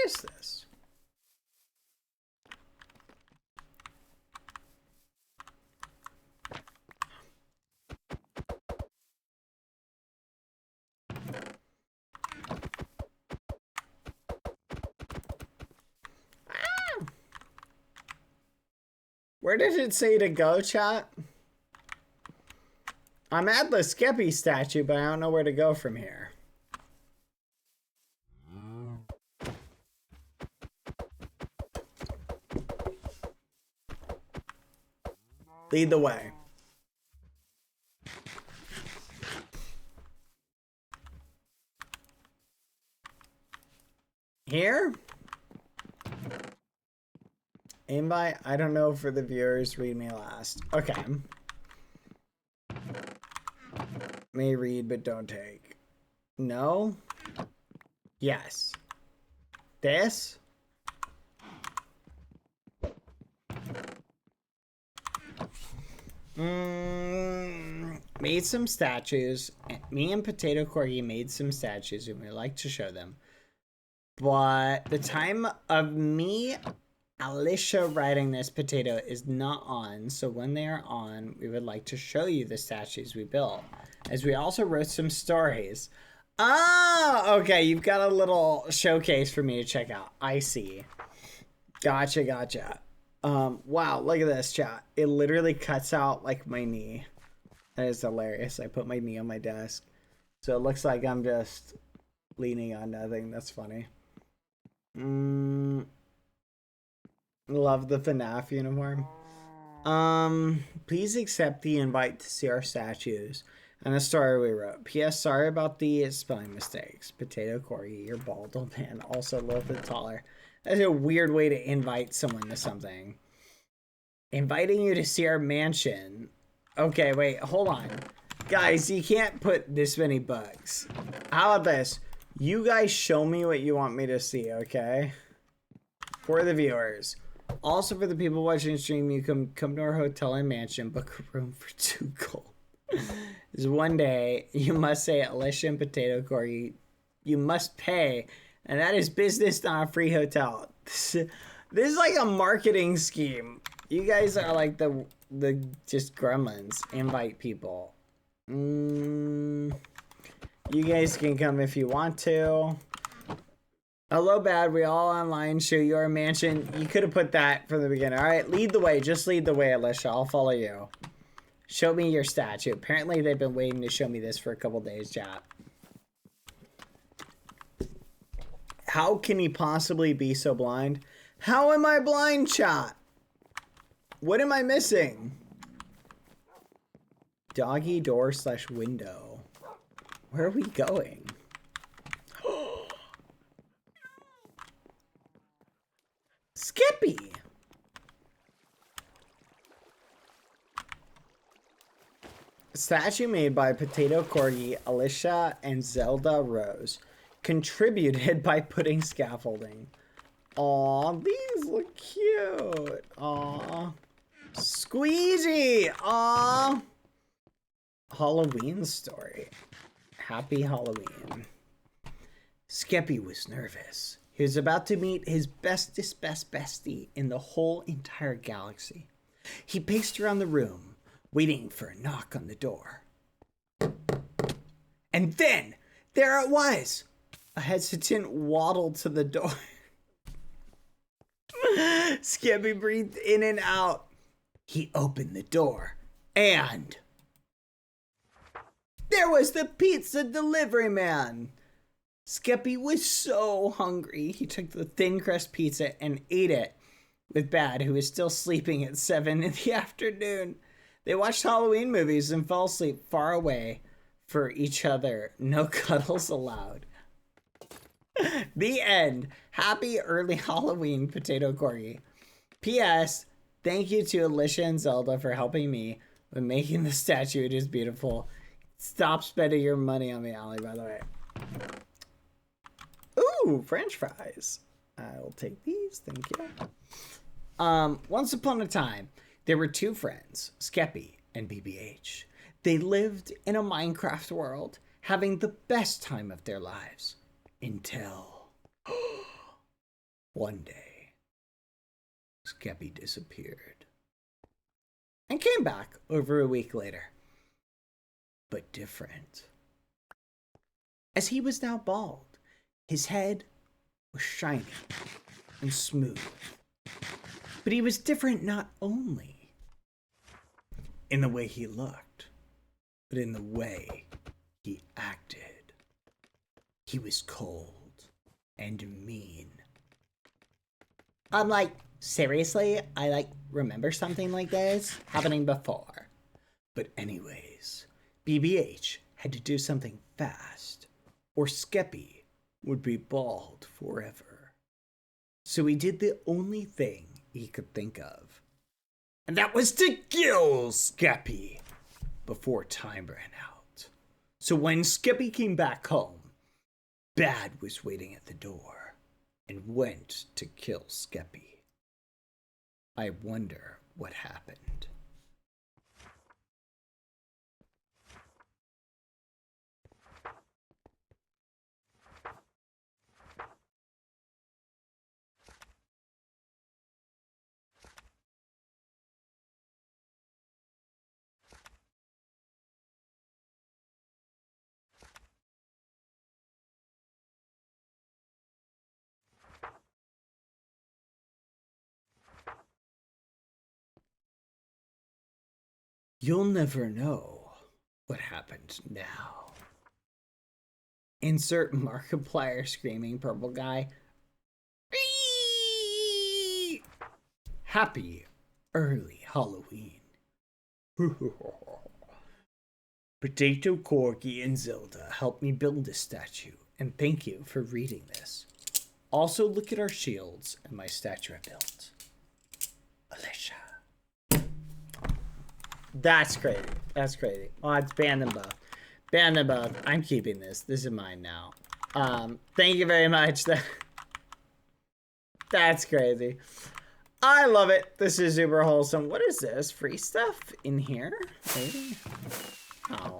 is this? Where did it say to go, chat? I'm at the Skeppy statue, but I don't know where to go from here. Lead the way. Here? Invite? I don't know for the viewers. Read me last. Okay. May read, but don't take. No? Yes. This? Made some statues. Me and Potato Corgi made some statues and we like to show them. But the time of me, Alicia, writing this potato is not on. So when they are on, we would like to show you the statues we built. As we also wrote some stories. Ah, okay. You've got a little showcase for me to check out. I see. Gotcha, gotcha. Wow, look at this, chat. It literally cuts out like my knee. That is hilarious. I put my knee on my desk. So it looks like I'm just leaning on nothing. That's funny. Love the FNAF uniform. Please accept the invite to see our statues and the story we wrote. P.S. Sorry about the spelling mistakes. Potato Corgi, you're bald, old man. Also a little bit taller. That's a weird way to invite someone to something. Inviting you to see our mansion. Okay, wait, hold on. Guys, you can't put this many bugs. How about this? You guys show me what you want me to see, okay? For the viewers. Also for the people watching the stream, you can come to our hotel and mansion, book a room for 2 gold. This one day, you must say Alicia and Potato Corgi. You must pay. And that is business, not a free hotel. This is like a marketing scheme. You guys are like the just gremlins. Invite people. You guys can come if you want to. Hello, Bad. We all online. Show your mansion. You could have put that from the beginning. All right, lead the way. Just lead the way, Alicia. I'll follow you. Show me your statue. Apparently, they've been waiting to show me this for a couple days, chat. How can he possibly be so blind? How am I blind, chat? What am I missing? Doggy door / window. Where are we going? Skippy! Statue made by Potato Corgi, Alicia, and Zelda Rose. Contributed by putting scaffolding. Aw, these look cute. Aw. Squeezy! Aw. Halloween story. Happy Halloween. Skeppy was nervous. He was about to meet his best bestie in the whole entire galaxy. He paced around the room, waiting for a knock on the door. And then, there it was! A hesitant waddle to the door. Skeppy breathed in and out. He opened the door, and there was the pizza delivery man. Skeppy was so hungry. He took the thin crust pizza and ate it with Bad, who was still sleeping at 7 in the afternoon. They watched Halloween movies and fell asleep far away for each other. No cuddles allowed. The end. Happy early Halloween, Potato Corgi. P.S. Thank you to Alicia and Zelda for helping me with making the statue. It is beautiful. Stop spending your money on me, Allie, by the way. Ooh, French fries. I will take these. Thank you. Once upon a time, there were 2 friends, Skeppy and BBH. They lived in a Minecraft world, having the best time of their lives. Until one day, Skeppy disappeared and came back over a week later, but different. As he was now bald, his head was shiny and smooth, but he was different not only in the way he looked, but in the way he acted. He was cold and mean. I'm like, seriously? I like remember something like this happening before. But anyways, BBH had to do something fast, or Skeppy would be bald forever. So he did the only thing he could think of, and that was to kill Skeppy before time ran out. So when Skeppy came back home, Bad was waiting at the door and went to kill Skeppy. I wonder what happened. You'll never know what happened now. Insert Markiplier screaming purple guy. Happy early Halloween. Potato, Corky, and Zelda helped me build this statue, and thank you for reading this. Also, look at our shields and my statue I built. Alicia. That's crazy. That's crazy. Oh, it's ban them both. Ban them both. I'm keeping this. This is mine now. Thank you very much. That's crazy. I love it. This is super wholesome. What is this? Free stuff in here? Maybe? Oh.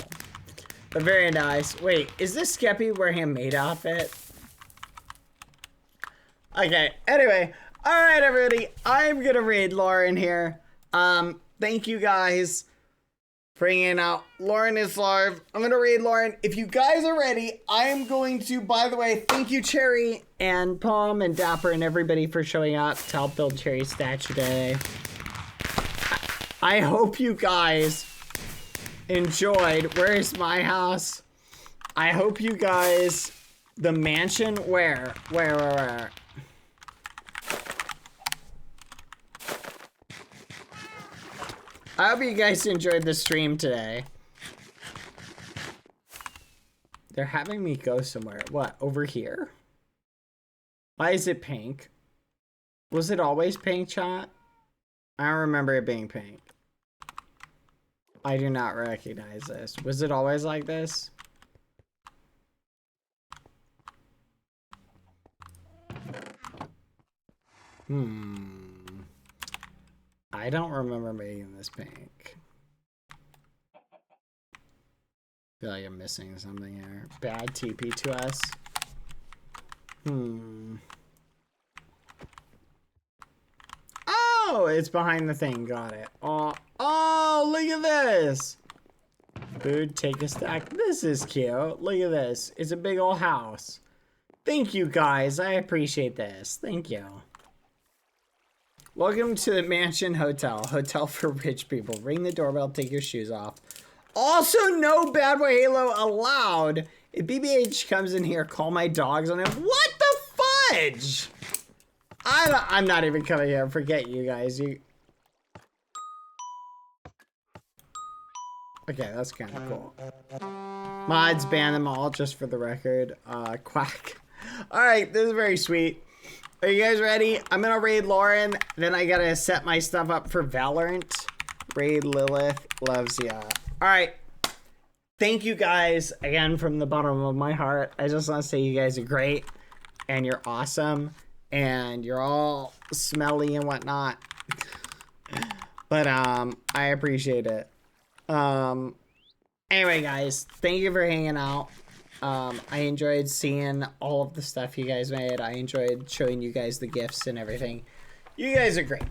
But very nice. Wait, is this Skeppy wearing a maid outfit? Okay, anyway. Alright, everybody. I'm gonna raid Lauren here. Thank you guys for hanging out. Lauren is live. I'm going to raid Lauren. If you guys are ready, I'm going to, by the way, thank you, Cherry and Palm and Dapper and everybody for showing up to help build Cherry's statue today. I hope you guys enjoyed. Where is my house? I hope you guys, the mansion, where? I hope you guys enjoyed the stream today. They're having me go somewhere. What, over here? Why is it pink? Was it always pink, chat? I don't remember it being pink. I do not recognize this. Was it always like this? I don't remember making this pink. Feel like I'm missing something here. Bad TP to us. Oh, it's behind the thing. Got it. Oh, look at this. Food, take a stack. This is cute. Look at this. It's a big old house. Thank you, guys. I appreciate this. Thank you. Welcome to the Mansion Hotel. Hotel for rich people. Ring the doorbell, take your shoes off. Also, no BadBoyHalo allowed. If BBH comes in here, call my dogs on him. What the fudge? I'm not even coming here. Forget you guys. Okay, that's kind of cool. Mods, ban them all, just for the record. Quack. Alright, this is very sweet. Are you guys ready? I'm gonna raid Lauren, then I gotta set my stuff up for Valorant. Raid Lilith loves ya. Alright. Thank you guys again from the bottom of my heart. I just want to say you guys are great and you're awesome and you're all smelly and whatnot. But I appreciate it. Anyway guys, thank you for hanging out. I enjoyed seeing all of the stuff you guys made. I enjoyed showing you guys the gifts and everything. You guys are great.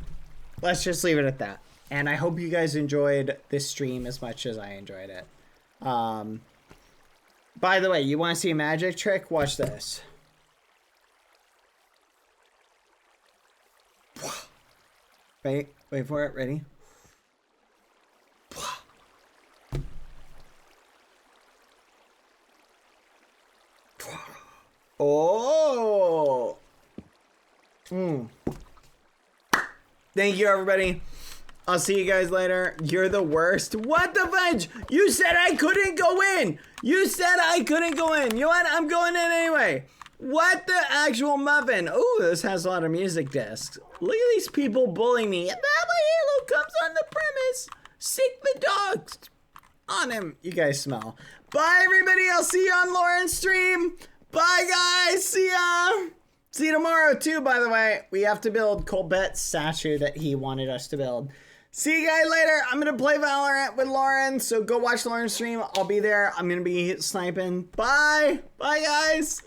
Let's just leave it at that. And I hope you guys enjoyed this stream as much as I enjoyed it. By the way, you want to see a magic trick? Watch this. Wait for it. Ready? Oh. Thank you, everybody. I'll see you guys later. You're the worst. What the fudge? You said I couldn't go in. You said I couldn't go in. You know what? I'm going in anyway. What the actual muffin? Oh, this has a lot of music discs. Look at these people bullying me. BadBoyHalo comes on the premise. Sick the dogs on him. You guys smell. Bye, everybody. I'll see you on Lauren's stream. Bye, guys. See ya. See you tomorrow, too, by the way. We have to build Colbet's statue that he wanted us to build. See you guys later. I'm going to play Valorant with Lauren, so go watch Lauren's stream. I'll be there. I'm going to be sniping. Bye. Bye, guys.